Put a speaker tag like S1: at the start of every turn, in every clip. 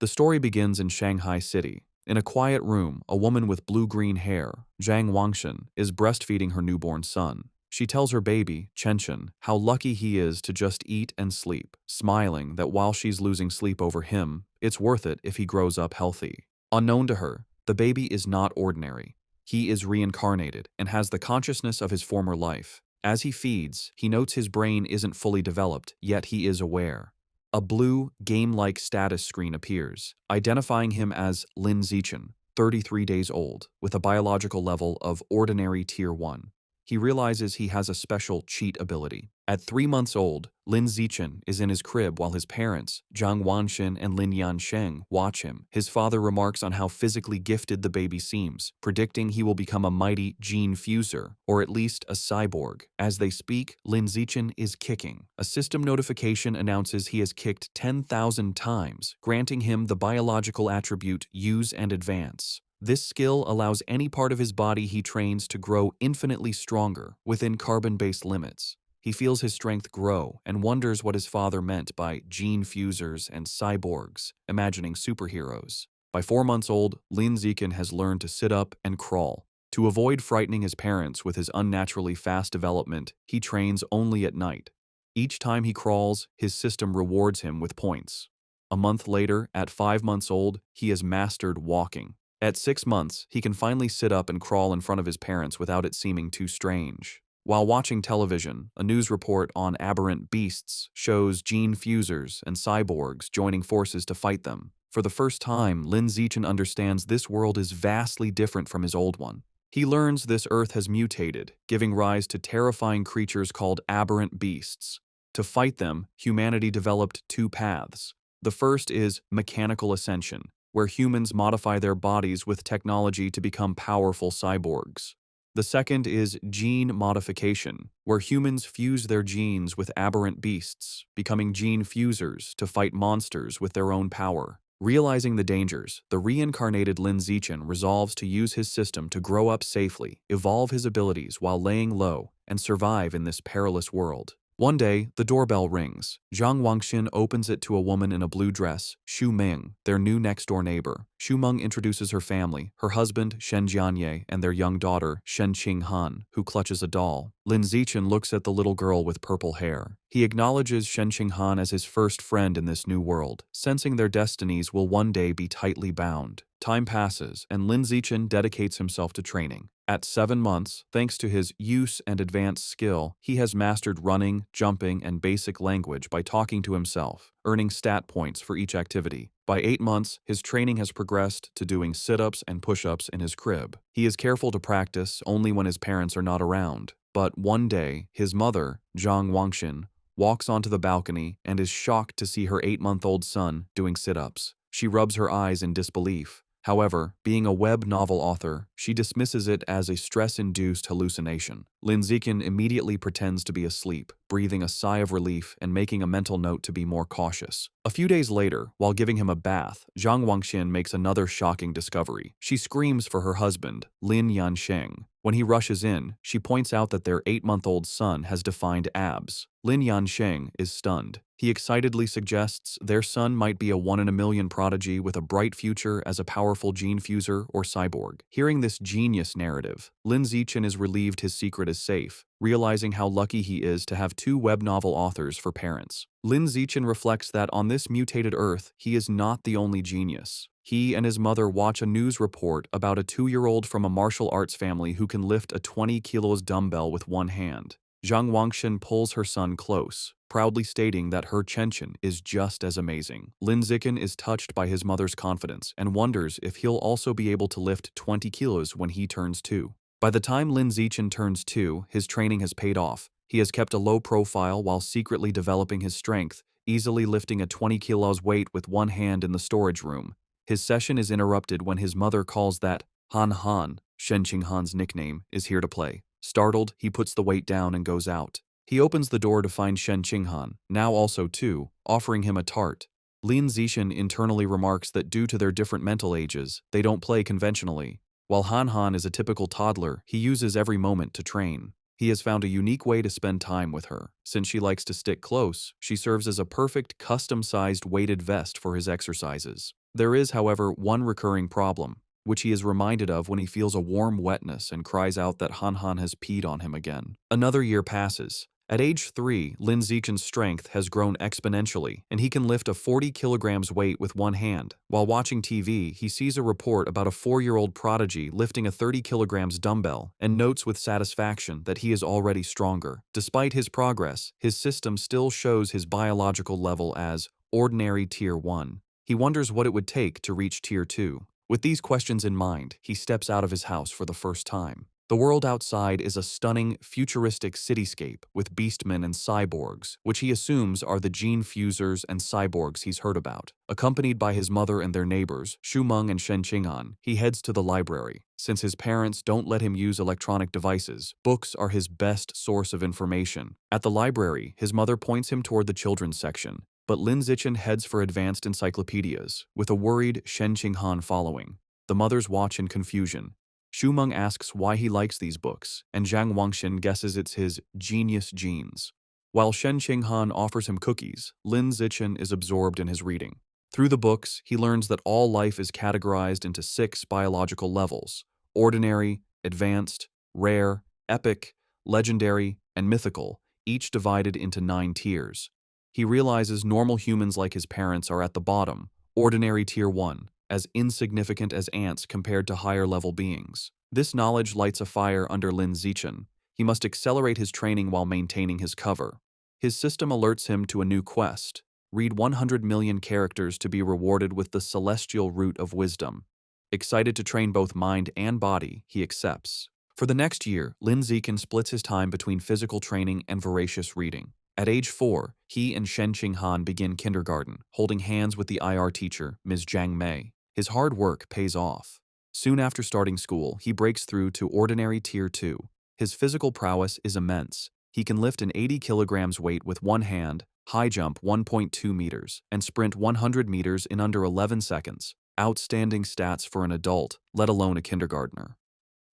S1: The story begins in Shanghai City. In a quiet room, a woman with blue-green hair, Zhang Wangshan, is breastfeeding her newborn son. She tells her baby, Chenchen, how lucky he is to just eat and sleep, smiling that while she's losing sleep over him, it's worth it if he grows up healthy. Unknown to her, the baby is not ordinary. He is reincarnated and has the consciousness of his former life. As he feeds, he notes his brain isn't fully developed, yet he is aware. A blue, game-like status screen appears, identifying him as Lin Zichen, 33 days old, with a biological level of ordinary Tier 1. He realizes he has a special cheat ability. At 3 months old, Lin Zichen is in his crib while his parents, Zhang Wanxin and Lin Yansheng, watch him. His father remarks on how physically gifted the baby seems, predicting he will become a mighty gene fuser, or at least a cyborg. As they speak, Lin Zichen is kicking. A system notification announces he has kicked 10,000 times, granting him the biological attribute Use and Advance. This skill allows any part of his body he trains to grow infinitely stronger within carbon-based limits. He feels his strength grow and wonders what his father meant by gene fusers and cyborgs, imagining superheroes. By 4 months old, Lin Zichen has learned to sit up and crawl. To avoid frightening his parents with his unnaturally fast development, he trains only at night. Each time he crawls, his system rewards him with points. A month later, at 5 months old, he has mastered walking. At 6 months, he can finally sit up and crawl in front of his parents without it seeming too strange. While watching television, a news report on aberrant beasts shows gene fusers and cyborgs joining forces to fight them. For the first time, Lin Zichen understands this world is vastly different from his old one. He learns this Earth has mutated, giving rise to terrifying creatures called aberrant beasts. To fight them, humanity developed 2 paths. The first is mechanical ascension, where humans modify their bodies with technology to become powerful cyborgs. The second is gene modification, where humans fuse their genes with aberrant beasts, becoming gene fusers to fight monsters with their own power. Realizing the dangers, the reincarnated Lin Zichen resolves to use his system to grow up safely, evolve his abilities while laying low, and survive in this perilous world. One day, the doorbell rings. Zhang Wangxin opens it to a woman in a blue dress, Xu Ming, their new next-door neighbor. Xu Meng introduces her family, her husband, Shen Jianye, and their young daughter, Shen Qinghan, who clutches a doll. Lin Zichen looks at the little girl with purple hair. He acknowledges Shen Qinghan as his first friend in this new world, sensing their destinies will one day be tightly bound. Time passes, and Lin Zichen dedicates himself to training. At 7 months, thanks to his use and advanced skill, he has mastered running, jumping, and basic language by talking to himself, earning stat points for each activity. By 8 months, his training has progressed to doing sit-ups and push-ups in his crib. He is careful to practice only when his parents are not around. But one day, his mother, Zhang Wangxin, walks onto the balcony and is shocked to see her 8-month-old son doing sit-ups. She rubs her eyes in disbelief. However, being a web novel author, she dismisses it as a stress-induced hallucination. Lin Zichen immediately pretends to be asleep, breathing a sigh of relief and making a mental note to be more cautious. A few days later, while giving him a bath, Zhang Wangxin makes another shocking discovery. She screams for her husband, Lin Yansheng. When he rushes in, she points out that their 8-month-old son has defined abs. Lin Yansheng is stunned. He excitedly suggests their son might be a 1-in-a-million prodigy with a bright future as a powerful gene fuser or cyborg. Hearing this genius narrative, Lin Zichen is relieved his secret is safe, realizing how lucky he is to have 2 web novel authors for parents. Lin Zichen reflects that on this mutated Earth, he is not the only genius. He and his mother watch a news report about a 2-year-old from a martial arts family who can lift a 20 kilos dumbbell with one hand. Zhang Wangxin pulls her son close, proudly stating that her Chenchen is just as amazing. Lin Zichen is touched by his mother's confidence and wonders if he'll also be able to lift 20 kilos when he turns 2. By the time Lin Zichen turns 2, his training has paid off. He has kept a low profile while secretly developing his strength, easily lifting a 20 kilos weight with one hand in the storage room. His session is interrupted when his mother calls that Han Han, Shen Qinghan's nickname, is here to play. Startled, he puts the weight down and goes out. He opens the door to find Shen Qinghan, now also 2, offering him a tart. Lin Zichen internally remarks that due to their different mental ages, they don't play conventionally. While Han Han is a typical toddler, he uses every moment to train. He has found a unique way to spend time with her. Since she likes to stick close, she serves as a perfect custom-sized weighted vest for his exercises. There is, however, one recurring problem, which he is reminded of when he feels a warm wetness and cries out that Han has peed on him again. Another year passes. At age 3, Lin Zichen's strength has grown exponentially, and he can lift a 40 kilograms weight with one hand. While watching TV, he sees a report about a 4-year-old prodigy lifting a 30 kilograms dumbbell and notes with satisfaction that he is already stronger. Despite his progress, his system still shows his biological level as ordinary Tier 1. He wonders what it would take to reach Tier 2. With these questions in mind, he steps out of his house for the first time. The world outside is a stunning, futuristic cityscape with beastmen and cyborgs, which he assumes are the gene fusers and cyborgs he's heard about. Accompanied by his mother and their neighbors, Shumeng and Shen Qing'an, he heads to the library. Since his parents don't let him use electronic devices, books are his best source of information. At the library, his mother points him toward the children's section, but Lin Zichen heads for advanced encyclopedias, with a worried Shen Qing'an following. The mothers watch in confusion. Shumeng asks why he likes these books, and Zhang Wangxin guesses it's his genius genes. While Shen Qing'an offers him cookies, Lin Zichen is absorbed in his reading. Through the books, he learns that all life is categorized into 6 biological levels: ordinary, advanced, rare, epic, legendary, and mythical, each divided into 9 tiers. He realizes normal humans like his parents are at the bottom, ordinary Tier 1, as insignificant as ants compared to higher-level beings. This knowledge lights a fire under Lin Zichen. He must accelerate his training while maintaining his cover. His system alerts him to a new quest: read 100 million characters to be rewarded with the celestial root of wisdom. Excited to train both mind and body, he accepts. For the next year, Lin Zichen splits his time between physical training and voracious reading. At age 4, he and Shen Qing'an begin kindergarten, holding hands with the IR teacher, Ms. Zhang Mei. His hard work pays off. Soon after starting school, he breaks through to ordinary Tier 2. His physical prowess is immense. He can lift an 80 kilograms weight with one hand, high jump 1.2 meters, and sprint 100 meters in under 11 seconds. Outstanding stats for an adult, let alone a kindergartner.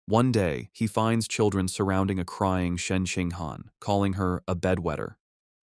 S1: One day, he finds children surrounding a crying Shen Qing'an, calling her a bedwetter.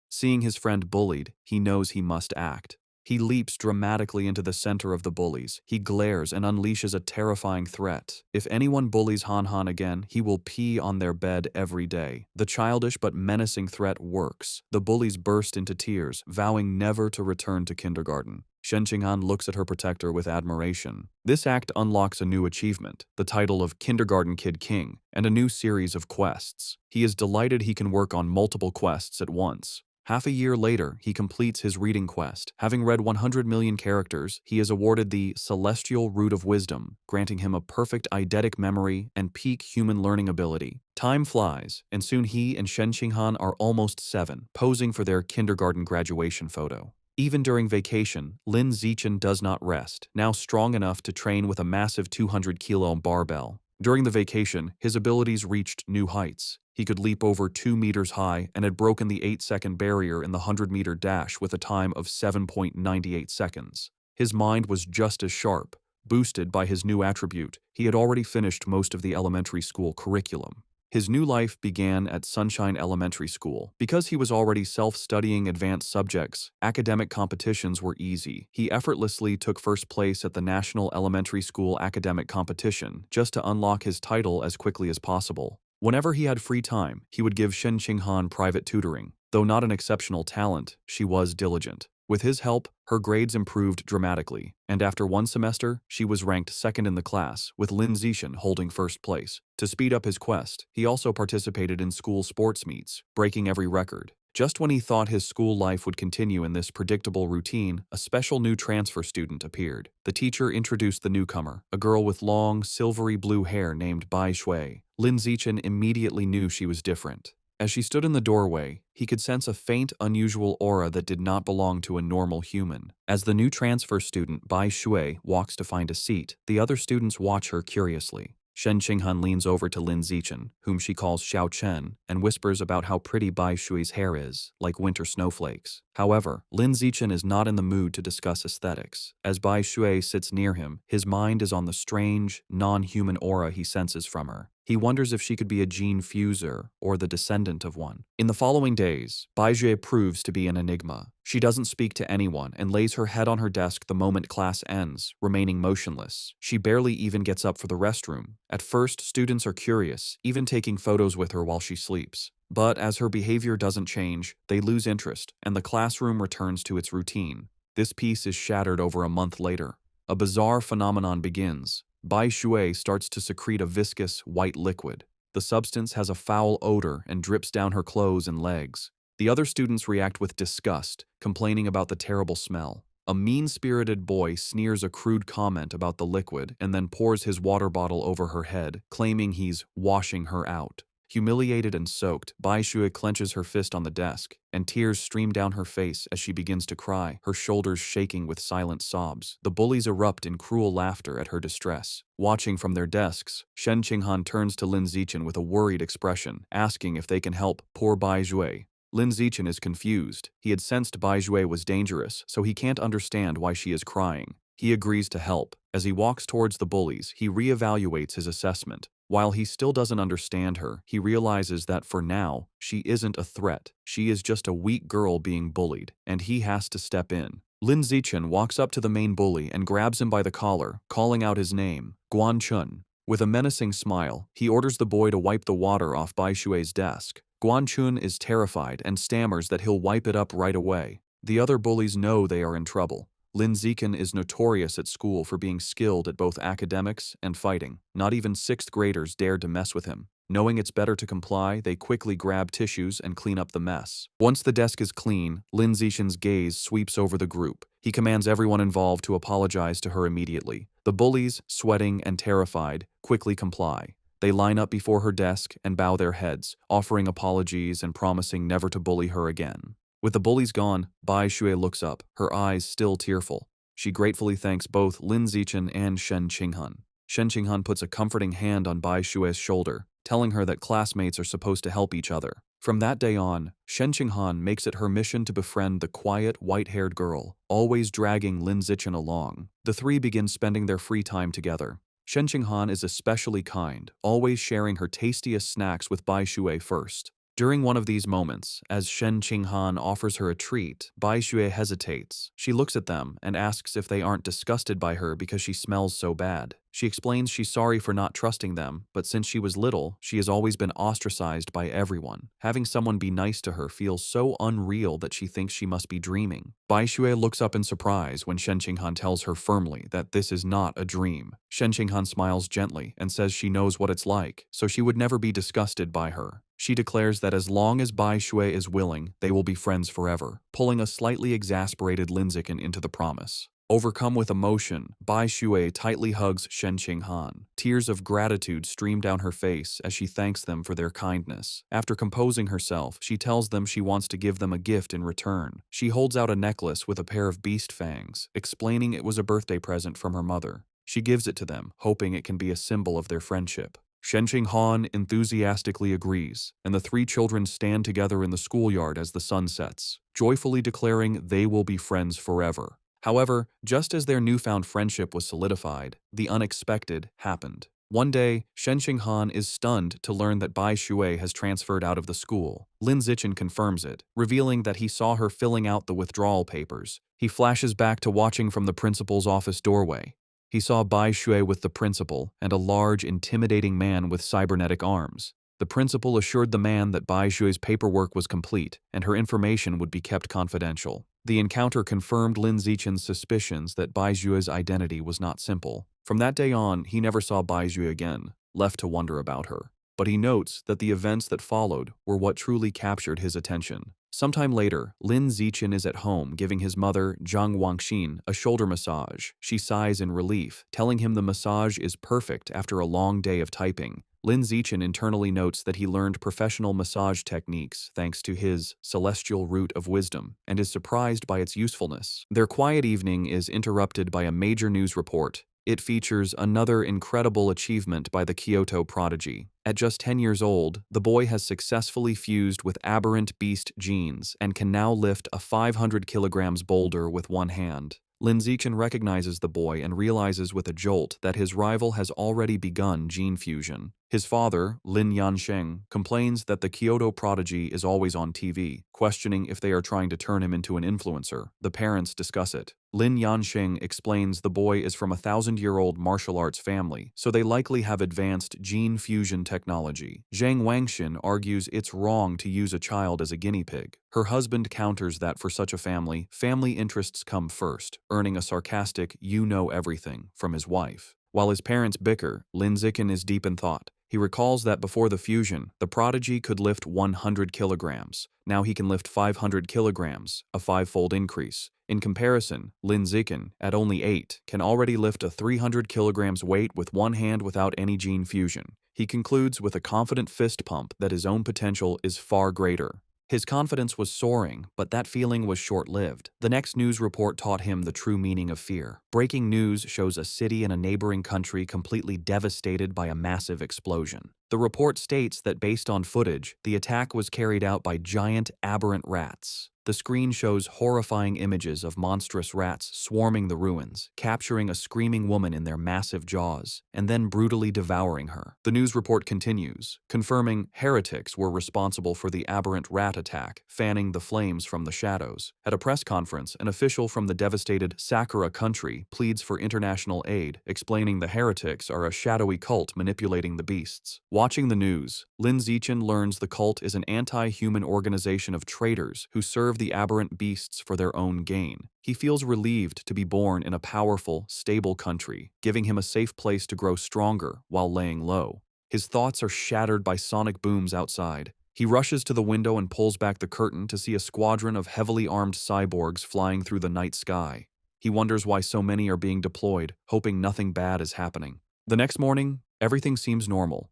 S1: Seeing his friend bullied, he knows he must act. He leaps dramatically into the center of the bullies. He glares and unleashes a terrifying threat. If anyone bullies Han again, he will pee on their bed every day. The childish but menacing threat works. The bullies burst into tears, vowing never to return to kindergarten. Shen Qing'an looks at her protector with admiration. This act unlocks a new achievement, the title of Kindergarten Kid King, and a new series of quests. He is delighted he can work on multiple quests at once. Half a year later, he completes his reading quest. Having read 100 million characters, he is awarded the Celestial Root of Wisdom, granting him a perfect eidetic memory and peak human learning ability. Time flies, and soon he and Shen Qing'an are almost 7, posing for their kindergarten graduation photo. Even during vacation, Lin Zichen does not rest, now strong enough to train with a massive 200-kilo barbell. During the vacation, his abilities reached new heights. He could leap over 2 meters high and had broken the 8-second barrier in the 100-meter dash with a time of 7.98 seconds. His mind was just as sharp. Boosted by his new attribute, he had already finished most of the elementary school curriculum. His new life began at Sunshine Elementary School. Because he was already self-studying advanced subjects, academic competitions were easy. He effortlessly took first place at the National Elementary School Academic Competition just to unlock his title as quickly as possible. Whenever he had free time, he would give Shen Qing'an private tutoring. Though not an exceptional talent, she was diligent. With his help, her grades improved dramatically, and after one semester, she was ranked second in the class, with Lin Zichen holding first place. To speed up his quest, he also participated in school sports meets, breaking every record. Just when he thought his school life would continue in this predictable routine, a special new transfer student appeared. The teacher introduced the newcomer, a girl with long, silvery blue hair named Bai Shui. Lin Zichen immediately knew she was different. As she stood in the doorway, he could sense a faint, unusual aura that did not belong to a normal human. As the new transfer student, Bai Shui, walks to find a seat, the other students watch her curiously. Shen Qing'an leans over to Lin Zichen, whom she calls Xiao Chen, and whispers about how pretty Bai Shui's hair is, like winter snowflakes. However, Lin Zichen is not in the mood to discuss aesthetics. As Bai Shui sits near him, his mind is on the strange, non-human aura he senses from her. He wonders if she could be a gene fuser or the descendant of one. In the following days, Baizue proves to be an enigma. She doesn't speak to anyone and lays her head on her desk the moment class ends, remaining motionless. She barely even gets up for the restroom. At first, students are curious, even taking photos with her while she sleeps. But as her behavior doesn't change, they lose interest, and the classroom returns to its routine. This peace is shattered over a month later. A bizarre phenomenon begins. Bai Shui starts to secrete a viscous, white liquid. The substance has a foul odor and drips down her clothes and legs. The other students react with disgust, complaining about the terrible smell. A mean-spirited boy sneers a crude comment about the liquid and then pours his water bottle over her head, claiming he's washing her out. Humiliated and soaked, Bai Shui clenches her fist on the desk, and tears stream down her face as she begins to cry, her shoulders shaking with silent sobs. The bullies erupt in cruel laughter at her distress. Watching from their desks, Shen Qinghan turns to Lin Zichen with a worried expression, asking if they can help poor Bai Shui. Lin Zichen is confused. He had sensed Bai Shui was dangerous, so he can't understand why she is crying. He agrees to help. As he walks towards the bullies, he reevaluates his assessment. While he still doesn't understand her, he realizes that for now, she isn't a threat. She is just a weak girl being bullied, and he has to step in. Lin Zichen walks up to the main bully and grabs him by the collar, calling out his name, Guan Chun. With a menacing smile, he orders the boy to wipe the water off Bai Shui's desk. Guan Chun is terrified and stammers that he'll wipe it up right away. The other bullies know they are in trouble. Lin Zichen is notorious at school for being skilled at both academics and fighting. Not even 6th graders dared to mess with him. Knowing it's better to comply, they quickly grab tissues and clean up the mess. Once the desk is clean, Lin Zichen's gaze sweeps over the group. He commands everyone involved to apologize to her immediately. The bullies, sweating and terrified, quickly comply. They line up before her desk and bow their heads, offering apologies and promising never to bully her again. With the bullies gone, Bai Shui looks up, her eyes still tearful. She gratefully thanks both Lin Zichen and Shen Qinghan. Shen Qinghan puts a comforting hand on Bai Shui's shoulder, telling her that classmates are supposed to help each other. From that day on, Shen Qinghan makes it her mission to befriend the quiet, white-haired girl, always dragging Lin Zichen along. The three begin spending their free time together. Shen Qinghan is especially kind, always sharing her tastiest snacks with Bai Shui first. During one of these moments, as Shen Qinghan offers her a treat, Bai Shui hesitates. She looks at them and asks if they aren't disgusted by her because she smells so bad. She explains she's sorry for not trusting them, but since she was little, she has always been ostracized by everyone. Having someone be nice to her feels so unreal that she thinks she must be dreaming. Bai Shui looks up in surprise when Shen Qinghan tells her firmly that this is not a dream. Shen Qinghan smiles gently and says she knows what it's like, so she would never be disgusted by her. She declares that as long as Bai Shui is willing, they will be friends forever, pulling a slightly exasperated Lin Zichen into the promise. Overcome with emotion, Bai Shui tightly hugs Shen Qinghan. Tears of gratitude stream down her face as she thanks them for their kindness. After composing herself, she tells them she wants to give them a gift in return. She holds out a necklace with a pair of beast fangs, explaining it was a birthday present from her mother. She gives it to them, hoping it can be a symbol of their friendship. Shen Qinghan enthusiastically agrees, and the three children stand together in the schoolyard as the sun sets, joyfully declaring they will be friends forever. However, just as their newfound friendship was solidified, the unexpected happened. One day, Shen Qinghan is stunned to learn that Bai Shui has transferred out of the school. Lin Zichen confirms it, revealing that he saw her filling out the withdrawal papers. He flashes back to watching from the principal's office doorway. He saw Bai Shui with the principal and a large, intimidating man with cybernetic arms. The principal assured the man that Bai Shui's paperwork was complete and her information would be kept confidential. The encounter confirmed Lin Zichen's suspicions that Bai Shui's identity was not simple. From that day on, he never saw Bai Shui again, left to wonder about her. But he notes that the events that followed were what truly captured his attention. Sometime later, Lin Zichen is at home giving his mother, Zhang Wangxin, a shoulder massage. She sighs in relief, telling him the massage is perfect after a long day of typing. Lin Zichen internally notes that he learned professional massage techniques thanks to his celestial root of wisdom and is surprised by its usefulness. Their quiet evening is interrupted by a major news report. It features another incredible achievement by the Kyoto prodigy. At just 10 years old, the boy has successfully fused with aberrant beast genes and can now lift a 500 kilograms boulder with one hand. Lin Zichen recognizes the boy and realizes with a jolt that his rival has already begun gene fusion. His father, Lin Yansheng, complains that the Kyoto prodigy is always on TV, questioning if they are trying to turn him into an influencer. The parents discuss it. Lin Yansheng explains the boy is from a 1,000-year-old martial arts family, so they likely have advanced gene fusion technology. Zhang Wangxin argues it's wrong to use a child as a guinea pig. Her husband counters that for such a family, family interests come first, earning a sarcastic "you know everything" from his wife. While his parents bicker, Lin Zichen is deep in thought. He recalls that before the fusion, the prodigy could lift 100 kilograms. Now he can lift 500 kilograms, a five-fold increase. In comparison, Lin Zichen, at only 8, can already lift a 300 kilograms weight with one hand without any gene fusion. He concludes with a confident fist pump that his own potential is far greater. His confidence was soaring, but that feeling was short-lived. The next news report taught him the true meaning of fear. Breaking news shows a city in a neighboring country completely devastated by a massive explosion. The report states that based on footage, the attack was carried out by giant aberrant rats. The screen shows horrifying images of monstrous rats swarming the ruins, capturing a screaming woman in their massive jaws, and then brutally devouring her. The news report continues, confirming heretics were responsible for the aberrant rat attack, fanning the flames from the shadows. At a press conference, an official from the devastated Sakura country pleads for international aid, explaining the heretics are a shadowy cult manipulating the beasts. Watching the news, Lin Zichen learns the cult is an anti-human organization of traitors who serve the aberrant beasts for their own gain. He feels relieved to be born in a powerful, stable country, giving him a safe place to grow stronger while laying low. His thoughts are shattered by sonic booms outside. He rushes to the window and pulls back the curtain to see a squadron of heavily armed cyborgs flying through the night sky. He wonders why so many are being deployed, hoping nothing bad is happening. The next morning, everything seems normal.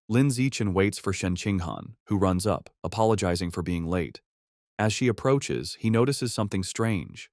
S1: Lin Zichen waits for Shen Qinghan, who runs up, apologizing for being late. As she approaches, he notices something strange.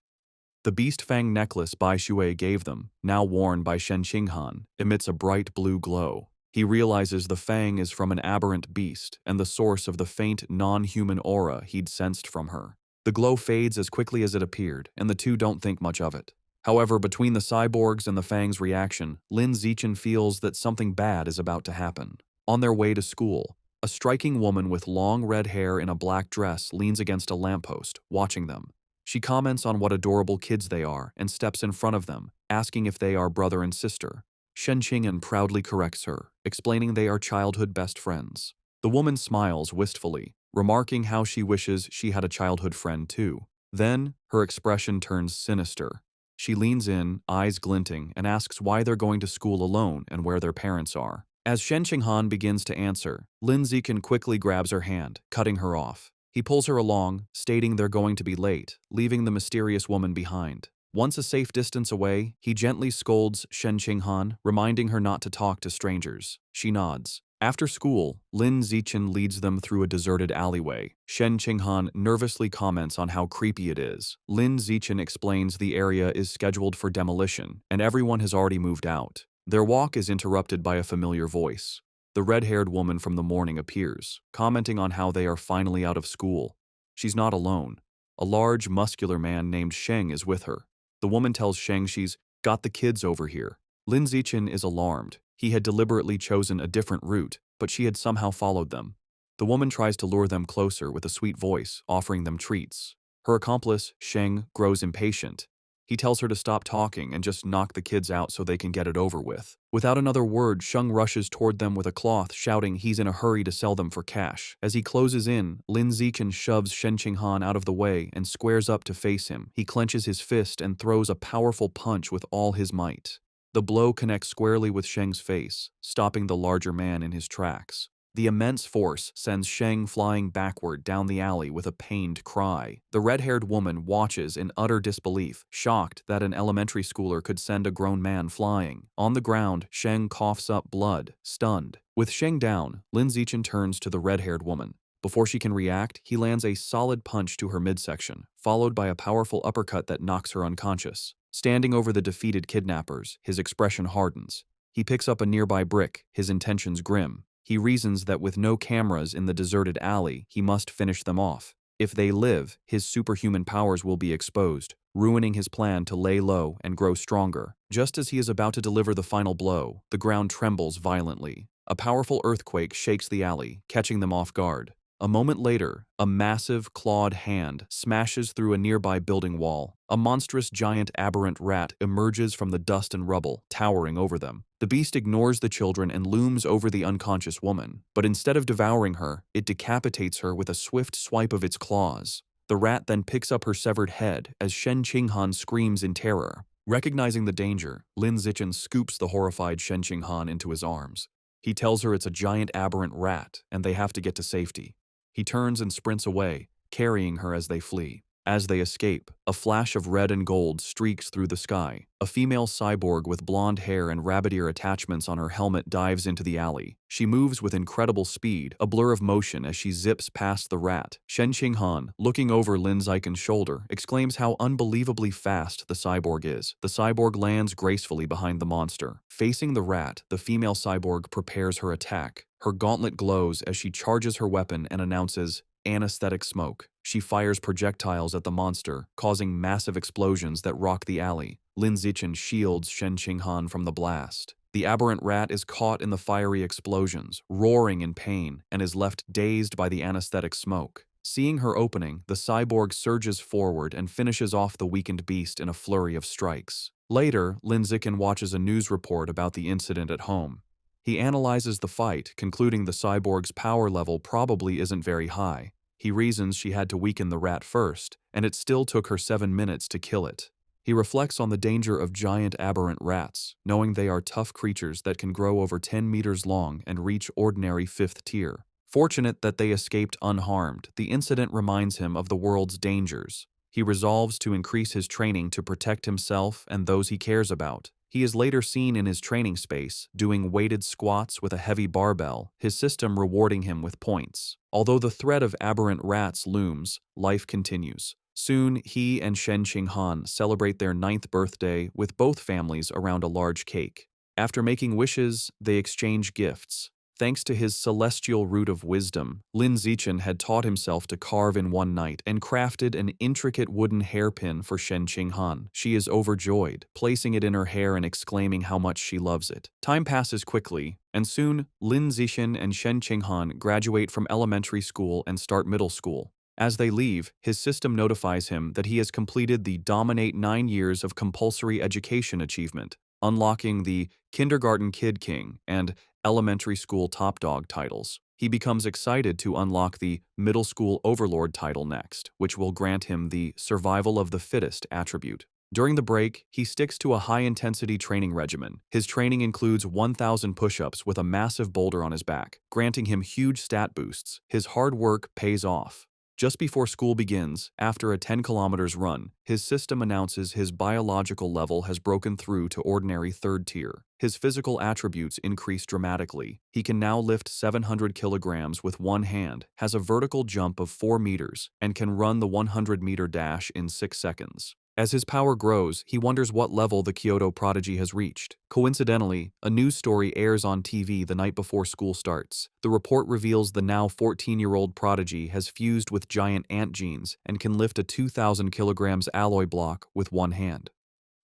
S1: The beast fang necklace Bai Shui gave them, now worn by Shen Qinghan, emits a bright blue glow. He realizes the fang is from an aberrant beast and the source of the faint, non-human aura he'd sensed from her. The glow fades as quickly as it appeared, and the two don't think much of it. However, between the cyborgs and the fang's reaction, Lin Zichen feels that something bad is about to happen. On their way to school, a striking woman with long red hair in a black dress leans against a lamppost, watching them. She comments on what adorable kids they are and steps in front of them, asking if they are brother and sister. Shen Qinghan proudly corrects her, explaining they are childhood best friends. The woman smiles wistfully, remarking how she wishes she had a childhood friend too. Then, her expression turns sinister. She leans in, eyes glinting, and asks why they're going to school alone and where their parents are. As Shen Qinghan begins to answer, Lin Zichen quickly grabs her hand, cutting her off. He pulls her along, stating they're going to be late, leaving the mysterious woman behind. Once a safe distance away, he gently scolds Shen Qinghan, reminding her not to talk to strangers. She nods. After school, Lin Zichen leads them through a deserted alleyway. Shen Qinghan nervously comments on how creepy it is. Lin Zichen explains the area is scheduled for demolition, and everyone has already moved out. Their walk is interrupted by a familiar voice. The red-haired woman from the morning appears, commenting on how they are finally out of school. She's not alone. A large, muscular man named Sheng is with her. The woman tells Sheng she's got the kids over here. Lin Zichen is alarmed. He had deliberately chosen a different route, but she had somehow followed them. The woman tries to lure them closer with a sweet voice, offering them treats. Her accomplice, Sheng, grows impatient. He tells her to stop talking and just knock the kids out so they can get it over with. Without another word, Sheng rushes toward them with a cloth, shouting he's in a hurry to sell them for cash. As he closes in, Lin Zichen shoves Shen Qinghan out of the way and squares up to face him. He clenches his fist and throws a powerful punch with all his might. The blow connects squarely with Sheng's face, stopping the larger man in his tracks. The immense force sends Sheng flying backward down the alley with a pained cry. The red-haired woman watches in utter disbelief, shocked that an elementary schooler could send a grown man flying. On the ground, Sheng coughs up blood, stunned. With Sheng down, Lin Zichen turns to the red-haired woman. Before she can react, he lands a solid punch to her midsection, followed by a powerful uppercut that knocks her unconscious. Standing over the defeated kidnappers, his expression hardens. He picks up a nearby brick, his intentions grim. He reasons that with no cameras in the deserted alley, he must finish them off. If they live, his superhuman powers will be exposed, ruining his plan to lay low and grow stronger. Just as he is about to deliver the final blow, the ground trembles violently. A powerful earthquake shakes the alley, catching them off guard. A moment later, a massive, clawed hand smashes through a nearby building wall. A monstrous giant aberrant rat emerges from the dust and rubble, towering over them. The beast ignores the children and looms over the unconscious woman, but instead of devouring her, it decapitates her with a swift swipe of its claws. The rat then picks up her severed head as Shen Qinghan screams in terror. Recognizing the danger, Lin Zichen scoops the horrified Shen Qinghan into his arms. He tells her it's a giant aberrant rat and they have to get to safety. He turns and sprints away, carrying her as they flee. As they escape, a flash of red and gold streaks through the sky. A female cyborg with blonde hair and rabbit ear attachments on her helmet dives into the alley. She moves with incredible speed, a blur of motion as she zips past the rat. Shen Qinghan, looking over Lin Zichen's shoulder, exclaims how unbelievably fast the cyborg is. The cyborg lands gracefully behind the monster. Facing the rat, the female cyborg prepares her attack. Her gauntlet glows as she charges her weapon and announces, "Anesthetic smoke." She fires projectiles at the monster, causing massive explosions that rock the alley. Lin Zichen shields Shen Qinghan from the blast. The aberrant rat is caught in the fiery explosions, roaring in pain, and is left dazed by the anesthetic smoke. Seeing her opening, the cyborg surges forward and finishes off the weakened beast in a flurry of strikes. Later, Lin Zichen watches a news report about the incident at home. He analyzes the fight, concluding the cyborg's power level probably isn't very high. He reasons she had to weaken the rat first, and it still took her 7 minutes to kill it. He reflects on the danger of giant aberrant rats, knowing they are tough creatures that can grow over 10 meters long and reach ordinary 5th tier. Fortunate that they escaped unharmed, the incident reminds him of the world's dangers. He resolves to increase his training to protect himself and those he cares about. He is later seen in his training space, doing weighted squats with a heavy barbell, his system rewarding him with points. Although the threat of aberrant rats looms, life continues. Soon, he and Shen Qinghan celebrate their 9th birthday with both families around a large cake. After making wishes, they exchange gifts. Thanks to his celestial root of wisdom, Lin Zichen had taught himself to carve in one night and crafted an intricate wooden hairpin for Shen Qinghan. She is overjoyed, placing it in her hair and exclaiming how much she loves it. Time passes quickly, and soon Lin Zichen and Shen Qinghan graduate from elementary school and start middle school. As they leave, his system notifies him that he has completed the Dominate 9 years of compulsory education achievement, unlocking the Kindergarten Kid King and Elementary School Top Dog titles. He becomes excited to unlock the Middle School Overlord title next, which will grant him the Survival of the Fittest attribute. During the break, he sticks to a high-intensity training regimen. His training includes 1,000 push-ups with a massive boulder on his back, granting him huge stat boosts. His hard work pays off. Just before school begins, after a 10 kilometers run, his system announces his biological level has broken through to ordinary 3rd tier. His physical attributes increase dramatically. He can now lift 700 kilograms with one hand, has a vertical jump of 4 meters, and can run the 100-meter dash in 6 seconds. As his power grows, he wonders what level the Kyoto prodigy has reached. Coincidentally, a news story airs on TV the night before school starts. The report reveals the now 14-year-old prodigy has fused with giant ant genes and can lift a 2,000 kilograms alloy block with one hand.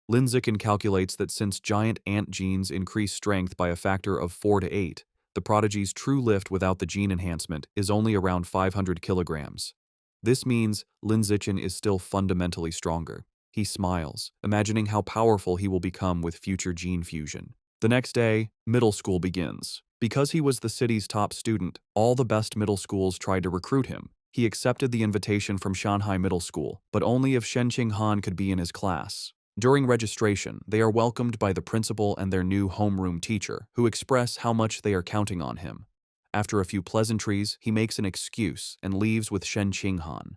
S1: Lin Zichen calculates that since giant ant genes increase strength by a factor of 4 to 8, the prodigy's true lift without the gene enhancement is only around 500 kilograms. This means Lin Zichen is still fundamentally stronger. He smiles, imagining how powerful he will become with future gene fusion. The next day, middle school begins. Because he was the city's top student, all the best middle schools tried to recruit him. He accepted the invitation from Shanghai Middle School, but only if Shen Qinghan could be in his class. During registration, they are welcomed by the principal and their new homeroom teacher, who express how much they are counting on him. After a few pleasantries, he makes an excuse and leaves with Shen Qinghan.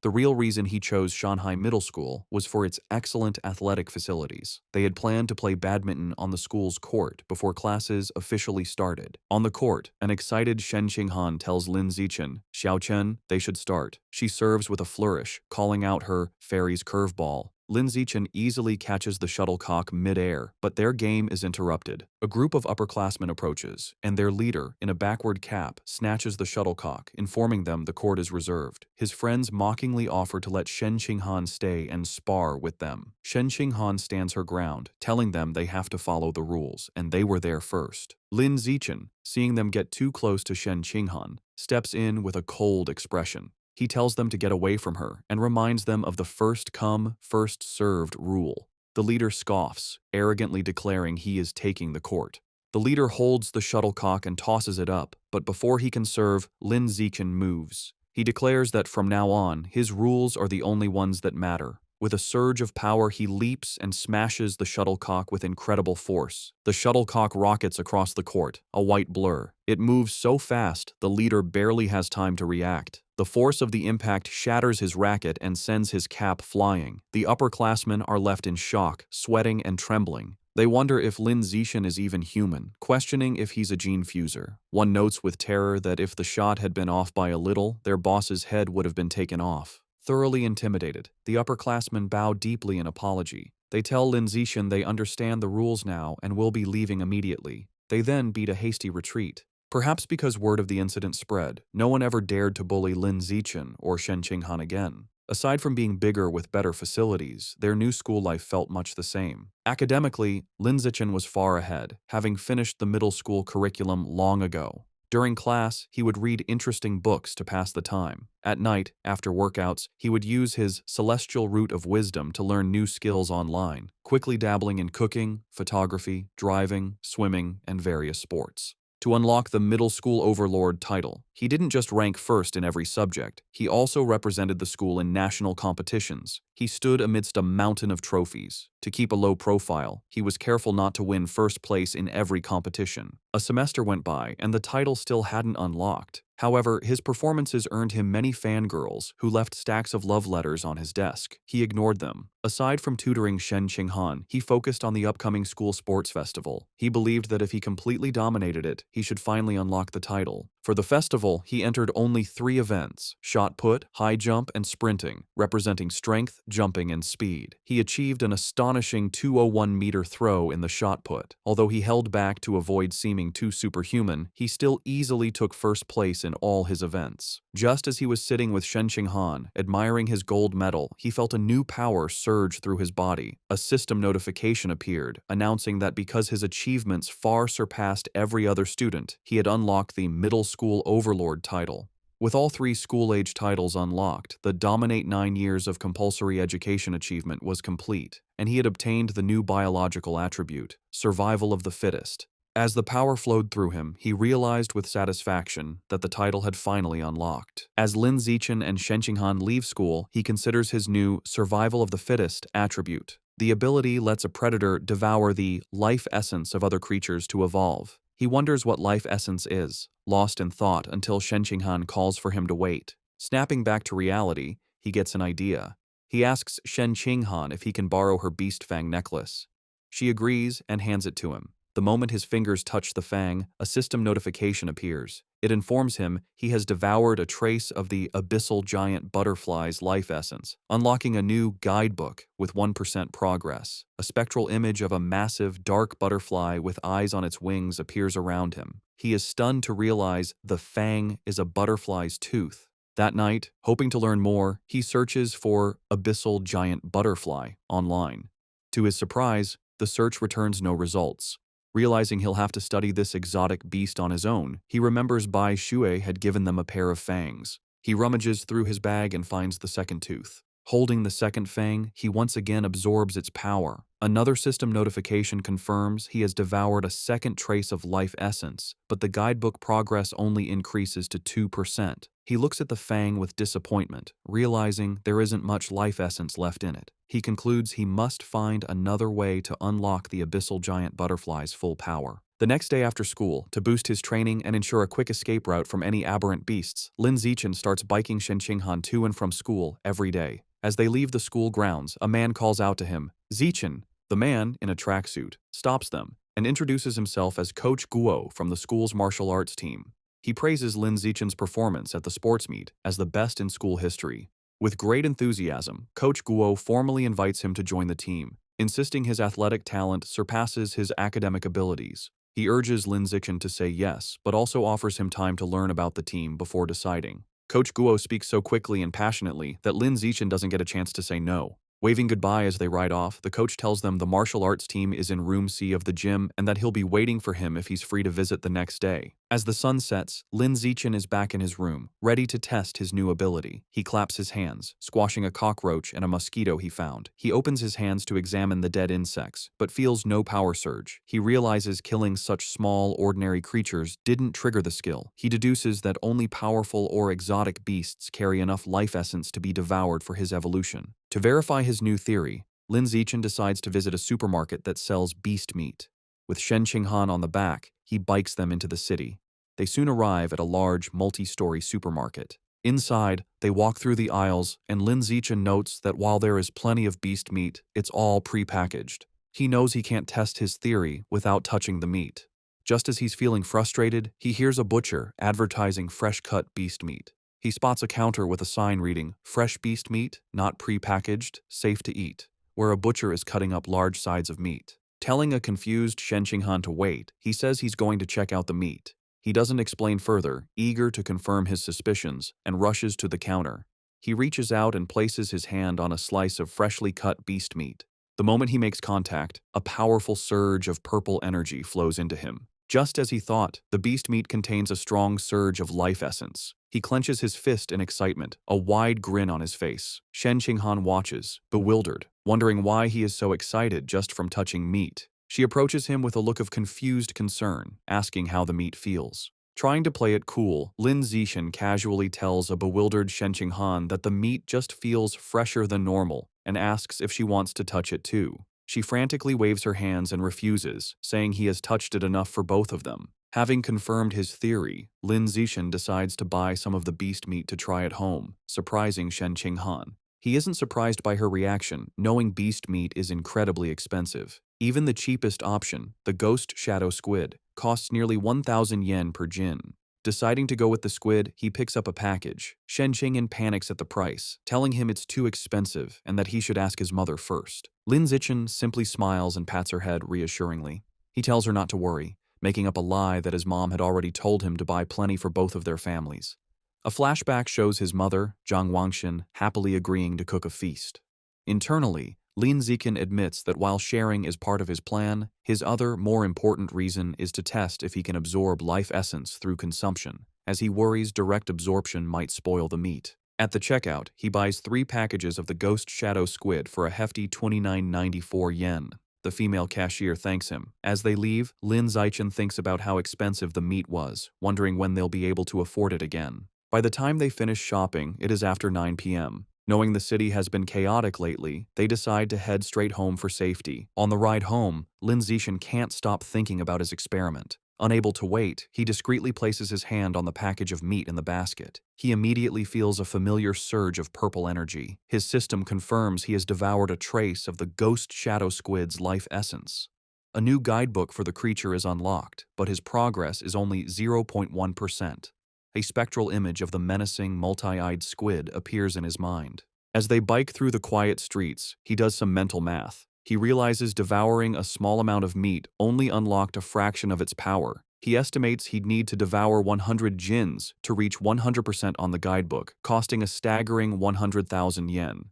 S1: The real reason he chose Shanghai Middle School was for its excellent athletic facilities. They had planned to play badminton on the school's court before classes officially started. On the court, an excited Shen Qinghan tells Lin Zichen, "Xiao Chen, they should start." She serves with a flourish, calling out her fairy's curveball. Lin Zichen easily catches the shuttlecock mid-air, but their game is interrupted. A group of upperclassmen approaches, and their leader, in a backward cap, snatches the shuttlecock, informing them the court is reserved. His friends mockingly offer to let Shen Qinghan stay and spar with them. Shen Qinghan stands her ground, telling them they have to follow the rules, and they were there first. Lin Zichen, seeing them get too close to Shen Qinghan, steps in with a cold expression. He tells them to get away from her and reminds them of the first come, first served rule. The leader scoffs, arrogantly declaring he is taking the court. The leader holds the shuttlecock and tosses it up, but before he can serve, Lin Zichen moves. He declares that from now on, his rules are the only ones that matter. With a surge of power, he leaps and smashes the shuttlecock with incredible force. The shuttlecock rockets across the court, a white blur. It moves so fast, the leader barely has time to react. The force of the impact shatters his racket and sends his cap flying. The upperclassmen are left in shock, sweating and trembling. They wonder if Lin Zichen is even human, questioning if he's a gene fuser. One notes with terror that if the shot had been off by a little, their boss's head would have been taken off. Thoroughly intimidated, the upperclassmen bow deeply in apology. They tell Lin Zichen they understand the rules now and will be leaving immediately. They then beat a hasty retreat. Perhaps because word of the incident spread, no one ever dared to bully Lin Zichen or Shen Qinghan again. Aside from being bigger with better facilities, their new school life felt much the same. Academically, Lin Zichen was far ahead, having finished the middle school curriculum long ago. During class, he would read interesting books to pass the time. At night, after workouts, he would use his celestial root of wisdom to learn new skills online, quickly dabbling in cooking, photography, driving, swimming, and various sports. To unlock the middle school overlord title, he didn't just rank first in every subject, he also represented the school in national competitions. He stood amidst a mountain of trophies. To keep a low profile, he was careful not to win first place in every competition. A semester went by, and the title still hadn't unlocked. However, his performances earned him many fangirls who left stacks of love letters on his desk. He ignored them. Aside from tutoring Shen Qinghan, he focused on the upcoming school sports festival. He believed that if he completely dominated it, he should finally unlock the title. For the festival, he entered only 3 events: shot put, high jump, and sprinting, representing strength, jumping, and speed. He achieved an astonishing 201-meter throw in the shot put. Although he held back to avoid seeming too superhuman, he still easily took first place in all his events. Just as he was sitting with Shen Qinghan, admiring his gold medal, he felt a new power surge through his body. A system notification appeared, announcing that because his achievements far surpassed every other student, he had unlocked the middle school overlord title. With all 3 school-age titles unlocked, the Dominate 9 years of compulsory education achievement was complete, and he had obtained the new biological attribute, survival of the fittest. As the power flowed through him, he realized with satisfaction that the title had finally unlocked. As Lin Zichen and Shen Qinghan leave school, he considers his new survival of the fittest attribute. The ability lets a predator devour the life essence of other creatures to evolve. He wonders what life essence is, lost in thought until Shen Qinghan calls for him to wait. Snapping back to reality, he gets an idea. He asks Shen Qinghan if he can borrow her beast fang necklace. She agrees and hands it to him. The moment his fingers touch the fang, a system notification appears. It informs him he has devoured a trace of the abyssal giant butterfly's life essence, unlocking a new guidebook with 1% progress. A spectral image of a massive, dark butterfly with eyes on its wings appears around him. He is stunned to realize the fang is a butterfly's tooth. That night, hoping to learn more, he searches for abyssal giant butterfly online. To his surprise, the search returns no results. Realizing he'll have to study this exotic beast on his own, he remembers Bai Shui had given them a pair of fangs. He rummages through his bag and finds the second tooth. Holding the second fang, he once again absorbs its power. Another system notification confirms he has devoured a second trace of life essence, but the guidebook progress only increases to 2%. He looks at the fang with disappointment, realizing there isn't much life essence left in it. He concludes he must find another way to unlock the abyssal giant butterfly's full power. The next day after school, to boost his training and ensure a quick escape route from any aberrant beasts, Lin Zichen starts biking Shen Qinghan to and from school every day. As they leave the school grounds, a man calls out to him, "Zichen." The man, in a tracksuit, stops them and introduces himself as Coach Guo from the school's martial arts team. He praises Lin Zichen's performance at the sports meet as the best in school history. With great enthusiasm, Coach Guo formally invites him to join the team, insisting his athletic talent surpasses his academic abilities. He urges Lin Zichen to say yes, but also offers him time to learn about the team before deciding. Coach Guo speaks so quickly and passionately that Lin Zichen doesn't get a chance to say no. Waving goodbye as they ride off, the coach tells them the martial arts team is in room C of the gym and that he'll be waiting for him if he's free to visit the next day. As the sun sets, Lin Zichen is back in his room, ready to test his new ability. He claps his hands, squashing a cockroach and a mosquito he found. He opens his hands to examine the dead insects, but feels no power surge. He realizes killing such small, ordinary creatures didn't trigger the skill. He deduces that only powerful or exotic beasts carry enough life essence to be devoured for his evolution. To verify his new theory, Lin Zichen decides to visit a supermarket that sells beast meat. With Shen Qinghan on the back, he bikes them into the city. They soon arrive at a large, multi-story supermarket. Inside, they walk through the aisles, and Lin Zichen notes that while there is plenty of beast meat, it's all pre-packaged. He knows he can't test his theory without touching the meat. Just as he's feeling frustrated, he hears a butcher advertising fresh-cut beast meat. He spots a counter with a sign reading, "Fresh beast meat, not pre-packaged, safe to eat," where a butcher is cutting up large sides of meat. Telling a confused Shen Qinghan to wait, he says he's going to check out the meat. He doesn't explain further, eager to confirm his suspicions, and rushes to the counter. He reaches out and places his hand on a slice of freshly cut beast meat. The moment he makes contact, a powerful surge of purple energy flows into him. Just as he thought, the beast meat contains a strong surge of life essence. He clenches his fist in excitement, a wide grin on his face. Shen Qinghan watches, bewildered, wondering why he is so excited just from touching meat. She approaches him with a look of confused concern, asking how the meat feels. Trying to play it cool, Lin Zichen casually tells a bewildered Shen Qinghan that the meat just feels fresher than normal and asks if she wants to touch it too. She frantically waves her hands and refuses, saying he has touched it enough for both of them. Having confirmed his theory, Lin Zichen decides to buy some of the beast meat to try at home, surprising Shen Qinghan. He isn't surprised by her reaction, knowing beast meat is incredibly expensive. Even the cheapest option, the ghost shadow squid, costs nearly 1,000 yen per jin. Deciding to go with the squid, he picks up a package. Shen Qinghan panics at the price, telling him it's too expensive and that he should ask his mother first. Lin Zichen simply smiles and pats her head reassuringly. He tells her not to worry, making up a lie that his mom had already told him to buy plenty for both of their families. A flashback shows his mother, Zhang Wangshan, happily agreeing to cook a feast. Internally, Lin Zichen admits that while sharing is part of his plan, his other, more important reason is to test if he can absorb life essence through consumption, as he worries direct absorption might spoil the meat. At the checkout, he buys 3 packages of the ghost shadow squid for a hefty 29.94 yen. The female cashier thanks him. As they leave, Lin Zichen thinks about how expensive the meat was, wondering when they'll be able to afford it again. By the time they finish shopping, it is after 9 p.m. Knowing the city has been chaotic lately, they decide to head straight home for safety. On the ride home, Lin Zichen can't stop thinking about his experiment. Unable to wait, he discreetly places his hand on the package of meat in the basket. He immediately feels a familiar surge of purple energy. His system confirms he has devoured a trace of the ghost shadow squid's life essence. A new guidebook for the creature is unlocked, but his progress is only 0.1%. A spectral image of the menacing, multi-eyed squid appears in his mind. As they bike through the quiet streets, he does some mental math. He realizes devouring a small amount of meat only unlocked a fraction of its power. He estimates he'd need to devour 100 jins to reach 100% on the guidebook, costing a staggering 100,000 yen.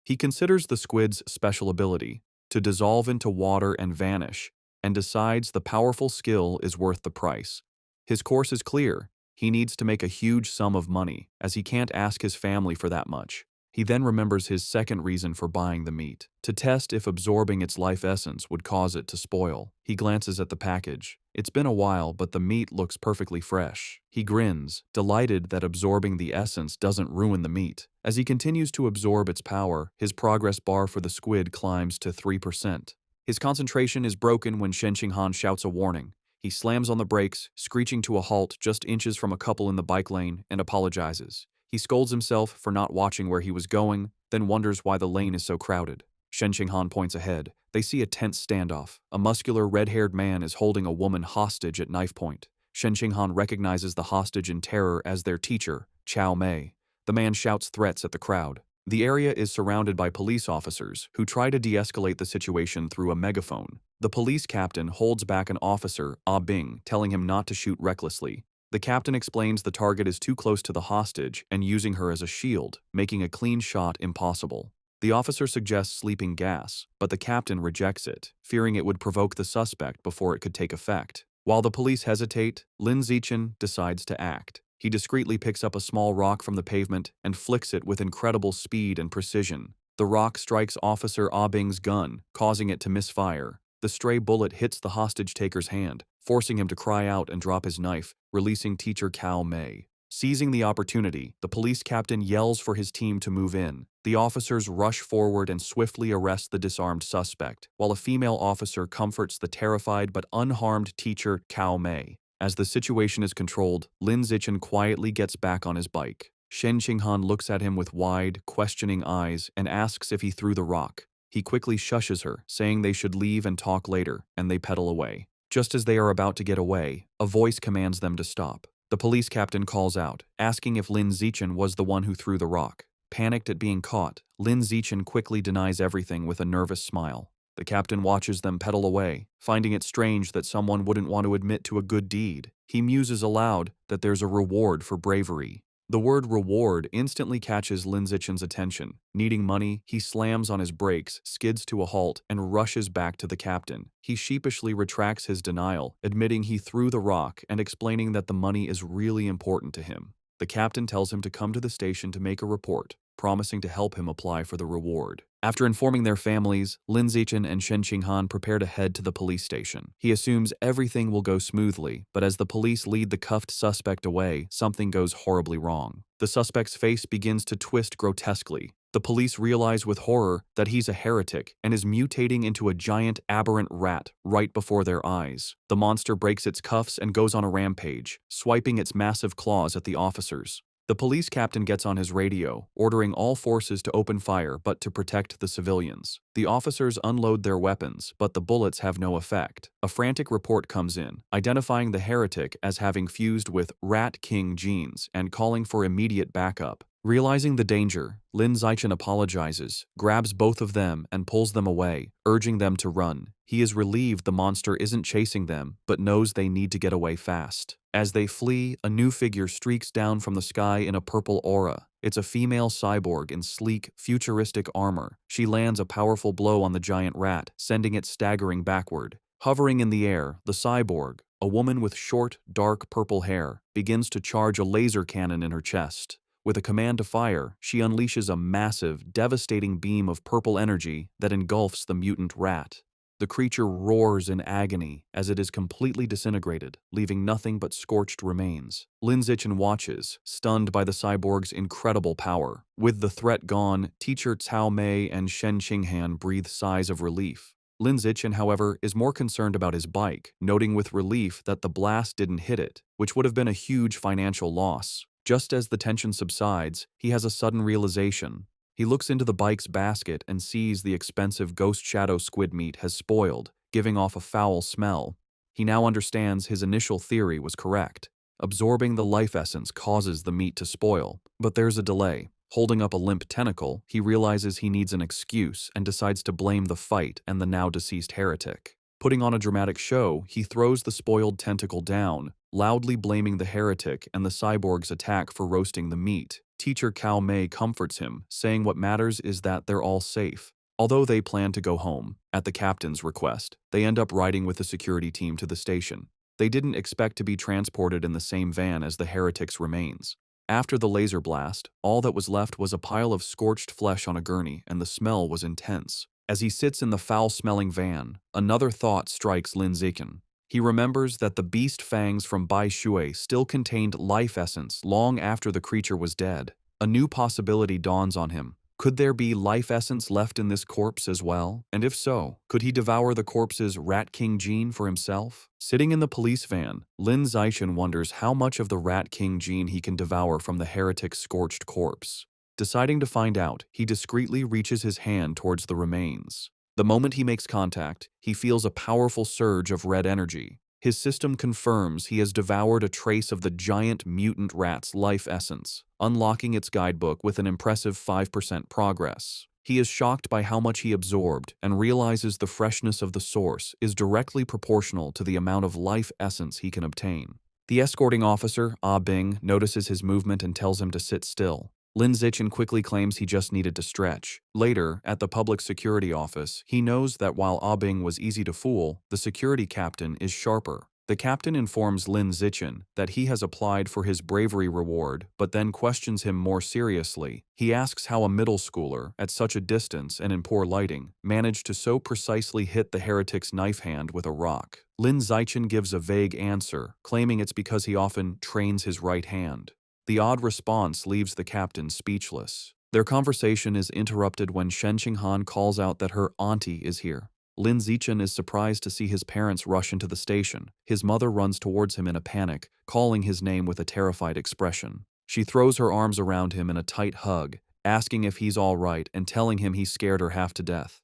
S1: He considers the squid's special ability, to dissolve into water and vanish, and decides the powerful skill is worth the price. His course is clear. He needs to make a huge sum of money, as he can't ask his family for that much. He then remembers his second reason for buying the meat, to test if absorbing its life essence would cause it to spoil. He glances at the package. It's been a while, but the meat looks perfectly fresh. He grins, delighted that absorbing the essence doesn't ruin the meat. As he continues to absorb its power, his progress bar for the squid climbs to 3%. His concentration is broken when Shen Qinghan shouts a warning. He slams on the brakes, screeching to a halt just inches from a couple in the bike lane, and apologizes. He scolds himself for not watching where he was going, then wonders why the lane is so crowded. Shen Qinghan points ahead. They see a tense standoff. A muscular, red-haired man is holding a woman hostage at knife point. Shen Qinghan recognizes the hostage in terror as their teacher, Chao Mei. The man shouts threats at the crowd. The area is surrounded by police officers who try to de-escalate the situation through a megaphone. The police captain holds back an officer, Ah Bing, telling him not to shoot recklessly. The captain explains the target is too close to the hostage and using her as a shield, making a clean shot impossible. The officer suggests sleeping gas, but the captain rejects it, fearing it would provoke the suspect before it could take effect. While the police hesitate, Lin Zichen decides to act. He discreetly picks up a small rock from the pavement and flicks it with incredible speed and precision. The rock strikes Officer Ah Bing's gun, causing it to misfire. The stray bullet hits the hostage-taker's hand, forcing him to cry out and drop his knife, releasing Teacher Cao Mei. Seizing the opportunity, the police captain yells for his team to move in. The officers rush forward and swiftly arrest the disarmed suspect, while a female officer comforts the terrified but unharmed Teacher Cao Mei. As the situation is controlled, Lin Zichen quietly gets back on his bike. Shen Qinghan looks at him with wide, questioning eyes and asks if he threw the rock. He quickly shushes her, saying they should leave and talk later, and they pedal away. Just as they are about to get away, a voice commands them to stop. The police captain calls out, asking if Lin Zichen was the one who threw the rock. Panicked at being caught, Lin Zichen quickly denies everything with a nervous smile. The captain watches them pedal away, finding it strange that someone wouldn't want to admit to a good deed. He muses aloud that there's a reward for bravery. The word reward instantly catches Lin Zichen's attention. Needing money, he slams on his brakes, skids to a halt, and rushes back to the captain. He sheepishly retracts his denial, admitting he threw the rock and explaining that the money is really important to him. The captain tells him to come to the station to make a report, promising to help him apply for the reward. After informing their families, Lin Zichen and Shen Qinghan prepare to head to the police station. He assumes everything will go smoothly, but as the police lead the cuffed suspect away, something goes horribly wrong. The suspect's face begins to twist grotesquely. The police realize with horror that he's a heretic and is mutating into a giant aberrant rat right before their eyes. The monster breaks its cuffs and goes on a rampage, swiping its massive claws at the officers. The police captain gets on his radio, ordering all forces to open fire but to protect the civilians. The officers unload their weapons, but the bullets have no effect. A frantic report comes in, identifying the heretic as having fused with Rat King genes and calling for immediate backup. Realizing the danger, Lin Zichen apologizes, grabs both of them and pulls them away, urging them to run. He is relieved the monster isn't chasing them, but knows they need to get away fast. As they flee, a new figure streaks down from the sky in a purple aura. It's a female cyborg in sleek, futuristic armor. She lands a powerful blow on the giant rat, sending it staggering backward. Hovering in the air, the cyborg, a woman with short, dark purple hair, begins to charge a laser cannon in her chest. With a command to fire, she unleashes a massive, devastating beam of purple energy that engulfs the mutant rat. The creature roars in agony as it is completely disintegrated, leaving nothing but scorched remains. Lin Zichen watches, stunned by the cyborg's incredible power. With the threat gone, Teacher Cao Mei and Shen Qinghan breathe sighs of relief. Lin Zichen, however, is more concerned about his bike, noting with relief that the blast didn't hit it, which would have been a huge financial loss. Just as the tension subsides, he has a sudden realization. He looks into the bike's basket and sees the expensive ghost shadow squid meat has spoiled, giving off a foul smell. He now understands his initial theory was correct. Absorbing the life essence causes the meat to spoil, but there's a delay. Holding up a limp tentacle, he realizes he needs an excuse and decides to blame the fight and the now deceased heretic. Putting on a dramatic show, he throws the spoiled tentacle down, loudly blaming the heretic and the cyborg's attack for roasting the meat. Teacher Cao Mei comforts him, saying what matters is that they're all safe. Although they plan to go home, at the captain's request, they end up riding with the security team to the station. They didn't expect to be transported in the same van as the heretic's remains. After the laser blast, all that was left was a pile of scorched flesh on a gurney, and the smell was intense. As he sits in the foul-smelling van, another thought strikes Lin Zichen. He remembers that the beast fangs from Bai Shui still contained life essence long after the creature was dead. A new possibility dawns on him. Could there be life essence left in this corpse as well? And if so, could he devour the corpse's Rat King gene for himself? Sitting in the police van, Lin Zichen wonders how much of the Rat King gene he can devour from the heretic's scorched corpse. Deciding to find out, he discreetly reaches his hand towards the remains. The moment he makes contact, he feels a powerful surge of red energy. His system confirms he has devoured a trace of the giant mutant rat's life essence, unlocking its guidebook with an impressive 5% progress. He is shocked by how much he absorbed and realizes the freshness of the source is directly proportional to the amount of life essence he can obtain. The escorting officer, Ah Bing, notices his movement and tells him to sit still. Lin Zichen quickly claims he just needed to stretch. Later, at the public security office, he knows that while Ah Bing was easy to fool, the security captain is sharper. The captain informs Lin Zichen that he has applied for his bravery reward, but then questions him more seriously. He asks how a middle schooler, at such a distance and in poor lighting, managed to so precisely hit the heretic's knife hand with a rock. Lin Zichen gives a vague answer, claiming it's because he often trains his right hand. The odd response leaves the captain speechless. Their conversation is interrupted when Shen Qinghan calls out that her auntie is here. Lin Zichen is surprised to see his parents rush into the station. His mother runs towards him in a panic, calling his name with a terrified expression. She throws her arms around him in a tight hug, asking if he's all right and telling him he scared her half to death.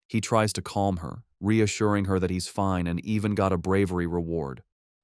S1: He tries to calm her, reassuring her that he's fine and even got a bravery reward.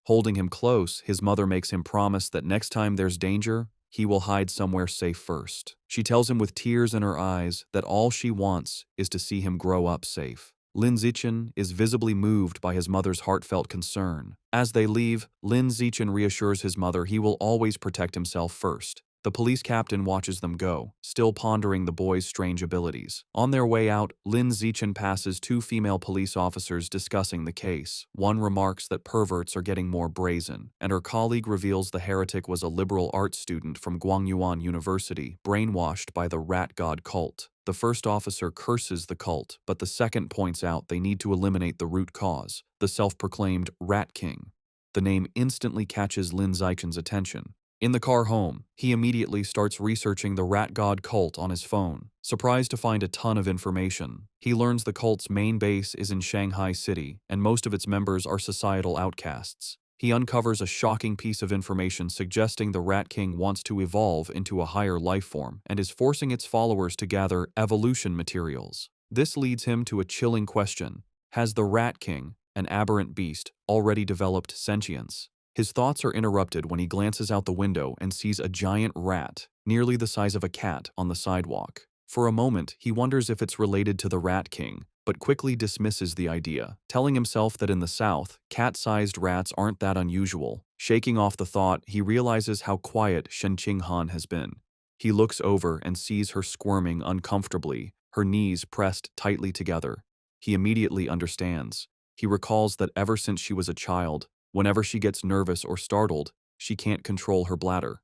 S1: Holding him close, his mother makes him promise that next time there's danger, he will hide somewhere safe first. She tells him with tears in her eyes that all she wants is to see him grow up safe. Lin Zichen is visibly moved by his mother's heartfelt concern. As they leave, Lin Zichen reassures his mother he will always protect himself first. The police captain watches them go, still pondering the boy's strange abilities. On their way out, Lin Zichen passes two female police officers discussing the case. One remarks that perverts are getting more brazen, and her colleague reveals the heretic was a liberal arts student from Guangyuan University, brainwashed by the rat god cult. The first officer curses the cult, but the second points out they need to eliminate the root cause, the self-proclaimed Rat King. The name instantly catches Lin Zichen's attention. In the car home, he immediately starts researching the rat god cult on his phone. Surprised to find a ton of information, he learns the cult's main base is in Shanghai City, and most of its members are societal outcasts. He uncovers a shocking piece of information suggesting the Rat King wants to evolve into a higher life form and is forcing its followers to gather evolution materials. This leads him to a chilling question. Has the Rat King, an aberrant beast, already developed sentience? His thoughts are interrupted when he glances out the window and sees a giant rat, nearly the size of a cat, on the sidewalk. For a moment, he wonders if it's related to the Rat King, but quickly dismisses the idea, telling himself that in the South, cat-sized rats aren't that unusual. Shaking off the thought, he realizes how quiet Shen Qinghan has been. He looks over and sees her squirming uncomfortably, her knees pressed tightly together. He immediately understands. He recalls that ever since she was a child, whenever she gets nervous or startled, she can't control her bladder.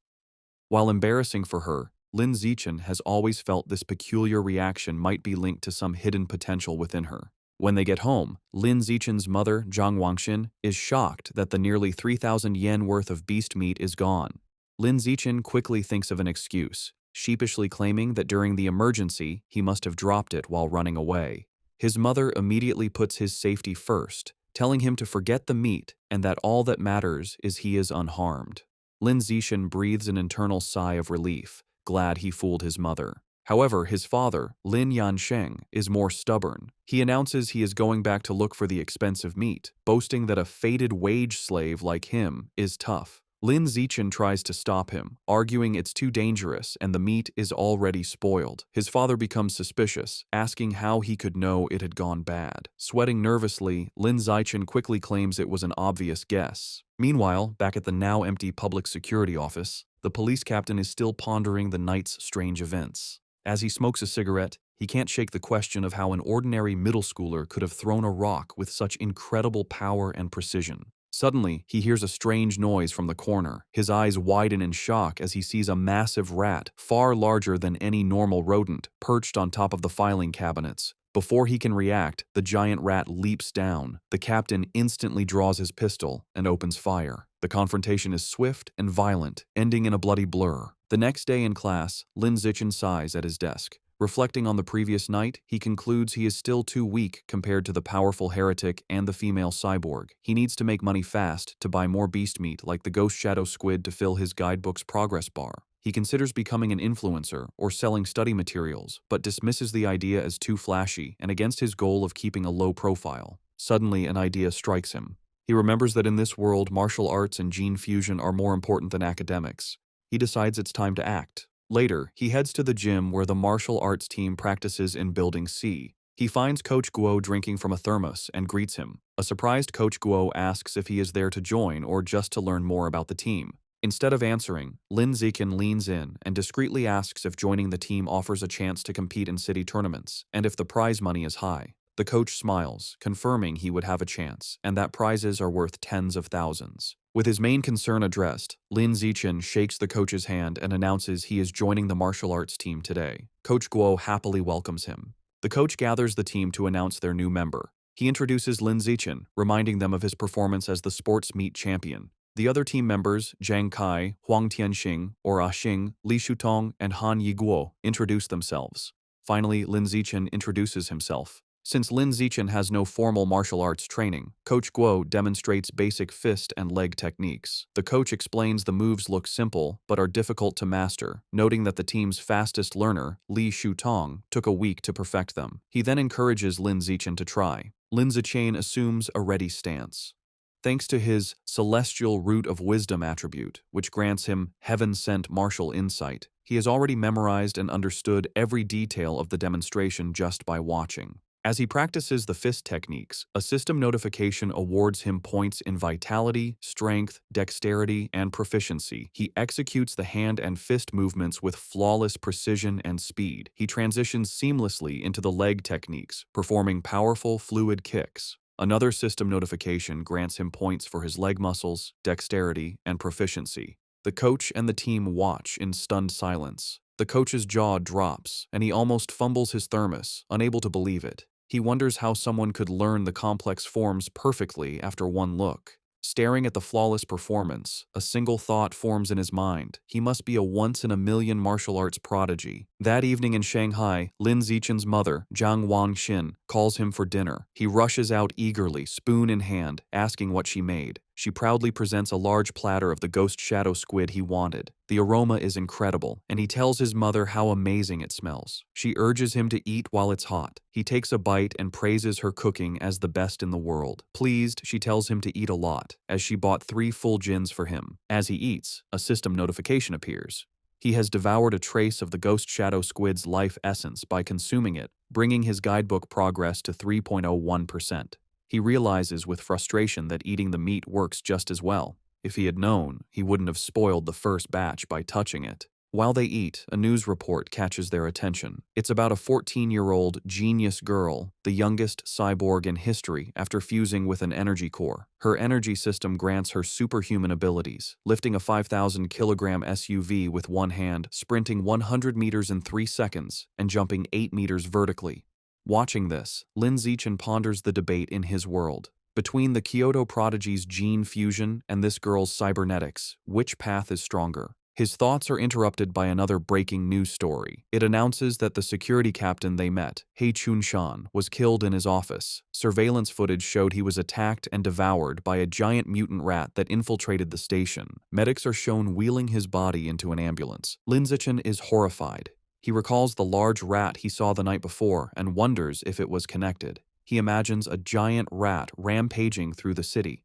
S1: While embarrassing for her, Lin Zichen has always felt this peculiar reaction might be linked to some hidden potential within her. When they get home, Lin Zichen's mother, Zhang Wangxin, is shocked that the nearly 3,000 yen worth of beast meat is gone. Lin Zichen quickly thinks of an excuse, sheepishly claiming that during the emergency, he must have dropped it while running away. His mother immediately puts his safety first, telling him to forget the meat and that all that matters is he is unharmed. Lin Zichen breathes an internal sigh of relief, glad he fooled his mother. However, his father, Lin Yansheng, is more stubborn. He announces he is going back to look for the expensive meat, boasting that a fated wage slave like him is tough. Lin Zichen tries to stop him, arguing it's too dangerous and the meat is already spoiled. His father becomes suspicious, asking how he could know it had gone bad. Sweating nervously, Lin Zichen quickly claims it was an obvious guess. Meanwhile, back at the now empty public security office, the police captain is still pondering the night's strange events. As he smokes a cigarette, he can't shake the question of how an ordinary middle schooler could have thrown a rock with such incredible power and precision. Suddenly, he hears a strange noise from the corner. His eyes widen in shock as he sees a massive rat, far larger than any normal rodent, perched on top of the filing cabinets. Before he can react, the giant rat leaps down. The captain instantly draws his pistol and opens fire. The confrontation is swift and violent, ending in a bloody blur. The next day in class, Lin Zichen sighs at his desk. Reflecting on the previous night, he concludes he is still too weak compared to the powerful heretic and the female cyborg. He needs to make money fast to buy more beast meat like the ghost shadow squid to fill his guidebook's progress bar. He considers becoming an influencer or selling study materials, but dismisses the idea as too flashy and against his goal of keeping a low profile. Suddenly, an idea strikes him. He remembers that in this world, martial arts and gene fusion are more important than academics. He decides it's time to act. Later, he heads to the gym where the martial arts team practices in Building C. He finds Coach Guo drinking from a thermos and greets him. A surprised Coach Guo asks if he is there to join or just to learn more about the team. Instead of answering, Lin Zichen leans in and discreetly asks if joining the team offers a chance to compete in city tournaments and if the prize money is high. The coach smiles, confirming he would have a chance and that prizes are worth tens of thousands. With his main concern addressed, Lin Zichen shakes the coach's hand and announces he is joining the martial arts team today. Coach Guo happily welcomes him. The coach gathers the team to announce their new member. He introduces Lin Zichen, reminding them of his performance as the sports meet champion. The other team members, Zhang Kai, Huang Tianxing, or Ah Xing, Li Shutong, and Han Yiguo, introduce themselves. Finally, Lin Zichen introduces himself. Since Lin Zichen has no formal martial arts training, Coach Guo demonstrates basic fist and leg techniques. The coach explains the moves look simple but are difficult to master, noting that the team's fastest learner, Li Shutong, took a week to perfect them. He then encourages Lin Zichen to try. Lin Zichen assumes a ready stance. Thanks to his celestial root of wisdom attribute, which grants him heaven-sent martial insight, he has already memorized and understood every detail of the demonstration just by watching. As he practices the fist techniques, a system notification awards him points in vitality, strength, dexterity, and proficiency. He executes the hand and fist movements with flawless precision and speed. He transitions seamlessly into the leg techniques, performing powerful, fluid kicks. Another system notification grants him points for his leg muscles, dexterity, and proficiency. The coach and the team watch in stunned silence. The coach's jaw drops, and he almost fumbles his thermos, unable to believe it. He wonders how someone could learn the complex forms perfectly after one look. Staring at the flawless performance, a single thought forms in his mind. He must be a once-in-a-million martial arts prodigy. That evening in Shanghai, Lin Zichen's mother, Jiang Wangxin, calls him for dinner. He rushes out eagerly, spoon in hand, asking what she made. She proudly presents a large platter of the ghost shadow squid he wanted. The aroma is incredible, and he tells his mother how amazing it smells. She urges him to eat while it's hot. He takes a bite and praises her cooking as the best in the world. Pleased, she tells him to eat a lot, as she bought 3 full gins for him. As he eats, a system notification appears. He has devoured a trace of the ghost shadow squid's life essence by consuming it, bringing his guidebook progress to 3.01%. He realizes with frustration that eating the meat works just as well. If he had known, he wouldn't have spoiled the first batch by touching it. While they eat, a news report catches their attention. It's about a 14-year-old genius girl, the youngest cyborg in history after fusing with an energy core. Her energy system grants her superhuman abilities, lifting a 5,000-kilogram SUV with one hand, sprinting 100 meters in 3 seconds, and jumping 8 meters vertically. Watching this, Lin Zichen ponders the debate in his world. Between the Kyoto prodigy's gene fusion and this girl's cybernetics, which path is stronger? His thoughts are interrupted by another breaking news story. It announces that the security captain they met, He Chun-shan, was killed in his office. Surveillance footage showed he was attacked and devoured by a giant mutant rat that infiltrated the station. Medics are shown wheeling his body into an ambulance. Lin Zichen is horrified. He recalls the large rat he saw the night before and wonders if it was connected. He imagines a giant rat rampaging through the city.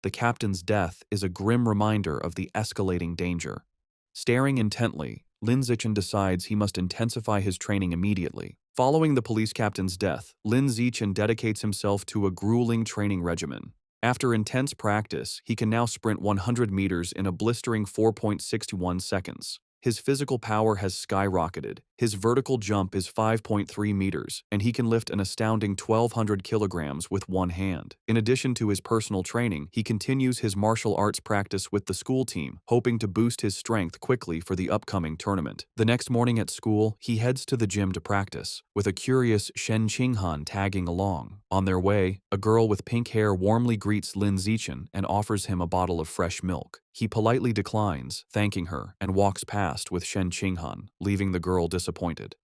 S1: The captain's death is a grim reminder of the escalating danger. Staring intently, Lin Zichen decides he must intensify his training immediately. Following the police captain's death, Lin Zichen dedicates himself to a grueling training regimen. After intense practice, he can now sprint 100 meters in a blistering 4.61 seconds. His physical power has skyrocketed. His vertical jump is 5.3 meters, and he can lift an astounding 1,200 kilograms with one hand. In addition to his personal training, he continues his martial arts practice with the school team, hoping to boost his strength quickly for the upcoming tournament. The next morning at school, he heads to the gym to practice, with a curious Shen Qinghan tagging along. On their way, a girl with pink hair warmly greets Lin Zichen and offers him a bottle of fresh milk. He politely declines, thanking her, and walks past with Shen Qinghan, leaving the girl disappointed.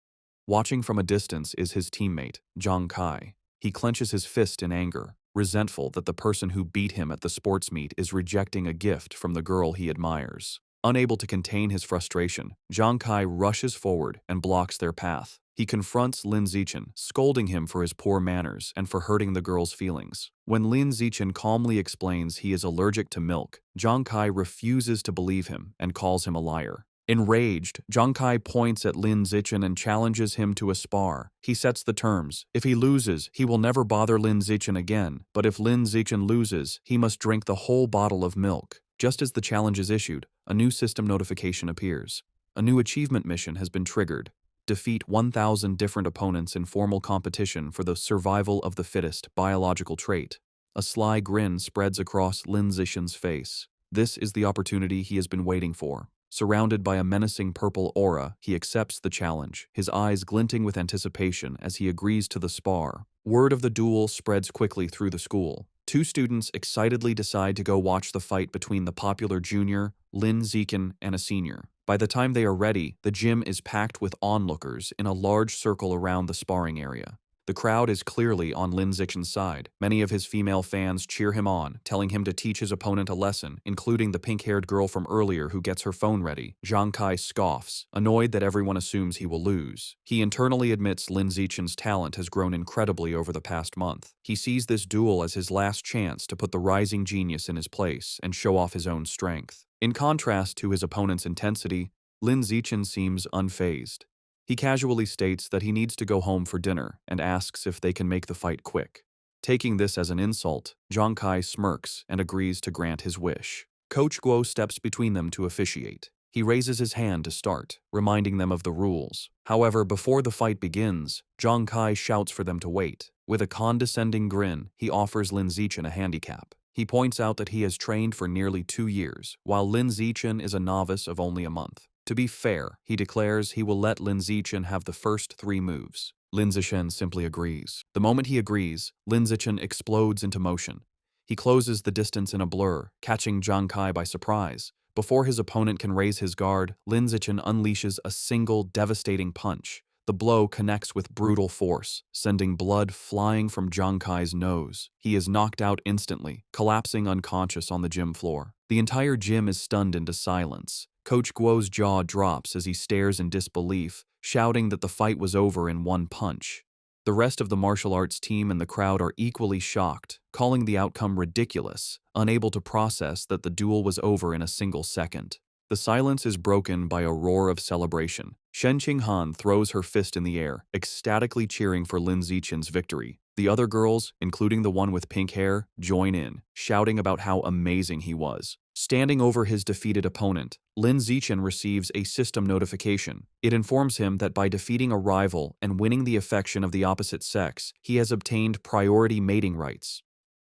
S1: Watching from a distance is his teammate, Zhang Kai. He clenches his fist in anger, resentful that the person who beat him at the sports meet is rejecting a gift from the girl he admires. Unable to contain his frustration, Zhang Kai rushes forward and blocks their path. He confronts Lin Zichen, scolding him for his poor manners and for hurting the girl's feelings. When Lin Zichen calmly explains he is allergic to milk, Zhang Kai refuses to believe him and calls him a liar. Enraged, Zhang Kai points at Lin Zichen and challenges him to a spar. He sets the terms. If he loses, he will never bother Lin Zichen again, but if Lin Zichen loses, he must drink the whole bottle of milk. Just as the challenge is issued, a new system notification appears. A new achievement mission has been triggered. Defeat 1,000 different opponents in formal competition for the survival of the fittest biological trait. A sly grin spreads across Lin Zichen's face. This is the opportunity he has been waiting for. Surrounded by a menacing purple aura, he accepts the challenge, his eyes glinting with anticipation as he agrees to the spar. Word of the duel spreads quickly through the school. Two students excitedly decide to go watch the fight between the popular junior, Lin Zichen, and a senior. By the time they are ready, the gym is packed with onlookers in a large circle around the sparring area. The crowd is clearly on Lin Zichen's side. Many of his female fans cheer him on, telling him to teach his opponent a lesson, including the pink-haired girl from earlier who gets her phone ready. Zhang Kai scoffs, annoyed that everyone assumes he will lose. He internally admits Lin Zichen's talent has grown incredibly over the past month. He sees this duel as his last chance to put the rising genius in his place and show off his own strength. In contrast to his opponent's intensity, Lin Zichen seems unfazed. He casually states that he needs to go home for dinner and asks if they can make the fight quick. Taking this as an insult, Zhang Kai smirks and agrees to grant his wish. Coach Guo steps between them to officiate. He raises his hand to start, reminding them of the rules. However, before the fight begins, Zhang Kai shouts for them to wait. With a condescending grin, he offers Lin Zichen a handicap. He points out that he has trained for nearly 2 years, while Lin Zichen is a novice of only a month. To be fair, he declares he will let Lin Zichen have the first 3 moves. Lin Zichen simply agrees. The moment he agrees, Lin Zichen explodes into motion. He closes the distance in a blur, catching Zhang Kai by surprise. Before his opponent can raise his guard, Lin Zichen unleashes a single devastating punch. The blow connects with brutal force, sending blood flying from Zhang Kai's nose. He is knocked out instantly, collapsing unconscious on the gym floor. The entire gym is stunned into silence. Coach Guo's jaw drops as he stares in disbelief, shouting that the fight was over in one punch. The rest of the martial arts team and the crowd are equally shocked, calling the outcome ridiculous, unable to process that the duel was over in a single second. The silence is broken by a roar of celebration. Shen Qinghan throws her fist in the air, ecstatically cheering for Lin Zichen's victory. The other girls, including the one with pink hair, join in, shouting about how amazing he was. Standing over his defeated opponent, Lin Zichen receives a system notification. It informs him that by defeating a rival and winning the affection of the opposite sex, he has obtained priority mating rights.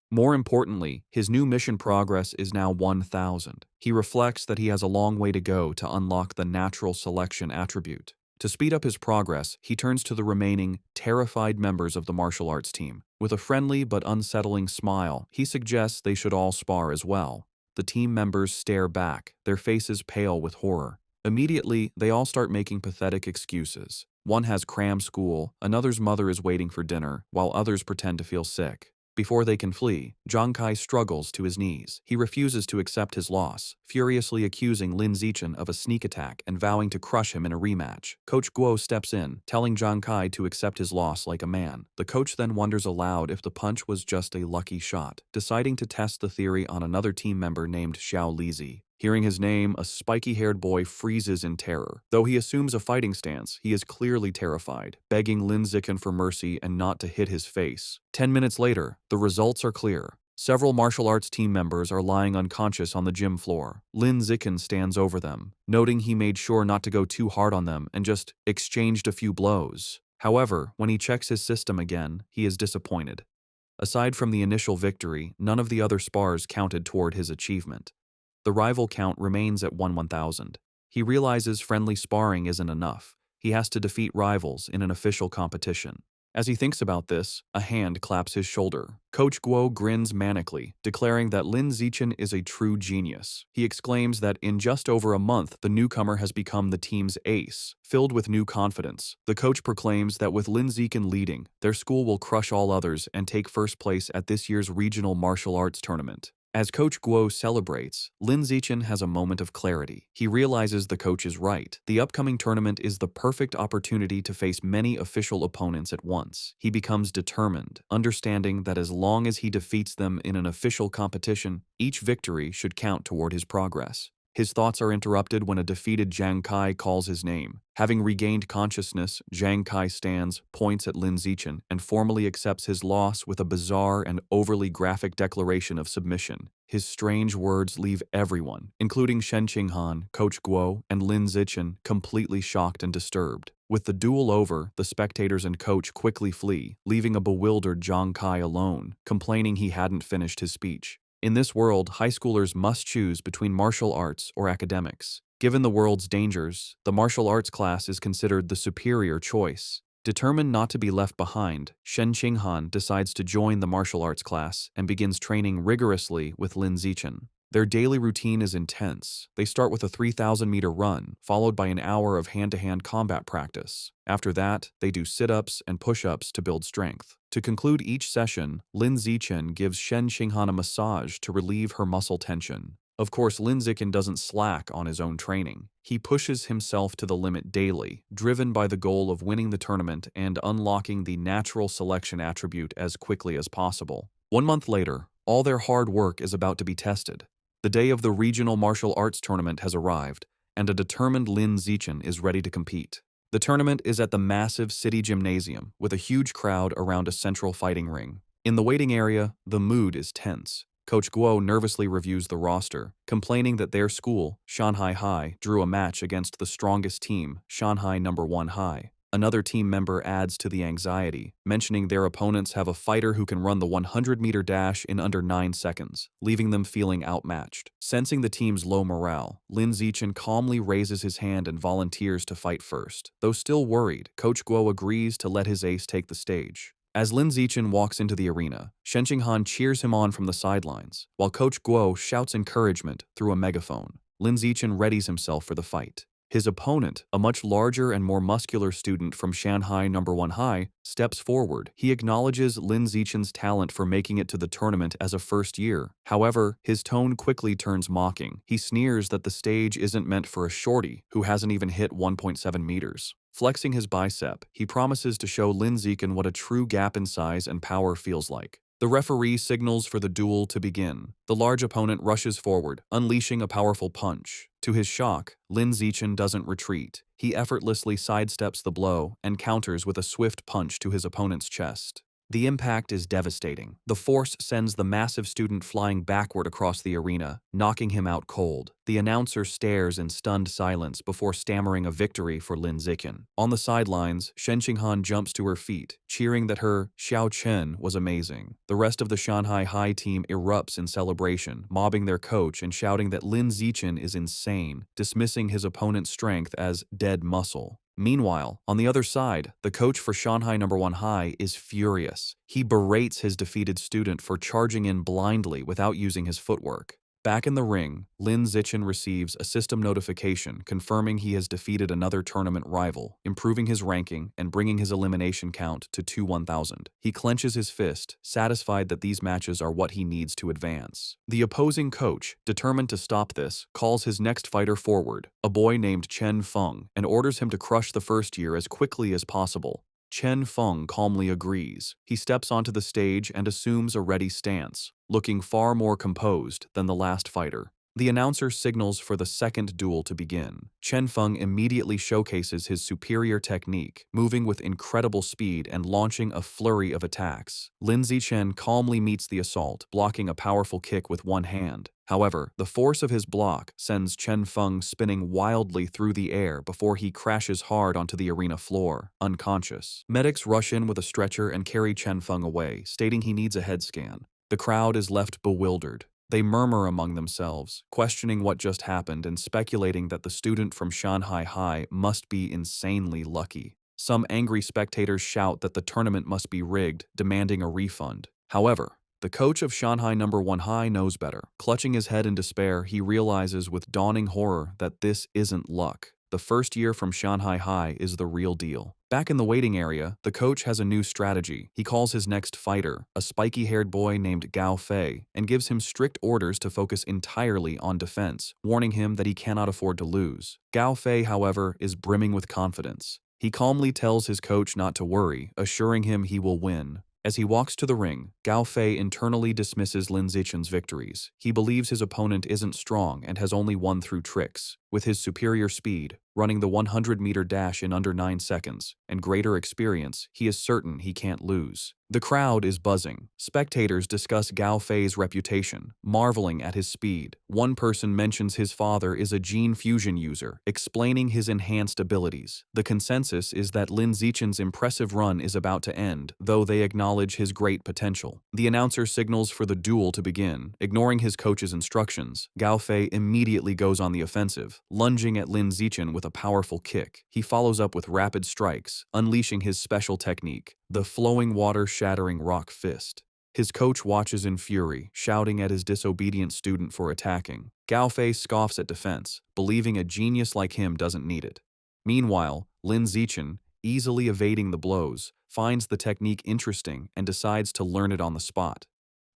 S1: More importantly, his new mission progress is now 1,000. He reflects that he has a long way to go to unlock the natural selection attribute. To speed up his progress, he turns to the remaining, terrified members of the martial arts team. With a friendly but unsettling smile, he suggests they should all spar as well. The team members stare back, their faces pale with horror. Immediately, they all start making pathetic excuses. One has cram school, another's mother is waiting for dinner, while others pretend to feel sick. Before they can flee, Zhang Kai struggles to his knees. He refuses to accept his loss, furiously accusing Lin Zichen of a sneak attack and vowing to crush him in a rematch. Coach Guo steps in, telling Zhang Kai to accept his loss like a man. The coach then wonders aloud if the punch was just a lucky shot, deciding to test the theory on another team member named Xiao Lizi. Hearing his name, a spiky-haired boy freezes in terror. Though he assumes a fighting stance, he is clearly terrified, begging Lin Zichen for mercy and not to hit his face. 10 minutes later, the results are clear. Several martial arts team members are lying unconscious on the gym floor. Lin Zichen stands over them, noting he made sure not to go too hard on them and just exchanged a few blows. However, when he checks his system again, he is disappointed. Aside from the initial victory, none of the other spars counted toward his achievement. The rival count remains at 1,000. He realizes friendly sparring isn't enough. He has to defeat rivals in an official competition. As he thinks about this, a hand claps his shoulder. Coach Guo grins manically, declaring that Lin Zichen is a true genius. He exclaims that in just over a month, the newcomer has become the team's ace. Filled with new confidence, the coach proclaims that with Lin Zichen leading, their school will crush all others and take first place at this year's regional martial arts tournament. As Coach Guo celebrates, Lin Zichen has a moment of clarity. He realizes the coach is right. The upcoming tournament is the perfect opportunity to face many official opponents at once. He becomes determined, understanding that as long as he defeats them in an official competition, each victory should count toward his progress. His thoughts are interrupted when a defeated Zhang Kai calls his name. Having regained consciousness, Zhang Kai stands, points at Lin Zichen, and formally accepts his loss with a bizarre and overly graphic declaration of submission. His strange words leave everyone, including Shen Qinghan, Coach Guo, and Lin Zichen, completely shocked and disturbed. With the duel over, the spectators and coach quickly flee, leaving a bewildered Zhang Kai alone, complaining he hadn't finished his speech. In this world, high schoolers must choose between martial arts or academics. Given the world's dangers, the martial arts class is considered the superior choice. Determined not to be left behind, Shen Qinghan decides to join the martial arts class and begins training rigorously with Lin Zichen. Their daily routine is intense. They start with a 3,000-meter run, followed by an hour of hand-to-hand combat practice. After that, they do sit-ups and push-ups to build strength. To conclude each session, Lin Zichen gives Shen Qinghan a massage to relieve her muscle tension. Of course, Lin Zichen doesn't slack on his own training. He pushes himself to the limit daily, driven by the goal of winning the tournament and unlocking the natural selection attribute as quickly as possible. 1 month later, all their hard work is about to be tested. The day of the regional martial arts tournament has arrived, and a determined Lin Zichen is ready to compete. The tournament is at the massive city gymnasium, with a huge crowd around a central fighting ring. In the waiting area, the mood is tense. Coach Guo nervously reviews the roster, complaining that their school, Shanghai High, drew a match against the strongest team, Shanghai No. 1 High. Another team member adds to the anxiety, mentioning their opponents have a fighter who can run the 100-meter dash in under 9 seconds, leaving them feeling outmatched. Sensing the team's low morale, Lin Zichen calmly raises his hand and volunteers to fight first. Though still worried, Coach Guo agrees to let his ace take the stage. As Lin Zichen walks into the arena, Shen Qinghan cheers him on from the sidelines, while Coach Guo shouts encouragement through a megaphone. Lin Zichen readies himself for the fight. His opponent, a much larger and more muscular student from Shanghai No. 1 High, steps forward. He acknowledges Lin Zichen's talent for making it to the tournament as a first year. However, his tone quickly turns mocking. He sneers that the stage isn't meant for a shorty who hasn't even hit 1.7 meters. Flexing his bicep, he promises to show Lin Zichen what a true gap in size and power feels like. The referee signals for the duel to begin. The large opponent rushes forward, unleashing a powerful punch. To his shock, Lin Zichen doesn't retreat. He effortlessly sidesteps the blow and counters with a swift punch to his opponent's chest. The impact is devastating. The force sends the massive student flying backward across the arena, knocking him out cold. The announcer stares in stunned silence before stammering a victory for Lin Zichen. On the sidelines, Shen Qinghan jumps to her feet, cheering that her Xiao Chen was amazing. The rest of the Shanghai High team erupts in celebration, mobbing their coach and shouting that Lin Zichen is insane, dismissing his opponent's strength as dead muscle. Meanwhile, on the other side, the coach for Shanghai No. 1 High is furious. He berates his defeated student for charging in blindly without using his footwork. Back in the ring, Lin Zichen receives a system notification confirming he has defeated another tournament rival, improving his ranking and bringing his elimination count to 2-1,000. He clenches his fist, satisfied that these matches are what he needs to advance. The opposing coach, determined to stop this, calls his next fighter forward, a boy named Chen Feng, and orders him to crush the first year as quickly as possible. Chen Feng calmly agrees. He steps onto the stage and assumes a ready stance, looking far more composed than the last fighter. The announcer signals for the second duel to begin. Chen Feng immediately showcases his superior technique, moving with incredible speed and launching a flurry of attacks. Lin Zichen calmly meets the assault, blocking a powerful kick with one hand. However, the force of his block sends Chen Feng spinning wildly through the air before he crashes hard onto the arena floor, unconscious. Medics rush in with a stretcher and carry Chen Feng away, stating he needs a head scan. The crowd is left bewildered. They murmur among themselves, questioning what just happened and speculating that the student from Shanghai High must be insanely lucky. Some angry spectators shout that the tournament must be rigged, demanding a refund. However, the coach of Shanghai No. 1 High knows better. Clutching his head in despair, he realizes with dawning horror that this isn't luck. The first year from Shanghai High is the real deal. Back in the waiting area, the coach has a new strategy. He calls his next fighter, a spiky-haired boy named Gao Fei, and gives him strict orders to focus entirely on defense, warning him that he cannot afford to lose. Gao Fei, however, is brimming with confidence. He calmly tells his coach not to worry, assuring him he will win. As he walks to the ring, Gao Fei internally dismisses Lin Zichen's victories. He believes his opponent isn't strong and has only won through tricks. With his superior speed, running the 100-meter dash in under 9 seconds, and greater experience, he is certain he can't lose. The crowd is buzzing. Spectators discuss Gao Fei's reputation, marveling at his speed. One person mentions his father is a gene fusion user, explaining his enhanced abilities. The consensus is that Lin Zichen's impressive run is about to end, though they acknowledge his great potential. The announcer signals for the duel to begin. Ignoring his coach's instructions, Gao Fei immediately goes on the offensive, lunging at Lin Zichen with a powerful kick. He follows up with rapid strikes, unleashing his special technique, the flowing water-shattering rock fist. His coach watches in fury, shouting at his disobedient student for attacking. Gao Fei scoffs at defense, believing a genius like him doesn't need it. Meanwhile, Lin Zichen, easily evading the blows, finds the technique interesting and decides to learn it on the spot.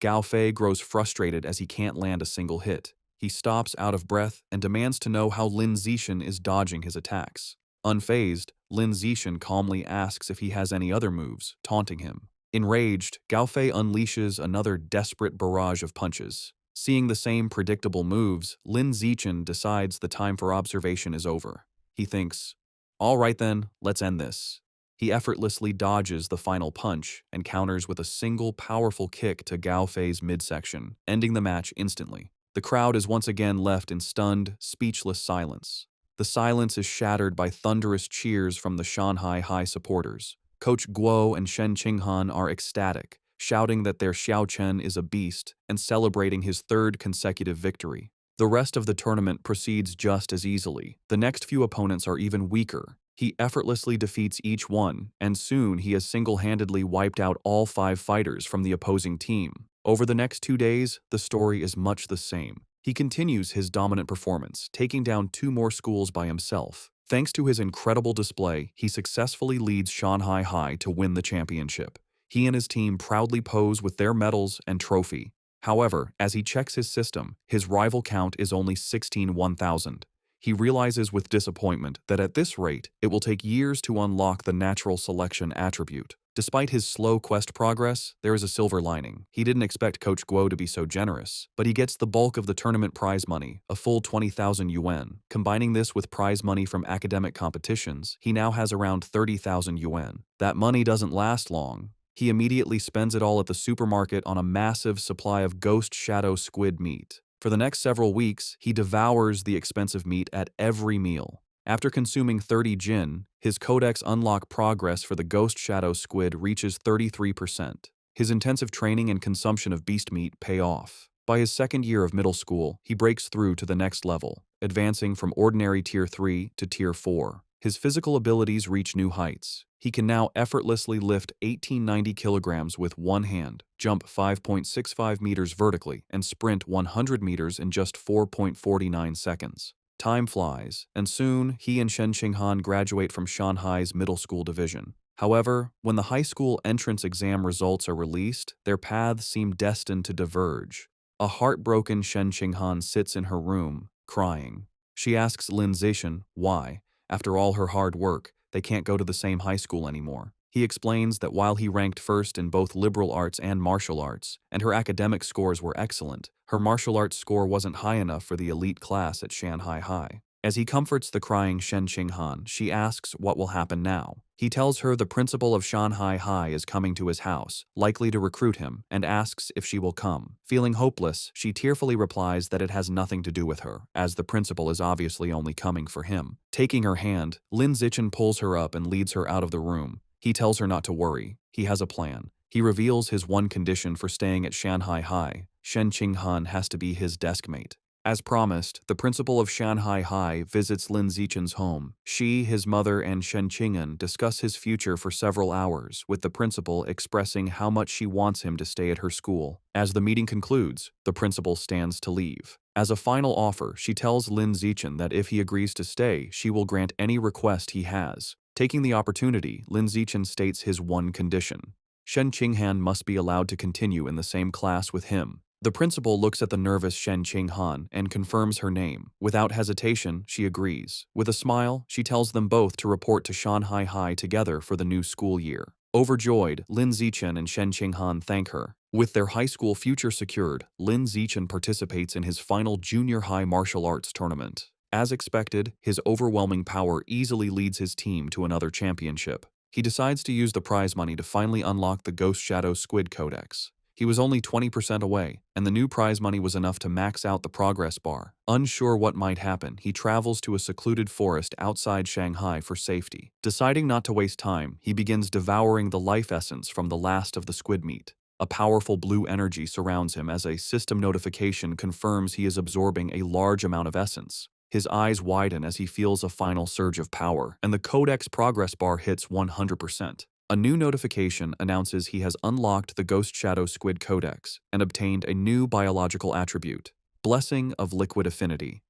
S1: Gao Fei grows frustrated as he can't land a single hit. He stops out of breath and demands to know how Lin Zichen is dodging his attacks. Unfazed, Lin Zichen calmly asks if he has any other moves, taunting him. Enraged, Gao Fei unleashes another desperate barrage of punches. Seeing the same predictable moves, Lin Zichen decides the time for observation is over. He thinks, "All right then, let's end this." He effortlessly dodges the final punch and counters with a single powerful kick to Gao Fei's midsection, ending the match instantly. The crowd is once again left in stunned, speechless silence. The silence is shattered by thunderous cheers from the Shanghai High supporters. Coach Guo and Shen Qinghan are ecstatic, shouting that their Xiao Chen is a beast and celebrating his third consecutive victory. The rest of the tournament proceeds just as easily. The next few opponents are even weaker. He effortlessly defeats each one, and soon he has single-handedly wiped out all 5 fighters from the opposing team. Over the next 2 days, the story is much the same. He continues his dominant performance, taking down 2 more schools by himself. Thanks to his incredible display, he successfully leads Shanghai High to win the championship. He and his team proudly pose with their medals and trophy. However, as he checks his system, his rival count is only 16,000. He realizes with disappointment that at this rate, it will take years to unlock the natural selection attribute. Despite his slow quest progress, there is a silver lining. He didn't expect Coach Guo to be so generous, but he gets the bulk of the tournament prize money, a full 20,000 yuan. Combining this with prize money from academic competitions, he now has around 30,000 yuan. That money doesn't last long. He immediately spends it all at the supermarket on a massive supply of ghost shadow squid meat. For the next several weeks, he devours the expensive meat at every meal. After consuming 30 jin, his codex unlock progress for the ghost shadow squid reaches 33%. His intensive training and consumption of beast meat pay off. By his second year of middle school, he breaks through to the next level, advancing from ordinary Tier 3 to Tier 4. His physical abilities reach new heights. He can now effortlessly lift 1890 kilograms with one hand, jump 5.65 meters vertically, and sprint 100 meters in just 4.49 seconds. Time flies, and soon he and Shen Qinghan graduate from Shanghai's middle school division. However, when the high school entrance exam results are released, their paths seem destined to diverge. A heartbroken Shen Qinghan sits in her room, crying. She asks Lin Zichen why, after all her hard work, they can't go to the same high school anymore. He explains that while he ranked first in both liberal arts and martial arts, and her academic scores were excellent, her martial arts score wasn't high enough for the elite class at Shanghai High. As he comforts the crying Shen Qinghan, she asks what will happen now. He tells her the principal of Shanghai High is coming to his house, likely to recruit him, and asks if she will come. Feeling hopeless, she tearfully replies that it has nothing to do with her, as the principal is obviously only coming for him. Taking her hand, Lin Zichen pulls her up and leads her out of the room. He tells her not to worry. He has a plan. He reveals his one condition for staying at Shanghai High. Shen Qinghan has to be his desk mate. As promised, the principal of Shanghai High visits Lin Zichen's home. She, his mother, and Shen Qing'an discuss his future for several hours, with the principal expressing how much she wants him to stay at her school. As the meeting concludes, the principal stands to leave. As a final offer, she tells Lin Zichen that if he agrees to stay, she will grant any request he has. Taking the opportunity, Lin Zichen states his one condition. Shen Qinghan must be allowed to continue in the same class with him. The principal looks at the nervous Shen Qinghan and confirms her name. Without hesitation, she agrees. With a smile, she tells them both to report to Shanghai High together for the new school year. Overjoyed, Lin Zichen and Shen Qinghan thank her. With their high school future secured, Lin Zichen participates in his final junior high martial arts tournament. As expected, his overwhelming power easily leads his team to another championship. He decides to use the prize money to finally unlock the Ghost Shadow Squid Codex. He was only 20% away, and the new prize money was enough to max out the progress bar. Unsure what might happen, he travels to a secluded forest outside Shanghai for safety. Deciding not to waste time, he begins devouring the life essence from the last of the squid meat. A powerful blue energy surrounds him as a system notification confirms he is absorbing a large amount of essence. His eyes widen as he feels a final surge of power, and the Codex progress bar hits 100%. A new notification announces he has unlocked the Ghost Shadow Squid Codex and obtained a new biological attribute, Blessing of Liquid Affinity.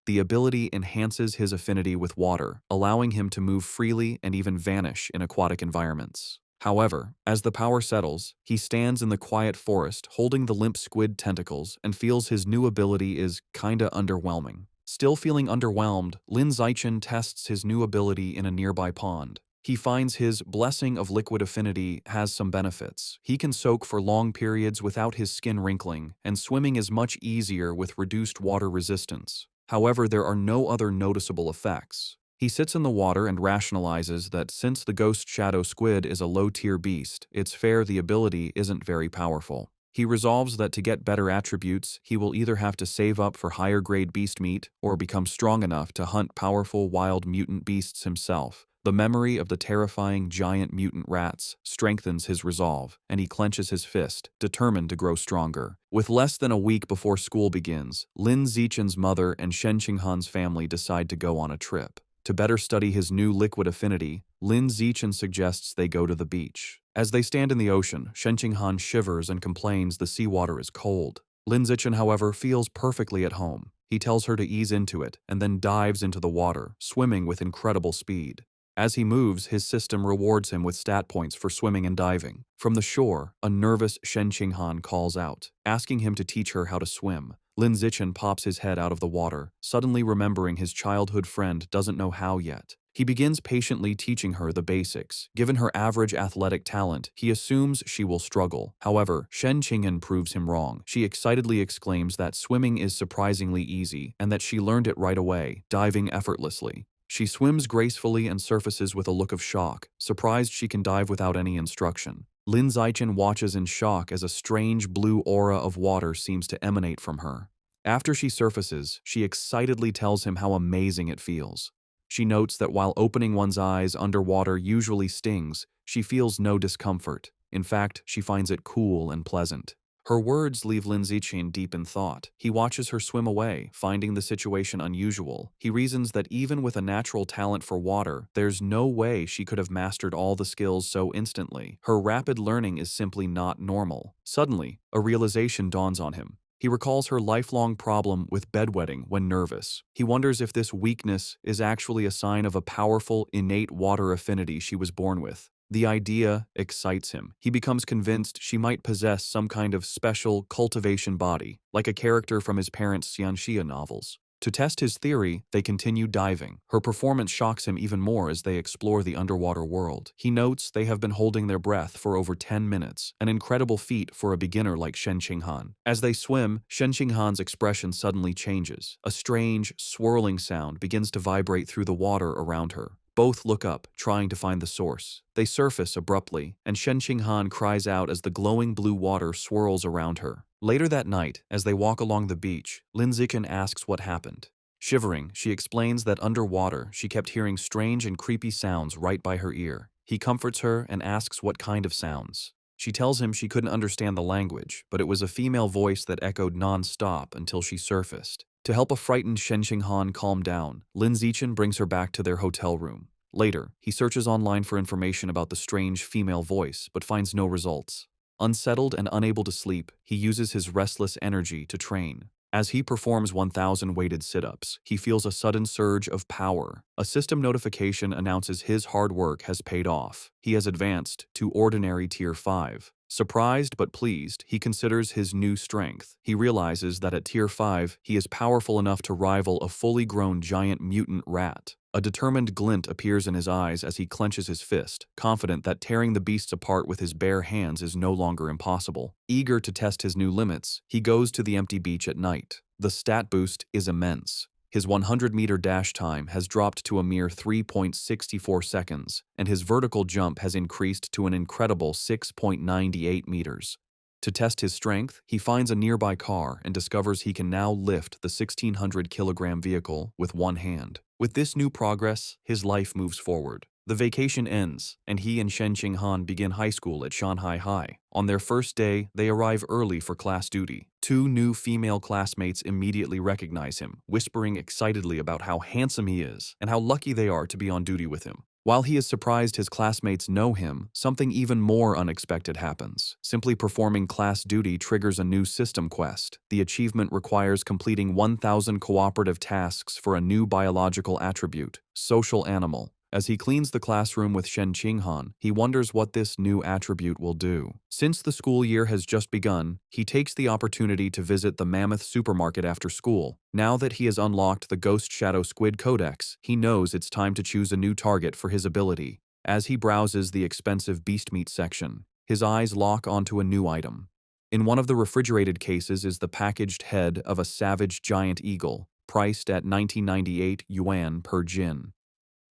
S1: The ability enhances his affinity with water, allowing him to move freely and even vanish in aquatic environments. However, as the power settles, he stands in the quiet forest holding the limp squid tentacles and feels his new ability is kinda underwhelming. Still feeling underwhelmed, Lin Zichen tests his new ability in a nearby pond. He finds his Blessing of Liquid Affinity has some benefits. He can soak for long periods without his skin wrinkling, and swimming is much easier with reduced water resistance. However, there are no other noticeable effects. He sits in the water and rationalizes that since the Ghost Shadow Squid is a low-tier beast, it's fair the ability isn't very powerful. He resolves that to get better attributes, he will either have to save up for higher-grade beast meat or become strong enough to hunt powerful wild mutant beasts himself. The memory of the terrifying giant mutant rats strengthens his resolve, and he clenches his fist, determined to grow stronger. With less than a week before school begins, Lin Zichen's mother and Shen Qinghan's family decide to go on a trip. To better study his new liquid affinity, Lin Zichen suggests they go to the beach. As they stand in the ocean, Shen Qinghan shivers and complains the seawater is cold. Lin Zichen, however, feels perfectly at home. He tells her to ease into it and then dives into the water, swimming with incredible speed. As he moves, his system rewards him with stat points for swimming and diving. From the shore, a nervous Shen Qinghan calls out, asking him to teach her how to swim. Lin Zichen pops his head out of the water, suddenly remembering his childhood friend doesn't know how yet. He begins patiently teaching her the basics. Given her average athletic talent, he assumes she will struggle. However, Shen Qing'an proves him wrong. She excitedly exclaims that swimming is surprisingly easy and that she learned it right away, diving effortlessly. She swims gracefully and surfaces with a look of shock, surprised she can dive without any instruction. Lin Zichen watches in shock as a strange blue aura of water seems to emanate from her. After she surfaces, she excitedly tells him how amazing it feels. She notes that while opening one's eyes underwater usually stings, she feels no discomfort. In fact, she finds it cool and pleasant. Her words leave Lin Zichen deep in thought. He watches her swim away, finding the situation unusual. He reasons that even with a natural talent for water, there's no way she could have mastered all the skills so instantly. Her rapid learning is simply not normal. Suddenly, a realization dawns on him. He recalls her lifelong problem with bedwetting when nervous. He wonders if this weakness is actually a sign of a powerful, innate water affinity she was born with. The idea excites him. He becomes convinced she might possess some kind of special cultivation body, like a character from his parents' Xianxia novels. To test his theory, they continue diving. Her performance shocks him even more as they explore the underwater world. He notes they have been holding their breath for over 10 minutes, an incredible feat for a beginner like Shen Qinghan. As they swim, Shen Qinghan's expression suddenly changes. A strange, swirling sound begins to vibrate through the water around her. Both look up, trying to find the source. They surface abruptly, and Shen Qinghan cries out as the glowing blue water swirls around her. Later that night, as they walk along the beach, Lin Zichen asks what happened. Shivering, she explains that underwater, she kept hearing strange and creepy sounds right by her ear. He comforts her and asks what kind of sounds. She tells him she couldn't understand the language, but it was a female voice that echoed non-stop until she surfaced. To help a frightened Shen Qinghan calm down, Lin Zichen brings her back to their hotel room. Later, he searches online for information about the strange female voice, but finds no results. Unsettled and unable to sleep, he uses his restless energy to train. As he performs 1,000 weighted sit-ups, he feels a sudden surge of power. A system notification announces his hard work has paid off. He has advanced to ordinary Tier 5. Surprised but pleased, he considers his new strength. He realizes that at Tier 5, he is powerful enough to rival a fully grown giant mutant rat. A determined glint appears in his eyes as he clenches his fist, confident that tearing the beasts apart with his bare hands is no longer impossible. Eager to test his new limits, he goes to the empty beach at night. The stat boost is immense. His 100-meter dash time has dropped to a mere 3.64 seconds, and his vertical jump has increased to an incredible 6.98 meters. To test his strength, he finds a nearby car and discovers he can now lift the 1,600-kilogram vehicle with one hand. With this new progress, his life moves forward. The vacation ends, and he and Shen Qinghan begin high school at Shanghai High. On their first day, they arrive early for class duty. Two new female classmates immediately recognize him, whispering excitedly about how handsome he is and how lucky they are to be on duty with him. While he is surprised his classmates know him, something even more unexpected happens. Simply performing class duty triggers a new system quest. The achievement requires completing 1,000 cooperative tasks for a new biological attribute, social animal. As he cleans the classroom with Shen Qinghan, he wonders what this new attribute will do. Since the school year has just begun, he takes the opportunity to visit the Mammoth supermarket after school. Now that he has unlocked the Ghost Shadow Squid Codex, he knows it's time to choose a new target for his ability. As he browses the expensive beast meat section, his eyes lock onto a new item. In one of the refrigerated cases is the packaged head of a savage giant eagle, priced at 1998 yuan per jin.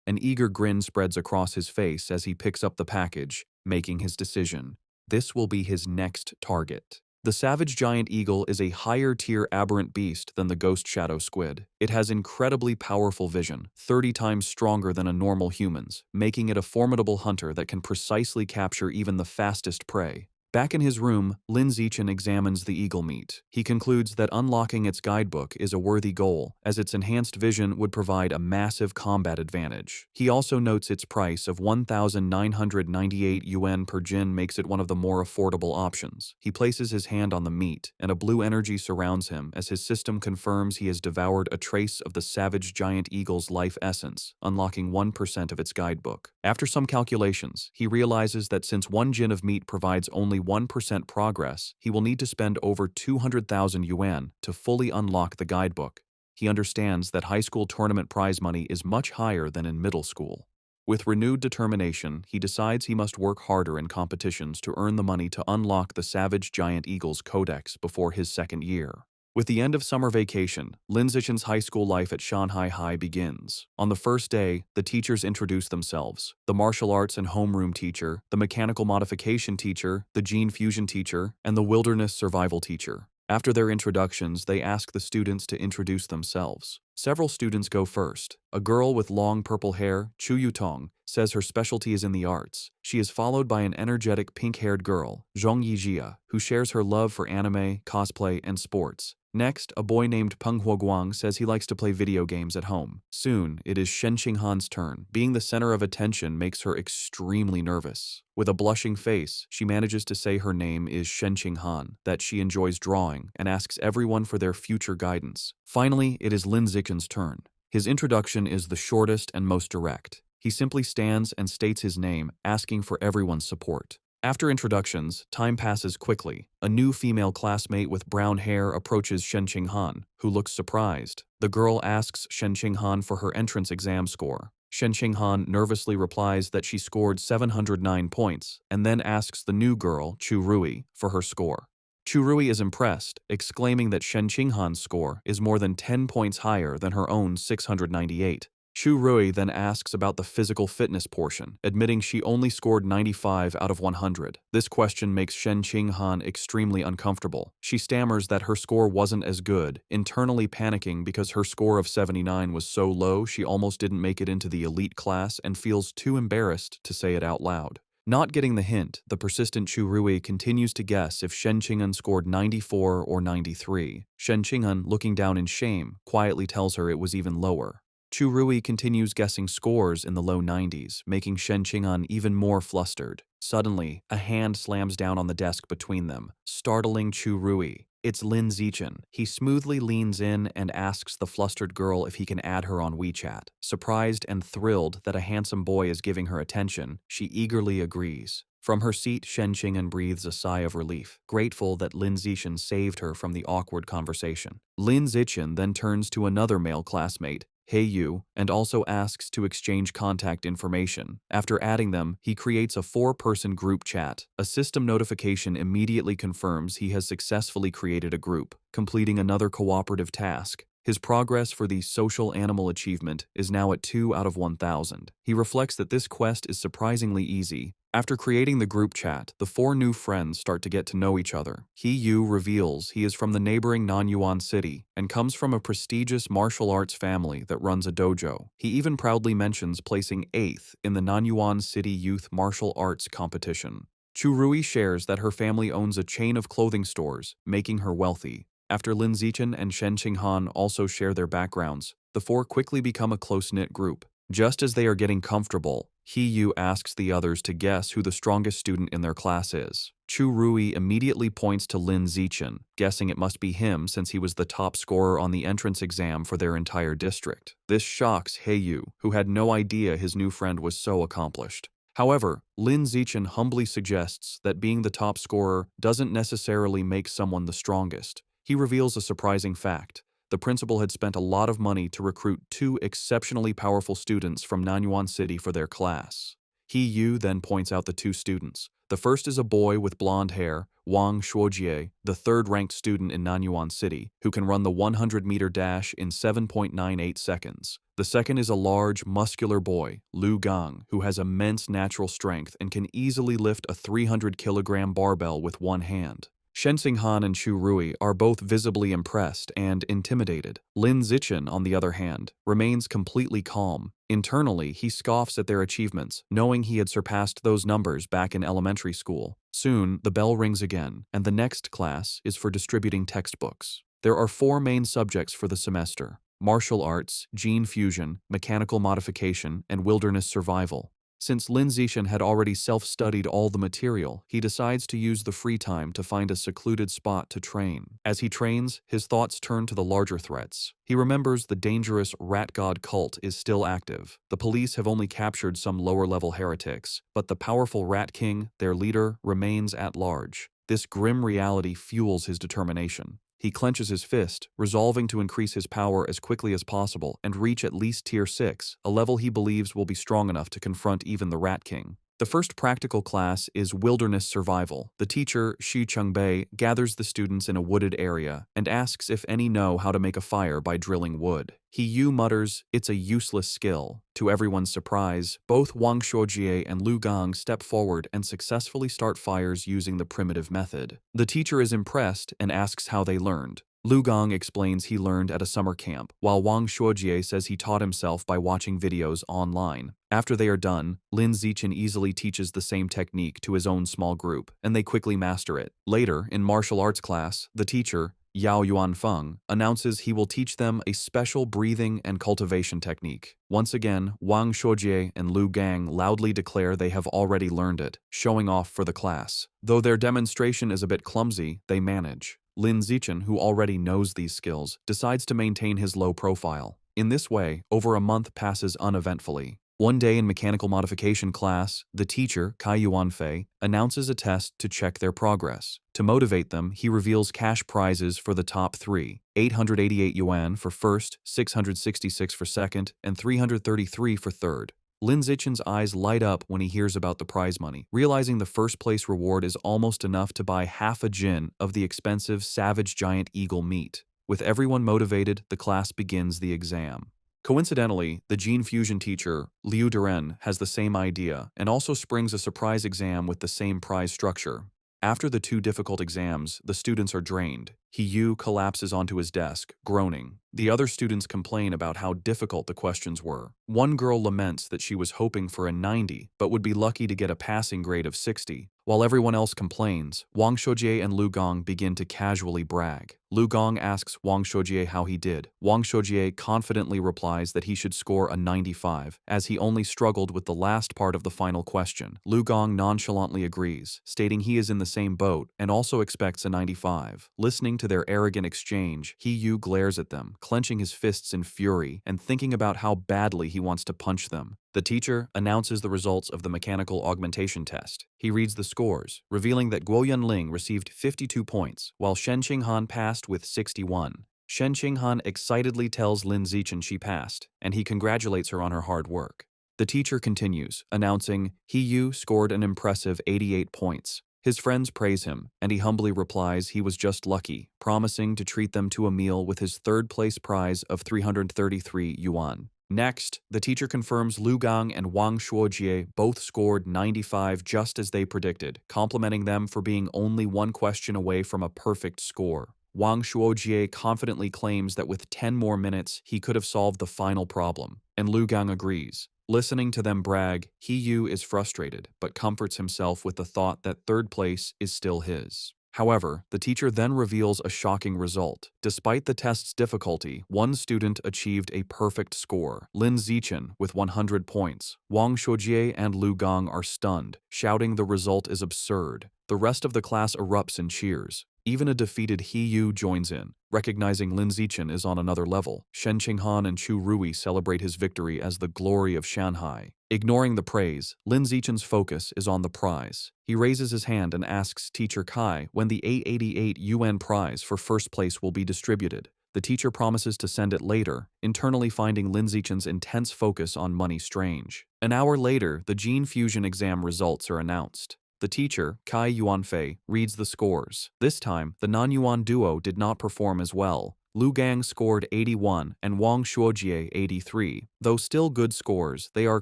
S1: An eager grin spreads across his face as he picks up the package, making his decision. This will be his next target. The savage giant eagle is a higher-tier aberrant beast than the ghost shadow squid. It has incredibly powerful vision, 30 times stronger than a normal human's, making it a formidable hunter that can precisely capture even the fastest prey. Back in his room, Lin Zichen examines the eagle meat. He concludes that unlocking its guidebook is a worthy goal, as its enhanced vision would provide a massive combat advantage. He also notes its price of 1,998 yuan per jin makes it one of the more affordable options. He places his hand on the meat, and a blue energy surrounds him as his system confirms he has devoured a trace of the savage giant eagle's life essence, unlocking 1% of its guidebook. After some calculations, he realizes that since 1 jin of meat provides only 1% progress, he will need to spend over 200,000 yuan to fully unlock the guidebook. He understands that high school tournament prize money is much higher than in middle school. With renewed determination, he decides he must work harder in competitions to earn the money to unlock the Savage Giant Eagle's codex before his second year. With the end of summer vacation, Lin Zichen's high school life at Shanghai High begins. On the first day, the teachers introduce themselves: the martial arts and homeroom teacher, the mechanical modification teacher, the gene fusion teacher, and the wilderness survival teacher. After their introductions, they ask the students to introduce themselves. Several students go first. A girl with long purple hair, Chu Yutong, says her specialty is in the arts. She is followed by an energetic pink-haired girl, Zhong Yijia, who shares her love for anime, cosplay, and sports. Next, a boy named Peng Huoguang says he likes to play video games at home. Soon, it is Shen Qinghan's turn. Being the center of attention makes her extremely nervous. With a blushing face, she manages to say her name is Shen Qinghan, that she enjoys drawing, and asks everyone for their future guidance. Finally, it is Lin Zichen's turn. His introduction is the shortest and most direct. He simply stands and states his name, asking for everyone's support. After introductions, time passes quickly. A new female classmate with brown hair approaches Shen Qinghan, who looks surprised. The girl asks Shen Qinghan for her entrance exam score. Shen Qinghan nervously replies that she scored 709 points, and then asks the new girl, Chu Rui, for her score. Chu Rui is impressed, exclaiming that Shen Qinghan's score is more than 10 points higher than her own 698. Chu Rui then asks about the physical fitness portion, admitting she only scored 95 out of 100. This question makes Shen Qinghan extremely uncomfortable. She stammers that her score wasn't as good, internally panicking because her score of 79 was so low she almost didn't make it into the elite class and feels too embarrassed to say it out loud. Not getting the hint, the persistent Chu Rui continues to guess if Shen Qing'an scored 94 or 93. Shen Qing'an, looking down in shame, quietly tells her it was even lower. Chu Rui continues guessing scores in the low 90s, making Shen Qing'an even more flustered. Suddenly, a hand slams down on the desk between them, startling Chu Rui. It's Lin Zichen. He smoothly leans in and asks the flustered girl if he can add her on WeChat. Surprised and thrilled that a handsome boy is giving her attention, she eagerly agrees. From her seat, Shen Qing'an breathes a sigh of relief, grateful that Lin Zichen saved her from the awkward conversation. Lin Zichen then turns to another male classmate, Hey Yu, and also asks to exchange contact information. After adding them, he creates a 4-person group chat. A system notification immediately confirms he has successfully created a group, completing another cooperative task. His progress for the social animal achievement is now at 2 out of 1,000. He reflects that this quest is surprisingly easy. After creating the group chat, the 4 new friends start to get to know each other. He Yu reveals he is from the neighboring Nanyuan city and comes from a prestigious martial arts family that runs a dojo. He even proudly mentions placing 8th in the Nanyuan City Youth Martial Arts competition. Chu Rui shares that her family owns a chain of clothing stores, making her wealthy. After Lin Zichen and Shen Qinghan also share their backgrounds, the 4 quickly become a close-knit group. Just as they are getting comfortable, He Yu asks the others to guess who the strongest student in their class is. Chu Rui immediately points to Lin Zichen, guessing it must be him since he was the top scorer on the entrance exam for their entire district. This shocks He Yu, who had no idea his new friend was so accomplished. However, Lin Zichen humbly suggests that being the top scorer doesn't necessarily make someone the strongest. He reveals a surprising fact. The principal had spent a lot of money to recruit 2 exceptionally powerful students from Nanyuan City for their class. He Yu then points out the 2 students. The first is a boy with blonde hair, Wang Shuojie, the 3rd-ranked student in Nanyuan City, who can run the 100-meter dash in 7.98 seconds. The second is a large, muscular boy, Lu Gang, who has immense natural strength and can easily lift a 300-kilogram barbell with one hand. Shen Xinghan and Chu Rui are both visibly impressed and intimidated. Lin Zichen, on the other hand, remains completely calm. Internally, he scoffs at their achievements, knowing he had surpassed those numbers back in elementary school. Soon, the bell rings again, and the next class is for distributing textbooks. There are 4 main subjects for the semester: martial arts, gene fusion, mechanical modification, and wilderness survival. Since Lin Zichen had already self-studied all the material, he decides to use the free time to find a secluded spot to train. As he trains, his thoughts turn to the larger threats. He remembers the dangerous rat god cult is still active. The police have only captured some lower-level heretics, but the powerful Rat King, their leader, remains at large. This grim reality fuels his determination. He clenches his fist, resolving to increase his power as quickly as possible and reach at least Tier 6, a level he believes will be strong enough to confront even the Rat King. The first practical class is Wilderness Survival. The teacher, Xu Chungbei, gathers the students in a wooded area and asks if any know how to make a fire by drilling wood. He Yu mutters, "It's a useless skill." To everyone's surprise, both Wang Shuojie and Lu Gang step forward and successfully start fires using the primitive method. The teacher is impressed and asks how they learned. Lu Gang explains he learned at a summer camp, while Wang Shuojie says he taught himself by watching videos online. After they are done, Lin Zichen easily teaches the same technique to his own small group, and they quickly master it. Later, in martial arts class, the teacher, Yao Yuanfeng, announces he will teach them a special breathing and cultivation technique. Once again, Wang Shuojie and Lu Gang loudly declare they have already learned it, showing off for the class. Though their demonstration is a bit clumsy, they manage. Lin Zichen, who already knows these skills, decides to maintain his low profile. In this way, over a month passes uneventfully. One day in mechanical modification class, the teacher, Kai Yuanfei, announces a test to check their progress. To motivate them, he reveals cash prizes for the top 3, 888 yuan for first, 666 for second, and 333 for third. Lin Zichen's eyes light up when he hears about the prize money, realizing the first-place reward is almost enough to buy half a jin of the expensive savage giant eagle meat. With everyone motivated, the class begins the exam. Coincidentally, the gene fusion teacher, Liu Duren, has the same idea and also springs a surprise exam with the same prize structure. After the 2 difficult exams, the students are drained. He Yu collapses onto his desk, groaning. The other students complain about how difficult the questions were. One girl laments that she was hoping for a 90 but would be lucky to get a passing grade of 60. While everyone else complains, Wang Shoujie and Lu Gong begin to casually brag. Lu Gong asks Wang Shoujie how he did. Wang Shoujie confidently replies that he should score a 95, as he only struggled with the last part of the final question. Lu Gong nonchalantly agrees, stating he is in the same boat and also expects a 95. Listening to their arrogant exchange, He Yu glares at them, clenching his fists in fury and thinking about how badly he wants to punch them. The teacher announces the results of the mechanical augmentation test. He reads the scores, revealing that Guo Yunling received 52 points, while Shen Qinghan passed with 61. Shen Qinghan excitedly tells Lin Zichen she passed, and he congratulates her on her hard work. The teacher continues, announcing He Yu scored an impressive 88 points. His friends praise him, and he humbly replies he was just lucky, promising to treat them to a meal with his third-place prize of 333 yuan. Next, the teacher confirms Lu Gang and Wang Shuojie both scored 95 just as they predicted, complimenting them for being only one question away from a perfect score. Wang Shuojie confidently claims that with 10 more minutes, he could have solved the final problem, and Lu Gang agrees. Listening to them brag, He Yu is frustrated, but comforts himself with the thought that third place is still his. However, the teacher then reveals a shocking result. Despite the test's difficulty, one student achieved a perfect score, Lin Zichen, with 100 points. Wang Shuojie and Lu Gong are stunned, shouting the result is absurd. The rest of the class erupts in cheers. Even a defeated He Yu joins in, recognizing Lin Zichen is on another level. Shen Qinghan and Chu Rui celebrate his victory as the glory of Shanghai. Ignoring the praise, Lin Zichen's focus is on the prize. He raises his hand and asks Teacher Kai when the 888 yuan prize for first place will be distributed. The teacher promises to send it later, internally finding Lin Zichen's intense focus on money strange. An hour later, the gene fusion exam results are announced. The teacher, Kai Yuanfei, reads the scores. This time, the non-Yuan duo did not perform as well. Lu Gang scored 81 and Wang Shuojie 83. Though still good scores, they are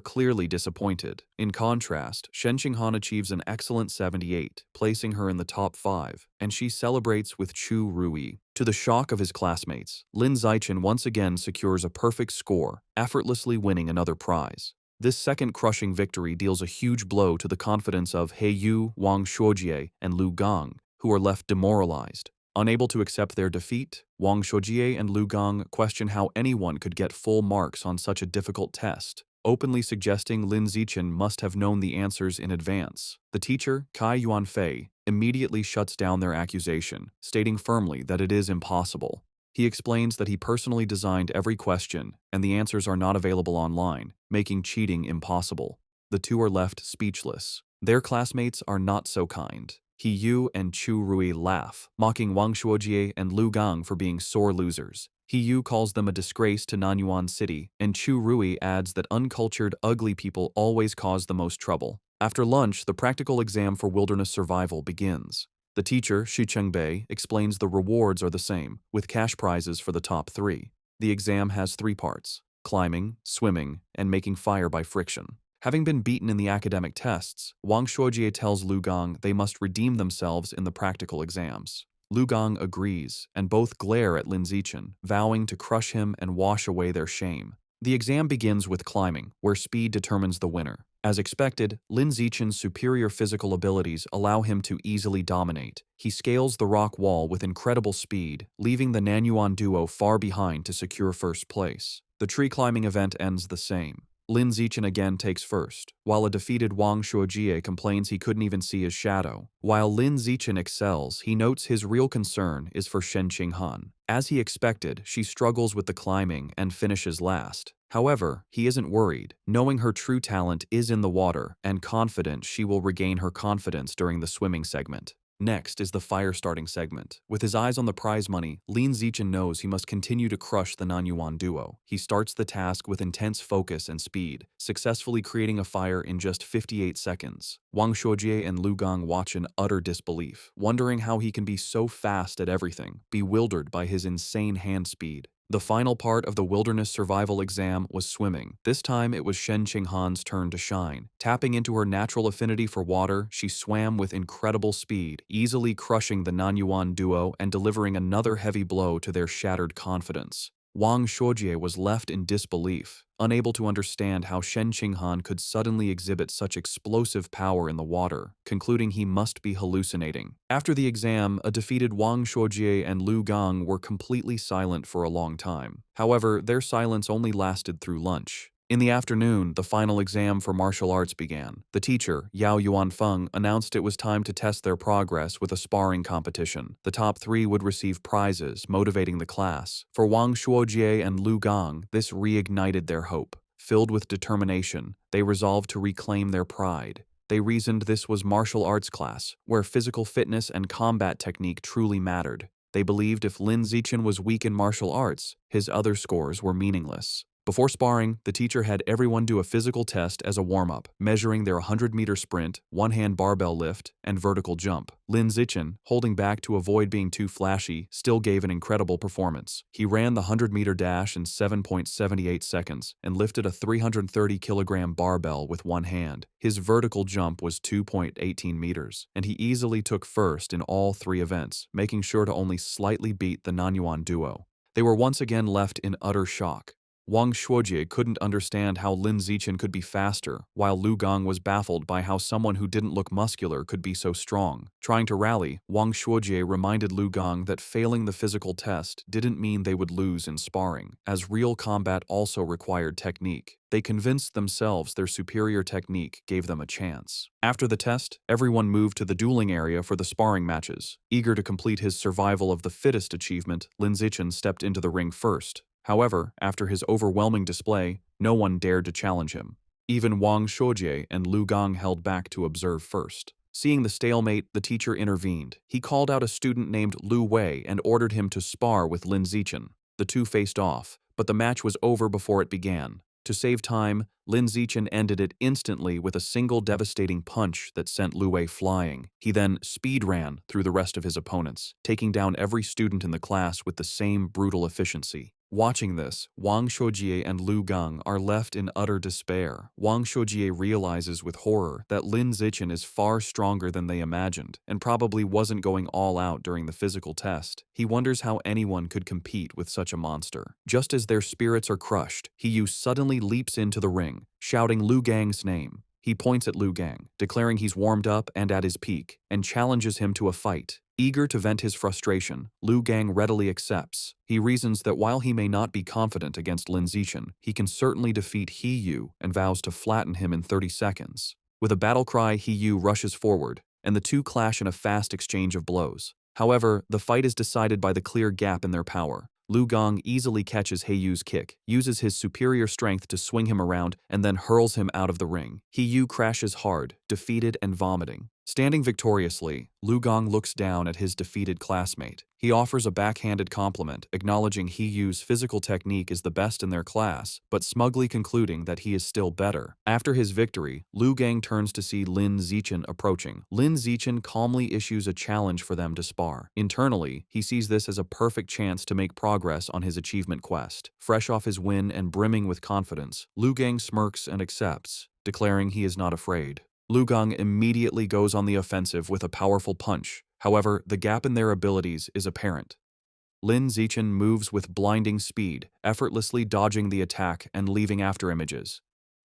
S1: clearly disappointed. In contrast, Shen Qinghan achieves an excellent 78, placing her in the top 5, and she celebrates with Chu Rui. To the shock of his classmates, Lin Zichen once again secures a perfect score, effortlessly winning another prize. This second crushing victory deals a huge blow to the confidence of He Yu, Wang Shuojie, and Lu Gang, who are left demoralized. Unable to accept their defeat, Wang Shuojie and Lu Gang question how anyone could get full marks on such a difficult test, openly suggesting Lin Zichen must have known the answers in advance. The teacher, Kai Yuanfei, immediately shuts down their accusation, stating firmly that it is impossible. He explains that he personally designed every question, and the answers are not available online, making cheating impossible. The two are left speechless. Their classmates are not so kind. He Yu and Chu Rui laugh, mocking Wang Shuojie and Lu Gang for being sore losers. He Yu calls them a disgrace to Nanyuan City, and Chu Rui adds that uncultured, ugly people always cause the most trouble. After lunch, the practical exam for wilderness survival begins. The teacher, Shi Chengbei, explains the rewards are the same, with cash prizes for the top 3. The exam has 3 parts: climbing, swimming, and making fire by friction. Having been beaten in the academic tests, Wang Shuojie tells Lu Gang they must redeem themselves in the practical exams. Lu Gang agrees, and both glare at Lin Zichen, vowing to crush him and wash away their shame. The exam begins with climbing, where speed determines the winner. As expected, Lin Zichen's superior physical abilities allow him to easily dominate. He scales the rock wall with incredible speed, leaving the Nanyuan duo far behind to secure first place. The tree climbing event ends the same. Lin Zichen again takes first, while a defeated Wang Shuojie complains he couldn't even see his shadow. While Lin Zichen excels, he notes his real concern is for Shen Qinghan. As he expected, she struggles with the climbing and finishes last. However, he isn't worried, knowing her true talent is in the water and confident she will regain her confidence during the swimming segment. Next is the fire-starting segment. With his eyes on the prize money, Lin Zichen knows he must continue to crush the Nanyuan duo. He starts the task with intense focus and speed, successfully creating a fire in just 58 seconds. Wang Shuojie and Lu Gang watch in utter disbelief, wondering how he can be so fast at everything, bewildered by his insane hand speed. The final part of the wilderness survival exam was swimming. This time it was Shen Qinghan's turn to shine. Tapping into her natural affinity for water, she swam with incredible speed, easily crushing the Nanyuan duo and delivering another heavy blow to their shattered confidence. Wang Shuojie was left in disbelief, unable to understand how Shen Qinghan could suddenly exhibit such explosive power in the water, concluding he must be hallucinating. After the exam, a defeated Wang Shuojie and Lu Gang were completely silent for a long time. However, their silence only lasted through lunch. In the afternoon, the final exam for martial arts began. The teacher, Yao Yuanfeng, announced it was time to test their progress with a sparring competition. The top 3 would receive prizes, motivating the class. For Wang Shuojie and Lu Gang, this reignited their hope. Filled with determination, they resolved to reclaim their pride. They reasoned this was martial arts class, where physical fitness and combat technique truly mattered. They believed if Lin Zichen was weak in martial arts, his other scores were meaningless. Before sparring, the teacher had everyone do a physical test as a warm-up, measuring their 100-meter sprint, one-hand barbell lift, and vertical jump. Lin Zichen, holding back to avoid being too flashy, still gave an incredible performance. He ran the 100-meter dash in 7.78 seconds and lifted a 330-kilogram barbell with one hand. His vertical jump was 2.18 meters, and he easily took first in all 3 events, making sure to only slightly beat the Nanyuan duo. They were once again left in utter shock. Wang Shuojie couldn't understand how Lin Zichen could be faster, while Lu Gang was baffled by how someone who didn't look muscular could be so strong. Trying to rally, Wang Shuojie reminded Lu Gang that failing the physical test didn't mean they would lose in sparring, as real combat also required technique. They convinced themselves their superior technique gave them a chance. After the test, everyone moved to the dueling area for the sparring matches. Eager to complete his survival of the fittest achievement, Lin Zichen stepped into the ring first. However, after his overwhelming display, no one dared to challenge him. Even Wang Shuojie and Lu Gang held back to observe first. Seeing the stalemate, the teacher intervened. He called out a student named Lu Wei and ordered him to spar with Lin Zichen. The two faced off, but the match was over before it began. To save time, Lin Zichen ended it instantly with a single devastating punch that sent Lu Wei flying. He then speed ran through the rest of his opponents, taking down every student in the class with the same brutal efficiency. Watching this, Wang Shuojie and Lu Gang are left in utter despair. Wang Shuojie realizes with horror that Lin Zichen is far stronger than they imagined and probably wasn't going all out during the physical test. He wonders how anyone could compete with such a monster. Just as their spirits are crushed, Hiyu suddenly leaps into the ring, shouting Lu Gang's name. He points at Lu Gang, declaring he's warmed up and at his peak, and challenges him to a fight. Eager to vent his frustration, Lu Gang readily accepts. He reasons that while he may not be confident against Lin Zichen, he can certainly defeat Hiyu and vows to flatten him in 30 seconds. With a battle cry, Hiyu rushes forward, and the two clash in a fast exchange of blows. However, the fight is decided by the clear gap in their power. Lu Gang easily catches Hiyu's kick, uses his superior strength to swing him around, and then hurls him out of the ring. Hiyu crashes hard, defeated and vomiting. Standing victoriously, Lu Gang looks down at his defeated classmate. He offers a backhanded compliment, acknowledging Hiyu's physical technique is the best in their class, but smugly concluding that he is still better. After his victory, Lu Gang turns to see Lin Zichen approaching. Lin Zichen calmly issues a challenge for them to spar. Internally, he sees this as a perfect chance to make progress on his achievement quest. Fresh off his win and brimming with confidence, Lu Gang smirks and accepts, declaring he is not afraid. Lu Gang immediately goes on the offensive with a powerful punch. However, the gap in their abilities is apparent. Lin Zichen moves with blinding speed, effortlessly dodging the attack and leaving afterimages.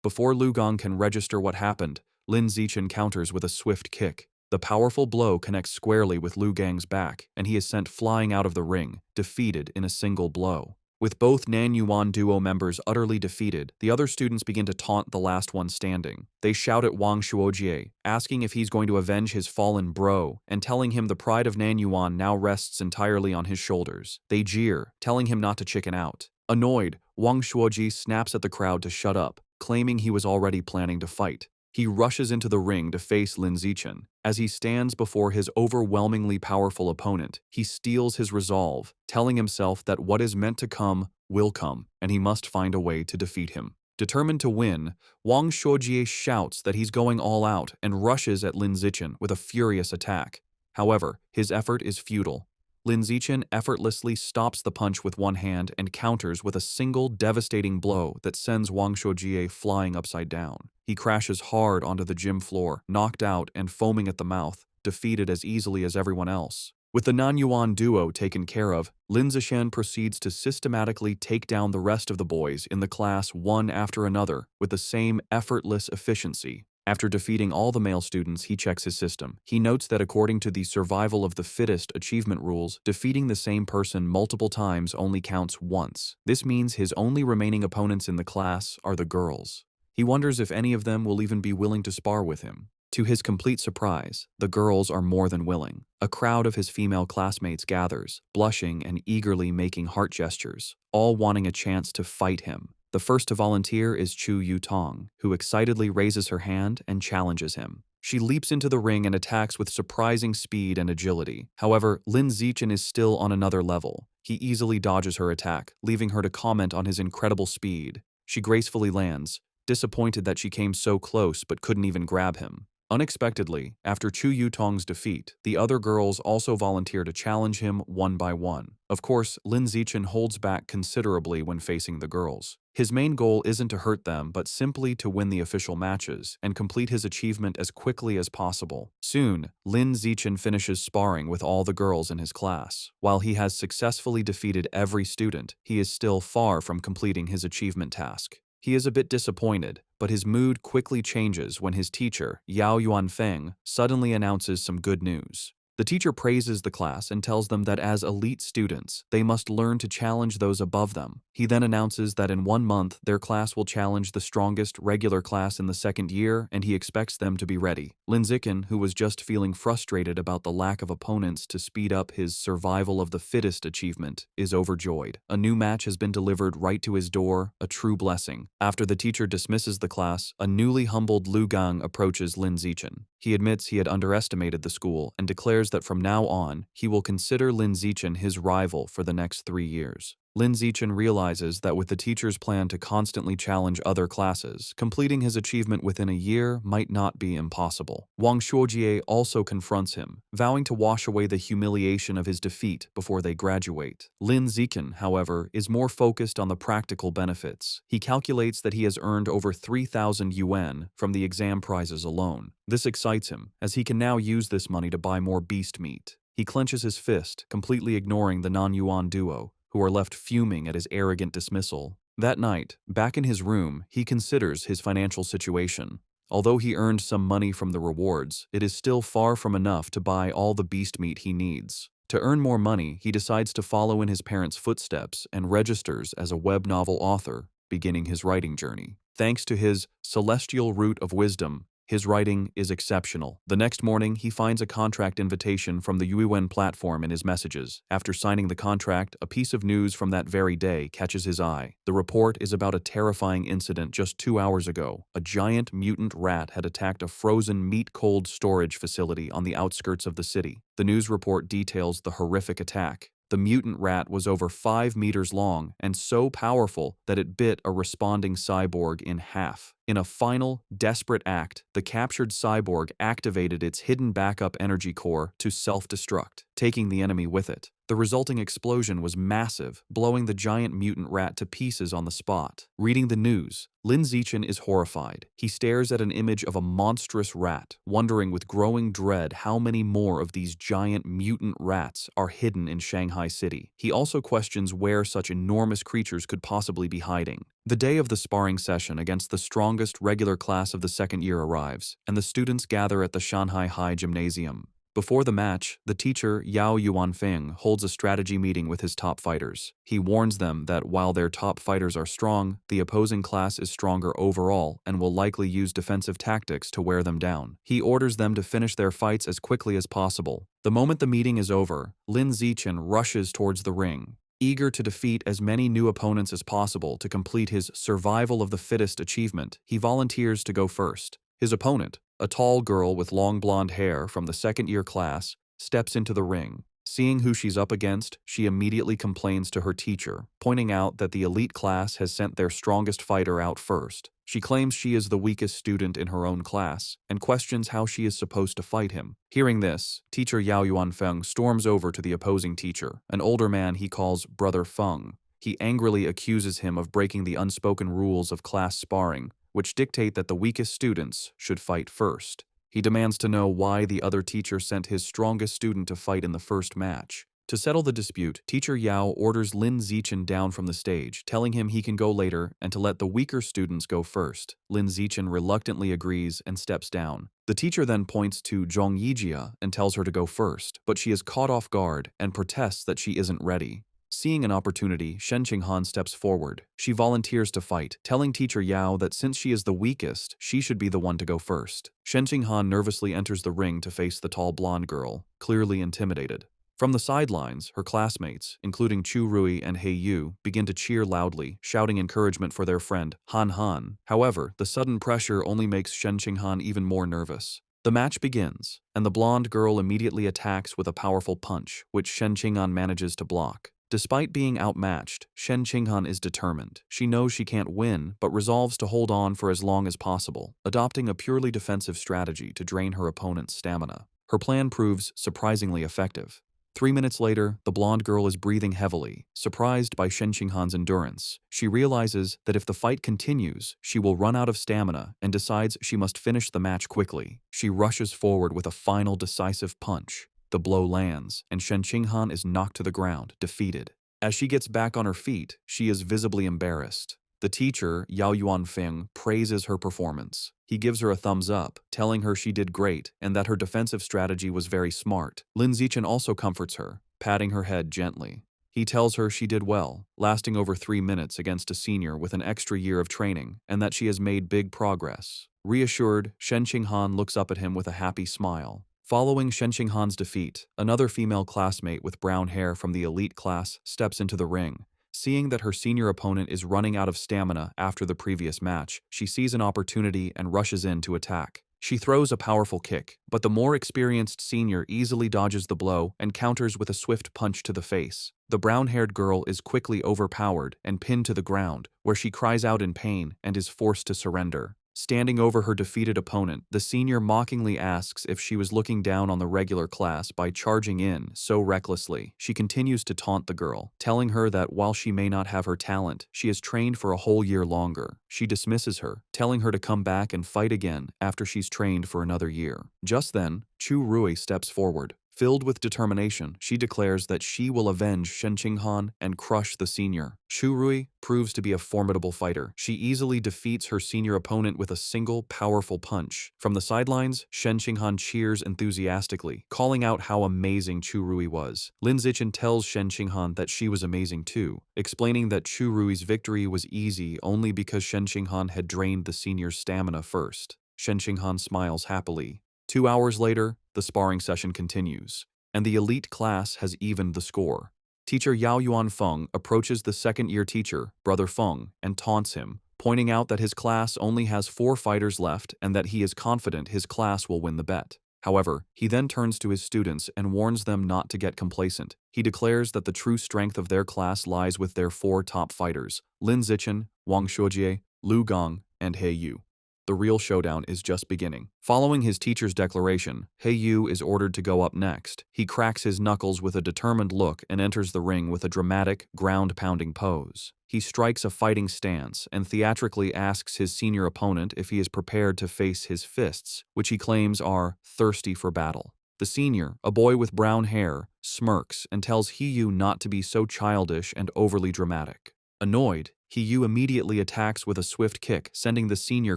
S1: Before Lu Gang can register what happened, Lin Zichen counters with a swift kick. The powerful blow connects squarely with Lu Gang's back, and he is sent flying out of the ring, defeated in a single blow. With both Nanyuan duo members utterly defeated, the other students begin to taunt the last one standing. They shout at Wang Shuojie, asking if he's going to avenge his fallen bro, and telling him the pride of Nanyuan now rests entirely on his shoulders. They jeer, telling him not to chicken out. Annoyed, Wang Shuojie snaps at the crowd to shut up, claiming he was already planning to fight. He rushes into the ring to face Lin Zichen. As he stands before his overwhelmingly powerful opponent, he steels his resolve, telling himself that what is meant to come will come, and he must find a way to defeat him. Determined to win, Wang Shuojie shouts that he's going all out and rushes at Lin Zichen with a furious attack. However, his effort is futile. Lin Zichen effortlessly stops the punch with one hand and counters with a single devastating blow that sends Wang Shuojie flying upside down. He crashes hard onto the gym floor, knocked out and foaming at the mouth, defeated as easily as everyone else. With the Nanyuan duo taken care of, Lin Zishan proceeds to systematically take down the rest of the boys in the class one after another with the same effortless efficiency. After defeating all the male students, he checks his system. He notes that according to the survival of the fittest achievement rules, defeating the same person multiple times only counts once. This means his only remaining opponents in the class are the girls. He wonders if any of them will even be willing to spar with him. To his complete surprise, the girls are more than willing. A crowd of his female classmates gathers, blushing and eagerly making heart gestures, all wanting a chance to fight him. The first to volunteer is Chu Yu-tong, who excitedly raises her hand and challenges him. She leaps into the ring and attacks with surprising speed and agility. However, Lin Zichen is still on another level. He easily dodges her attack, leaving her to comment on his incredible speed. She gracefully lands, disappointed that she came so close but couldn't even grab him. Unexpectedly, after Chu Yu-tong's defeat, the other girls also volunteer to challenge him one by one. Of course, Lin Zichen holds back considerably when facing the girls. His main goal isn't to hurt them, but simply to win the official matches and complete his achievement as quickly as possible. Soon, Lin Zichen finishes sparring with all the girls in his class. While he has successfully defeated every student, he is still far from completing his achievement task. He is a bit disappointed, but his mood quickly changes when his teacher, Yao Yuanfeng, suddenly announces some good news. The teacher praises the class and tells them that as elite students, they must learn to challenge those above them. He then announces that in 1 month, their class will challenge the strongest regular class in the second year, and he expects them to be ready. Lin Zichen, who was just feeling frustrated about the lack of opponents to speed up his survival of the fittest achievement, is overjoyed. A new match has been delivered right to his door, a true blessing. After the teacher dismisses the class, a newly humbled Lu Gang approaches Lin Zichen. He admits he had underestimated the school and declares that from now on, he will consider Lin Zichen his rival for the next 3 years. Lin Zichen realizes that with the teacher's plan to constantly challenge other classes, completing his achievement within a year might not be impossible. Wang Shuojie also confronts him, vowing to wash away the humiliation of his defeat before they graduate. Lin Zichen, however, is more focused on the practical benefits. He calculates that he has earned over 3,000 yuan from the exam prizes alone. This excites him, as he can now use this money to buy more beast meat. He clenches his fist, completely ignoring the non-yuan duo, who are left fuming at his arrogant dismissal. That night, back in his room, he considers his financial situation. Although he earned some money from the rewards, it is still far from enough to buy all the beast meat he needs. To earn more money, he decides to follow in his parents' footsteps and registers as a web novel author, beginning his writing journey. Thanks to his celestial root of wisdom, his writing is exceptional. The next morning, he finds a contract invitation from the Yuiwen platform in his messages. After signing the contract, a piece of news from that very day catches his eye. The report is about a terrifying incident just 2 hours ago. A giant mutant rat had attacked a frozen meat-cold storage facility on the outskirts of the city. The news report details the horrific attack. The mutant rat was over 5 meters long and so powerful that it bit a responding cyborg in half. In a final, desperate act, the captured cyborg activated its hidden backup energy core to self-destruct, taking the enemy with it. The resulting explosion was massive, blowing the giant mutant rat to pieces on the spot. Reading the news, Lin Zichen is horrified. He stares at an image of a monstrous rat, wondering with growing dread how many more of these giant mutant rats are hidden in Shanghai City. He also questions where such enormous creatures could possibly be hiding. The day of the sparring session against the strongest regular class of the second year arrives, and the students gather at the Shanghai High Gymnasium. Before the match, the teacher, Yao Yuanfeng, holds a strategy meeting with his top fighters. He warns them that while their top fighters are strong, the opposing class is stronger overall and will likely use defensive tactics to wear them down. He orders them to finish their fights as quickly as possible. The moment the meeting is over, Lin Zichen rushes towards the ring, eager to defeat as many new opponents as possible to complete his survival of the fittest achievement. He volunteers to go first. His opponent, a tall girl with long blonde hair from the second-year class, steps into the ring. Seeing who she's up against, she immediately complains to her teacher, pointing out that the elite class has sent their strongest fighter out first. She claims she is the weakest student in her own class, and questions how she is supposed to fight him. Hearing this, teacher Yao Yuanfeng storms over to the opposing teacher, an older man he calls Brother Feng. He angrily accuses him of breaking the unspoken rules of class sparring, which dictate that the weakest students should fight first. He demands to know why the other teacher sent his strongest student to fight in the first match. To settle the dispute, Teacher Yao orders Lin Zichen down from the stage, telling him he can go later and to let the weaker students go first. Lin Zichen reluctantly agrees and steps down. The teacher then points to Zhong Yijia and tells her to go first, but she is caught off guard and protests that she isn't ready. Seeing an opportunity, Shen Qinghan steps forward. She volunteers to fight, telling Teacher Yao that since she is the weakest, she should be the one to go first. Shen Qinghan nervously enters the ring to face the tall blonde girl, clearly intimidated. From the sidelines, her classmates, including Chu Rui and He Yu, begin to cheer loudly, shouting encouragement for their friend, Han Han. However, the sudden pressure only makes Shen Qinghan even more nervous. The match begins, and the blonde girl immediately attacks with a powerful punch, which Shen Qinghan manages to block. Despite being outmatched, Shen Qinghan is determined. She knows she can't win, but resolves to hold on for as long as possible, adopting a purely defensive strategy to drain her opponent's stamina. Her plan proves surprisingly effective. 3 minutes later, the blonde girl is breathing heavily, surprised by Shen Qinghan's endurance. She realizes that if the fight continues, she will run out of stamina and decides she must finish the match quickly. She rushes forward with a final decisive punch. The blow lands, and Shen Qinghan is knocked to the ground, defeated. As she gets back on her feet, she is visibly embarrassed. The teacher, Yao Yuanfeng, praises her performance. He gives her a thumbs up, telling her she did great and that her defensive strategy was very smart. Lin Zichen also comforts her, patting her head gently. He tells her she did well, lasting over 3 minutes against a senior with an extra year of training, and that she has made big progress. Reassured, Shen Qinghan looks up at him with a happy smile. Following Shen Qinghan's defeat, another female classmate with brown hair from the elite class steps into the ring. Seeing that her senior opponent is running out of stamina after the previous match, she sees an opportunity and rushes in to attack. She throws a powerful kick, but the more experienced senior easily dodges the blow and counters with a swift punch to the face. The brown-haired girl is quickly overpowered and pinned to the ground, where she cries out in pain and is forced to surrender. Standing over her defeated opponent, the senior mockingly asks if she was looking down on the regular class by charging in so recklessly. She continues to taunt the girl, telling her that while she may not have her talent, she has trained for a whole year longer. She dismisses her, telling her to come back and fight again after she's trained for another year. Just then, Chu Rui steps forward. Filled with determination, she declares that she will avenge Shen Qinghan and crush the senior. Chu Rui proves to be a formidable fighter. She easily defeats her senior opponent with a single, powerful punch. From the sidelines, Shen Qinghan cheers enthusiastically, calling out how amazing Chu Rui was. Lin Zichen tells Shen Qinghan that she was amazing too, explaining that Chu Rui's victory was easy only because Shen Qinghan had drained the senior's stamina first. Shen Qinghan smiles happily. 2 hours later, the sparring session continues, and the elite class has evened the score. Teacher Yao Yuanfeng approaches the second-year teacher, Brother Feng, and taunts him, pointing out that his class only has 4 fighters left and that he is confident his class will win the bet. However, he then turns to his students and warns them not to get complacent. He declares that the true strength of their class lies with their 4 top fighters, Lin Zichen, Wang Shuojie, Lu Gong, and He Yu. The real showdown is just beginning. Following his teacher's declaration, He Yu is ordered to go up next. He cracks his knuckles with a determined look and enters the ring with a dramatic, ground-pounding pose. He strikes a fighting stance and theatrically asks his senior opponent if he is prepared to face his fists, which he claims are thirsty for battle. The senior, a boy with brown hair, smirks and tells He Yu not to be so childish and overly dramatic. Annoyed, He Yu immediately attacks with a swift kick, sending the senior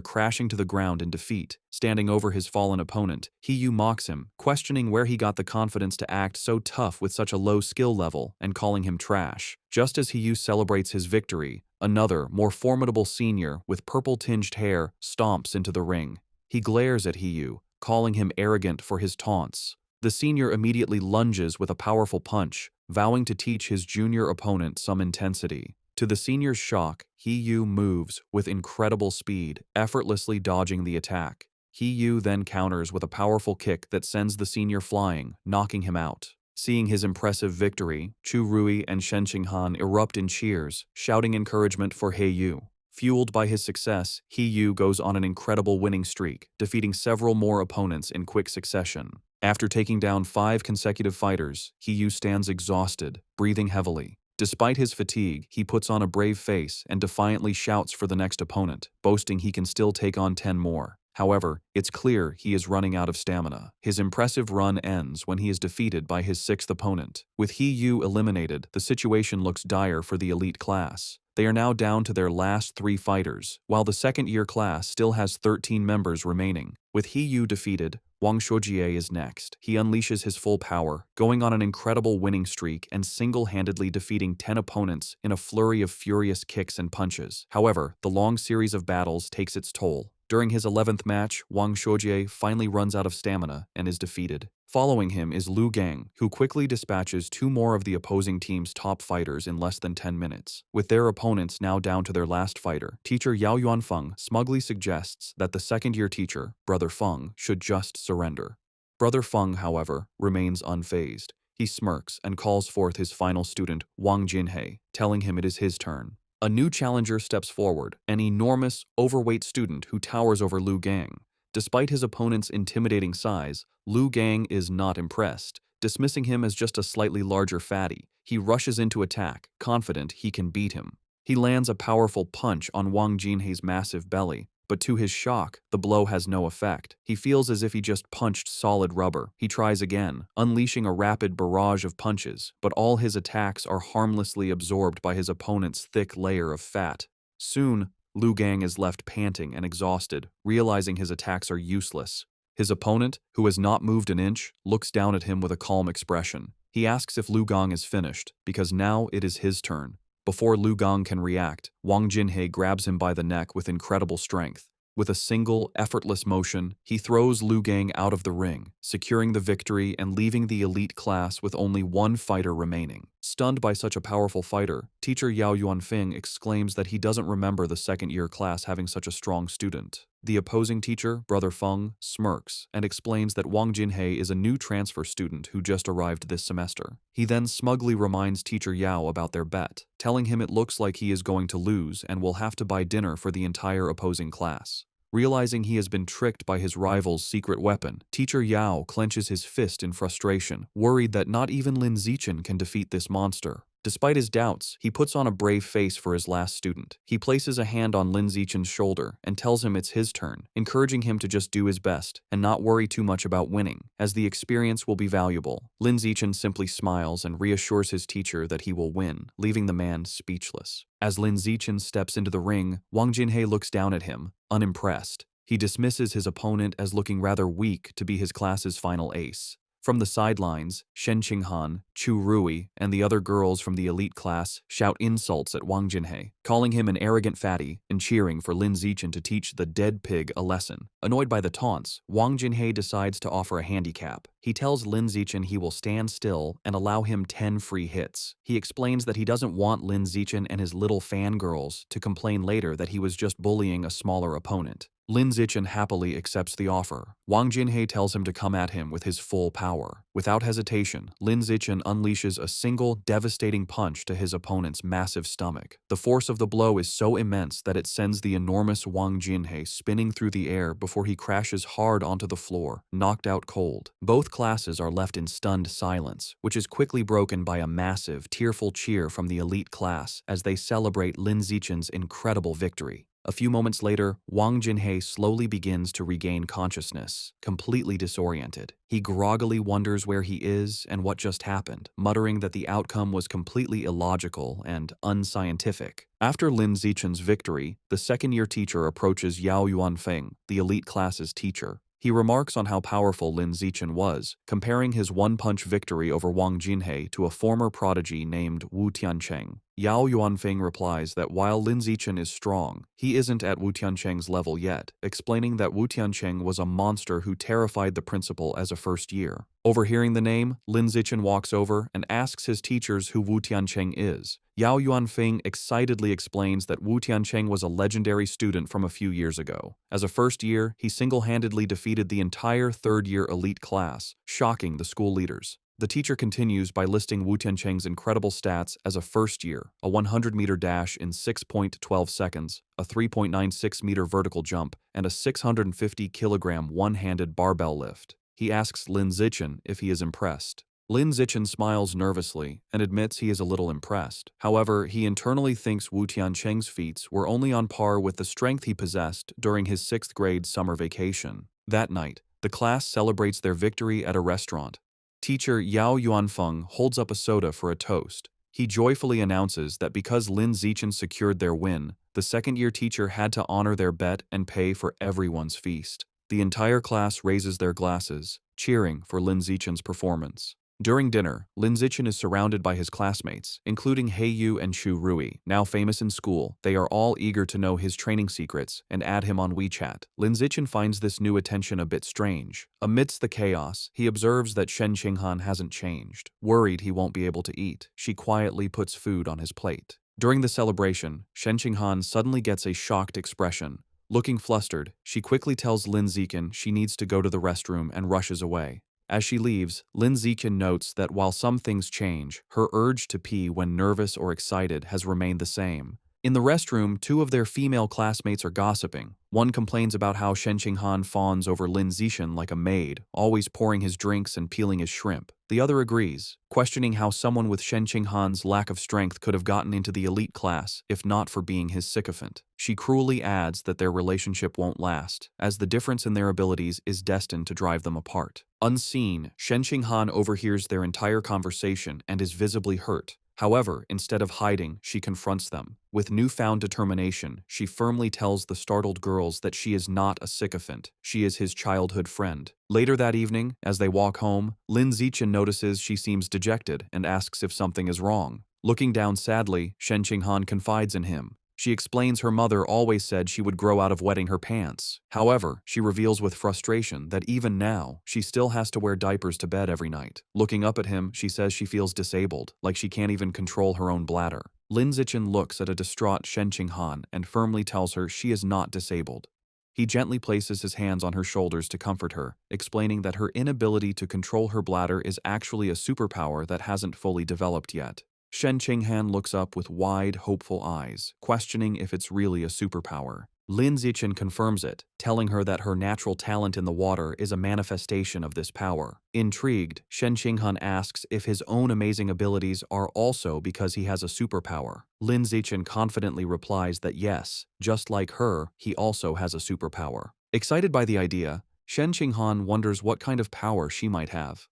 S1: crashing to the ground in defeat. Standing over his fallen opponent, He Yu mocks him, questioning where he got the confidence to act so tough with such a low skill level and calling him trash. Just as He Yu celebrates his victory, another, more formidable senior with purple-tinged hair stomps into the ring. He glares at He Yu, calling him arrogant for his taunts. The senior immediately lunges with a powerful punch, vowing to teach his junior opponent some intensity. To the senior's shock, He Yu moves with incredible speed, effortlessly dodging the attack. He Yu then counters with a powerful kick that sends the senior flying, knocking him out. Seeing his impressive victory, Chu Rui and Shen Qinghan erupt in cheers, shouting encouragement for He Yu. Fueled by his success, He Yu goes on an incredible winning streak, defeating several more opponents in quick succession. After taking down 5 consecutive fighters, He Yu stands exhausted, breathing heavily. Despite his fatigue, he puts on a brave face and defiantly shouts for the next opponent, boasting he can still take on 10 more. However, it's clear he is running out of stamina. His impressive run ends when he is defeated by his sixth opponent. With He Yu eliminated, the situation looks dire for the elite class. They are now down to their last 3 fighters, while the second-year class still has 13 members remaining. With He Yu defeated, Wang Shuojie is next. He unleashes his full power, going on an incredible winning streak and single-handedly defeating 10 opponents in a flurry of furious kicks and punches. However, the long series of battles takes its toll. During his 11th match, Wang Shuojie finally runs out of stamina and is defeated. Following him is Lu Gang, who quickly dispatches 2 more of the opposing team's top fighters in less than 10 minutes. With their opponents now down to their last fighter, teacher Yao Yuanfeng smugly suggests that the second-year teacher, Brother Feng, should just surrender. Brother Feng, however, remains unfazed. He smirks and calls forth his final student, Wang Jinhei, telling him it is his turn. A new challenger steps forward, an enormous, overweight student who towers over Lu Gang. Despite his opponent's intimidating size, Lu Gang is not impressed. Dismissing him as just a slightly larger fatty, he rushes into attack, confident he can beat him. He lands a powerful punch on Wang Jinhei's massive belly, but to his shock, the blow has no effect. He feels as if he just punched solid rubber. He tries again, unleashing a rapid barrage of punches, but all his attacks are harmlessly absorbed by his opponent's thick layer of fat. Soon, Lu Gang is left panting and exhausted, realizing his attacks are useless. His opponent, who has not moved an inch, looks down at him with a calm expression. He asks if Lu Gang is finished, because now it is his turn. Before Lu Gang can react, Wang Jinhei grabs him by the neck with incredible strength. With a single, effortless motion, he throws Lu Gang out of the ring, securing the victory and leaving the elite class with only 1 fighter remaining. Stunned by such a powerful fighter, teacher Yao Yuanfeng exclaims that he doesn't remember the second-year class having such a strong student. The opposing teacher, Brother Feng, smirks and explains that Wang Jinhei is a new transfer student who just arrived this semester. He then smugly reminds teacher Yao about their bet, telling him it looks like he is going to lose and will have to buy dinner for the entire opposing class. Realizing he has been tricked by his rival's secret weapon, teacher Yao clenches his fist in frustration, worried that not even Lin Zichen can defeat this monster. Despite his doubts, he puts on a brave face for his last student. He places a hand on Lin Zichen's shoulder and tells him it's his turn, encouraging him to just do his best and not worry too much about winning, as the experience will be valuable. Lin Zichen simply smiles and reassures his teacher that he will win, leaving the man speechless. As Lin Zichen steps into the ring, Wang Jinhei looks down at him, unimpressed. He dismisses his opponent as looking rather weak to be his class's final ace. From the sidelines, Shen Qinghan, Chu Rui, and the other girls from the elite class shout insults at Wang Jinhei, calling him an arrogant fatty and cheering for Lin Zichen to teach the dead pig a lesson. Annoyed by the taunts, Wang Jinhei decides to offer a handicap. He tells Lin Zichen he will stand still and allow him 10 free hits. He explains that he doesn't want Lin Zichen and his little fangirls to complain later that he was just bullying a smaller opponent. Lin Zichen happily accepts the offer. Wang Jinhei tells him to come at him with his full power. Without hesitation, Lin Zichen unleashes a single, devastating punch to his opponent's massive stomach. The force of the blow is so immense that it sends the enormous Wang Jinhei spinning through the air before he crashes hard onto the floor, knocked out cold. Both classes are left in stunned silence, which is quickly broken by a massive, tearful cheer from the elite class as they celebrate Lin Zichen's incredible victory. A few moments later, Wang Jinhei slowly begins to regain consciousness, completely disoriented. He groggily wonders where he is and what just happened, muttering that the outcome was completely illogical and unscientific. After Lin Zichen's victory, the second-year teacher approaches Yao Yuanfeng, the elite class's teacher. He remarks on how powerful Lin Zichen was, comparing his one-punch victory over Wang Jinhei to a former prodigy named Wu Tiancheng. Yao Yuanfeng replies that while Lin Zichen is strong, he isn't at Wu Tiancheng's level yet, explaining that Wu Tiancheng was a monster who terrified the principal as a first year. Overhearing the name, Lin Zichen walks over and asks his teachers who Wu Tiancheng is. Yao Yuanfeng excitedly explains that Wu Tiancheng was a legendary student from a few years ago. As a first year, he single-handedly defeated the entire third-year elite class, shocking the school leaders. The teacher continues by listing Wu Tiancheng's incredible stats as a first year, a 100-meter dash in 6.12 seconds, a 3.96-meter vertical jump, and a 650-kilogram one-handed barbell lift. He asks Lin Zichen if he is impressed. Lin Zichen smiles nervously and admits he is a little impressed. However, he internally thinks Wu Tiancheng's feats were only on par with the strength he possessed during his 6th grade summer vacation. That night, the class celebrates their victory at a restaurant. Teacher Yao Yuanfeng holds up a soda for a toast. He joyfully announces that because Lin Zichen secured their win, the second-year teacher had to honor their bet and pay for everyone's feast. The entire class raises their glasses, cheering for Lin Zichen's performance. During dinner, Lin Zichen is surrounded by his classmates, including He Yu and Chu Rui, now famous in school. They are all eager to know his training secrets and add him on WeChat. Lin Zichen finds this new attention a bit strange. Amidst the chaos, he observes that Shen Qinghan hasn't changed. Worried he won't be able to eat, she quietly puts food on his plate. During the celebration, Shen Qinghan suddenly gets a shocked expression. Looking flustered, she quickly tells Lin Zichen she needs to go to the restroom and rushes away. As she leaves, Lin Zichen notes that while some things change, her urge to pee when nervous or excited has remained the same. In the restroom, 2 of their female classmates are gossiping. One complains about how Shen Qinghan fawns over Lin Zichen like a maid, always pouring his drinks and peeling his shrimp. The other agrees, questioning how someone with Shen Qinghan's lack of strength could have gotten into the elite class if not for being his sycophant. She cruelly adds that their relationship won't last, as the difference in their abilities is destined to drive them apart. Unseen, Shen Qinghan overhears their entire conversation and is visibly hurt. However, instead of hiding, she confronts them. With newfound determination, she firmly tells the startled girls that she is not a sycophant, she is his childhood friend. Later that evening, as they walk home, Lin Zichen notices she seems dejected and asks if something is wrong. Looking down sadly, Shen Qinghan confides in him. She explains her mother always said she would grow out of wetting her pants. However, she reveals with frustration that even now, she still has to wear diapers to bed every night. Looking up at him, she says she feels disabled, like she can't even control her own bladder. Lin Zichen looks at a distraught Shen Qinghan and firmly tells her she is not disabled. He gently places his hands on her shoulders to comfort her, explaining that her inability to control her bladder is actually a superpower that hasn't fully developed yet. Shen Qinghan looks up with wide, hopeful eyes, questioning if it's really a superpower. Lin Zichen confirms it, telling her that her natural talent in the water is a manifestation of this power. Intrigued, Shen Qinghan asks if his own amazing abilities are also because he has a superpower. Lin Zichen confidently replies that yes, just like her, he also has a superpower. Excited by the idea, Shen Qinghan wonders what kind of power she might have.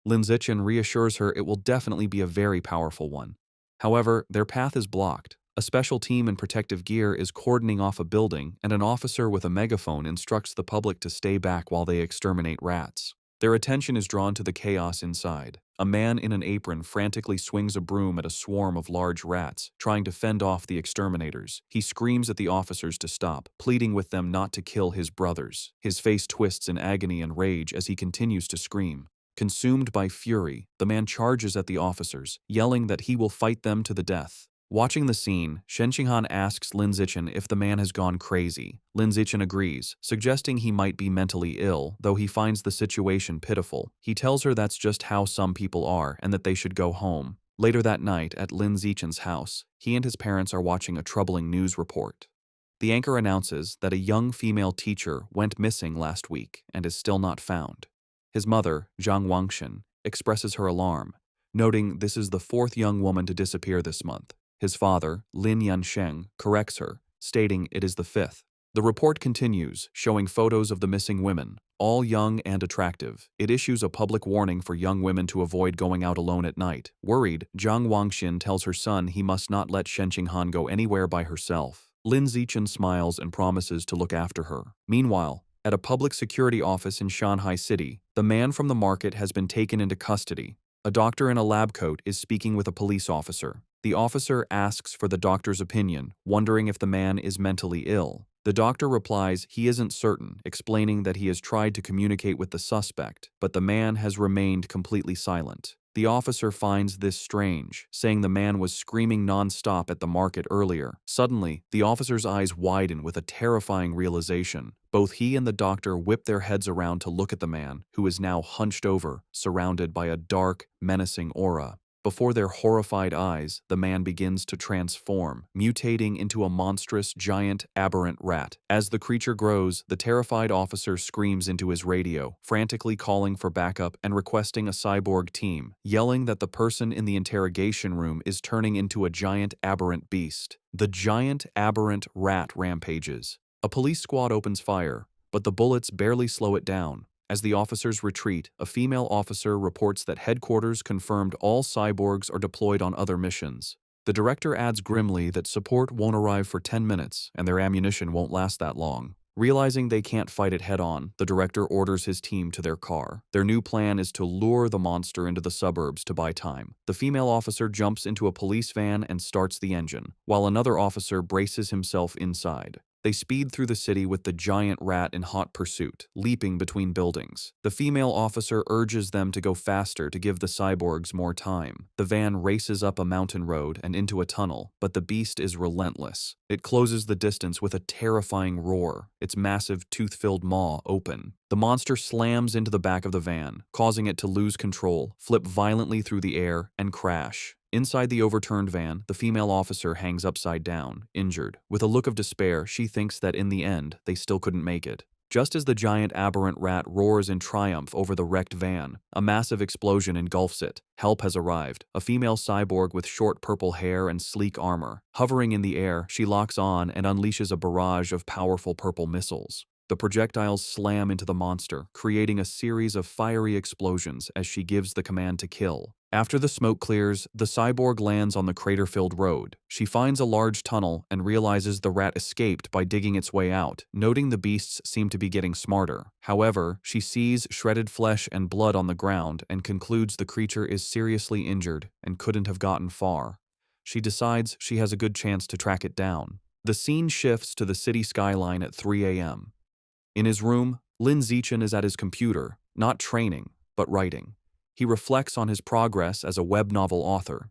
S1: Lin Zichen reassures her it will definitely be a very powerful one. However, their path is blocked. A special team in protective gear is cordoning off a building, and an officer with a megaphone instructs the public to stay back while they exterminate rats. Their attention is drawn to the chaos inside. A man in an apron frantically swings a broom at a swarm of large rats, trying to fend off the exterminators. He screams at the officers to stop, pleading with them not to kill his brothers. His face twists in agony and rage as he continues to scream. Consumed by fury, the man charges at the officers, yelling that he will fight them to the death. Watching the scene, Shen Qinghan asks Lin Zichen if the man has gone crazy. Lin Zichen agrees, suggesting he might be mentally ill, though he finds the situation pitiful. He tells her that's just how some people are and that they should go home. Later that night, at Lin Zichen's house, he and his parents are watching a troubling news report. The anchor announces that a young female teacher went missing last week and is still not found. His mother, Zhang Wangshan, expresses her alarm, noting this is the 4th young woman to disappear this month. His father, Lin Yansheng, corrects her, stating it is the 5th. The report continues, showing photos of the missing women, all young and attractive. It issues a public warning for young women to avoid going out alone at night. Worried, Zhang Wangshan tells her son he must not let Shen Qinghan go anywhere by herself. Lin Zichen smiles and promises to look after her. Meanwhile, at a public security office in Shanghai City, the man from the market has been taken into custody. A doctor in a lab coat is speaking with a police officer. The officer asks for the doctor's opinion, wondering if the man is mentally ill. The doctor replies he isn't certain, explaining that he has tried to communicate with the suspect, but the man has remained completely silent. The officer finds this strange, saying the man was screaming non-stop at the market earlier. Suddenly, the officer's eyes widen with a terrifying realization. Both he and the doctor whip their heads around to look at the man, who is now hunched over, surrounded by a dark, menacing aura. Before their horrified eyes, the man begins to transform, mutating into a monstrous, giant, aberrant rat. As the creature grows, the terrified officer screams into his radio, frantically calling for backup and requesting a cyborg team, yelling that the person in the interrogation room is turning into a giant, aberrant beast. The giant, aberrant rat rampages. A police squad opens fire, but the bullets barely slow it down. As the officers retreat, a female officer reports that headquarters confirmed all cyborgs are deployed on other missions. The director adds grimly that support won't arrive for 10 minutes and their ammunition won't last that long. Realizing they can't fight it head-on, the director orders his team to their car. Their new plan is to lure the monster into the suburbs to buy time. The female officer jumps into a police van and starts the engine, while another officer braces himself inside. They speed through the city with the giant rat in hot pursuit, leaping between buildings. The female officer urges them to go faster to give the cyborgs more time. The van races up a mountain road and into a tunnel, but the beast is relentless. It closes the distance with a terrifying roar, its massive tooth-filled maw open. The monster slams into the back of the van, causing it to lose control, flip violently through the air, and crash. Inside the overturned van, the female officer hangs upside down, injured. With a look of despair, she thinks that in the end, they still couldn't make it. Just as the giant aberrant rat roars in triumph over the wrecked van, a massive explosion engulfs it. Help has arrived. A female cyborg with short purple hair and sleek armor. Hovering in the air, she locks on and unleashes a barrage of powerful purple missiles. The projectiles slam into the monster, creating a series of fiery explosions as she gives the command to kill. After the smoke clears, the cyborg lands on the crater-filled road. She finds a large tunnel and realizes the rat escaped by digging its way out, noting the beasts seem to be getting smarter. However, she sees shredded flesh and blood on the ground and concludes the creature is seriously injured and couldn't have gotten far. She decides she has a good chance to track it down. The scene shifts to the city skyline at 3 a.m. In his room, Lin Zichen is at his computer, not training, but writing. He reflects on his progress as a web novel author.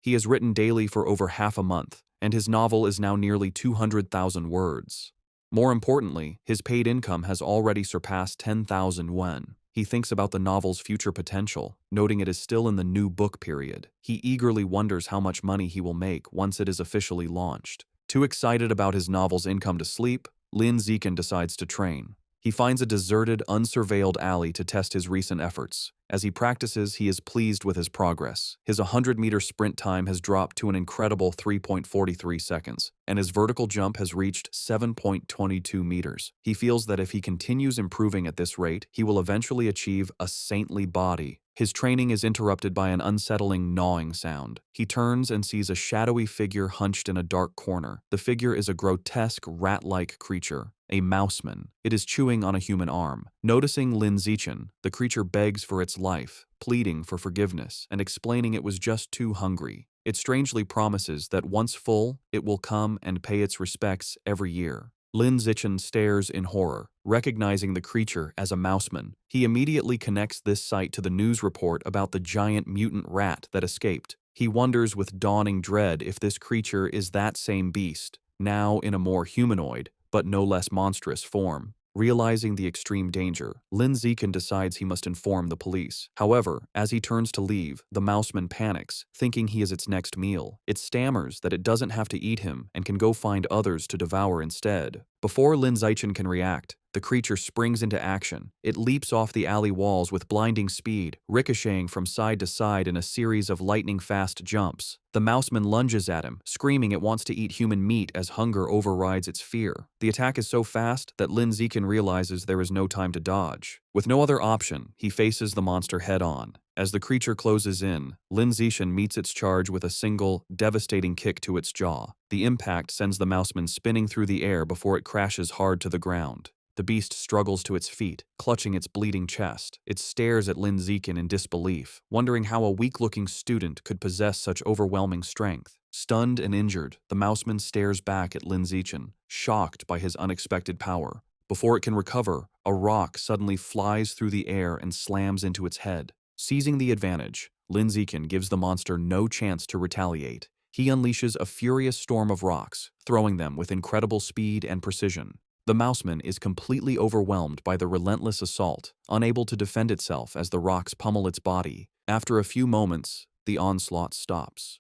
S1: He has written daily for over half a month, and his novel is now nearly 200,000 words. More importantly, his paid income has already surpassed 10,000 yuan. He thinks about the novel's future potential, noting it is still in the new book period. He eagerly wonders how much money he will make once it is officially launched. Too excited about his novel's income to sleep, Lin Zichen decides to train. He finds a deserted, unsurveilled alley to test his recent efforts. As he practices, he is pleased with his progress. His 100-meter sprint time has dropped to an incredible 3.43 seconds, and his vertical jump has reached 7.22 meters. He feels that if he continues improving at this rate, he will eventually achieve a saintly body. His training is interrupted by an unsettling gnawing sound. He turns and sees a shadowy figure hunched in a dark corner. The figure is a grotesque, rat-like creature, a mouseman. It is chewing on a human arm. Noticing Lin Zichen, the creature begs for its life, pleading for forgiveness and explaining it was just too hungry. It strangely promises that once full, it will come and pay its respects every year. Lin Zichen stares in horror, recognizing the creature as a mouseman. He immediately connects this sight to the news report about the giant mutant rat that escaped. He wonders with dawning dread if this creature is that same beast, now in a more humanoid, but no less monstrous form. Realizing the extreme danger, Lin Zichen decides he must inform the police. However, as he turns to leave, the mouseman panics, thinking he is its next meal. It stammers that it doesn't have to eat him and can go find others to devour instead. Before Lin Zichen can react, the creature springs into action. It leaps off the alley walls with blinding speed, ricocheting from side to side in a series of lightning-fast jumps. The mouseman lunges at him, screaming it wants to eat human meat as hunger overrides its fear. The attack is so fast that Lin Zichen realizes there is no time to dodge. With no other option, he faces the monster head-on. As the creature closes in, Lin Zichen meets its charge with a single, devastating kick to its jaw. The impact sends the mouseman spinning through the air before it crashes hard to the ground. The beast struggles to its feet, clutching its bleeding chest. It stares at Lin Zichen in disbelief, wondering how a weak-looking student could possess such overwhelming strength. Stunned and injured, the mouseman stares back at Lin Zichen, shocked by his unexpected power. Before it can recover, a rock suddenly flies through the air and slams into its head. Seizing the advantage, Lin Zichen gives the monster no chance to retaliate. He unleashes a furious storm of rocks, throwing them with incredible speed and precision. The mouseman is completely overwhelmed by the relentless assault, unable to defend itself as the rocks pummel its body. After a few moments, The onslaught stops.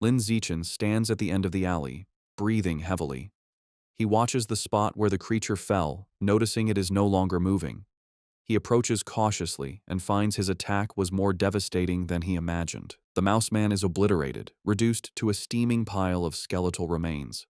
S1: Lin Zichen stands at the end of the alley, breathing heavily. He watches the spot where the creature fell, noticing it is no longer moving. He approaches cautiously and finds his attack was more devastating than he imagined. The mouse man is obliterated, reduced to a steaming pile of skeletal remains.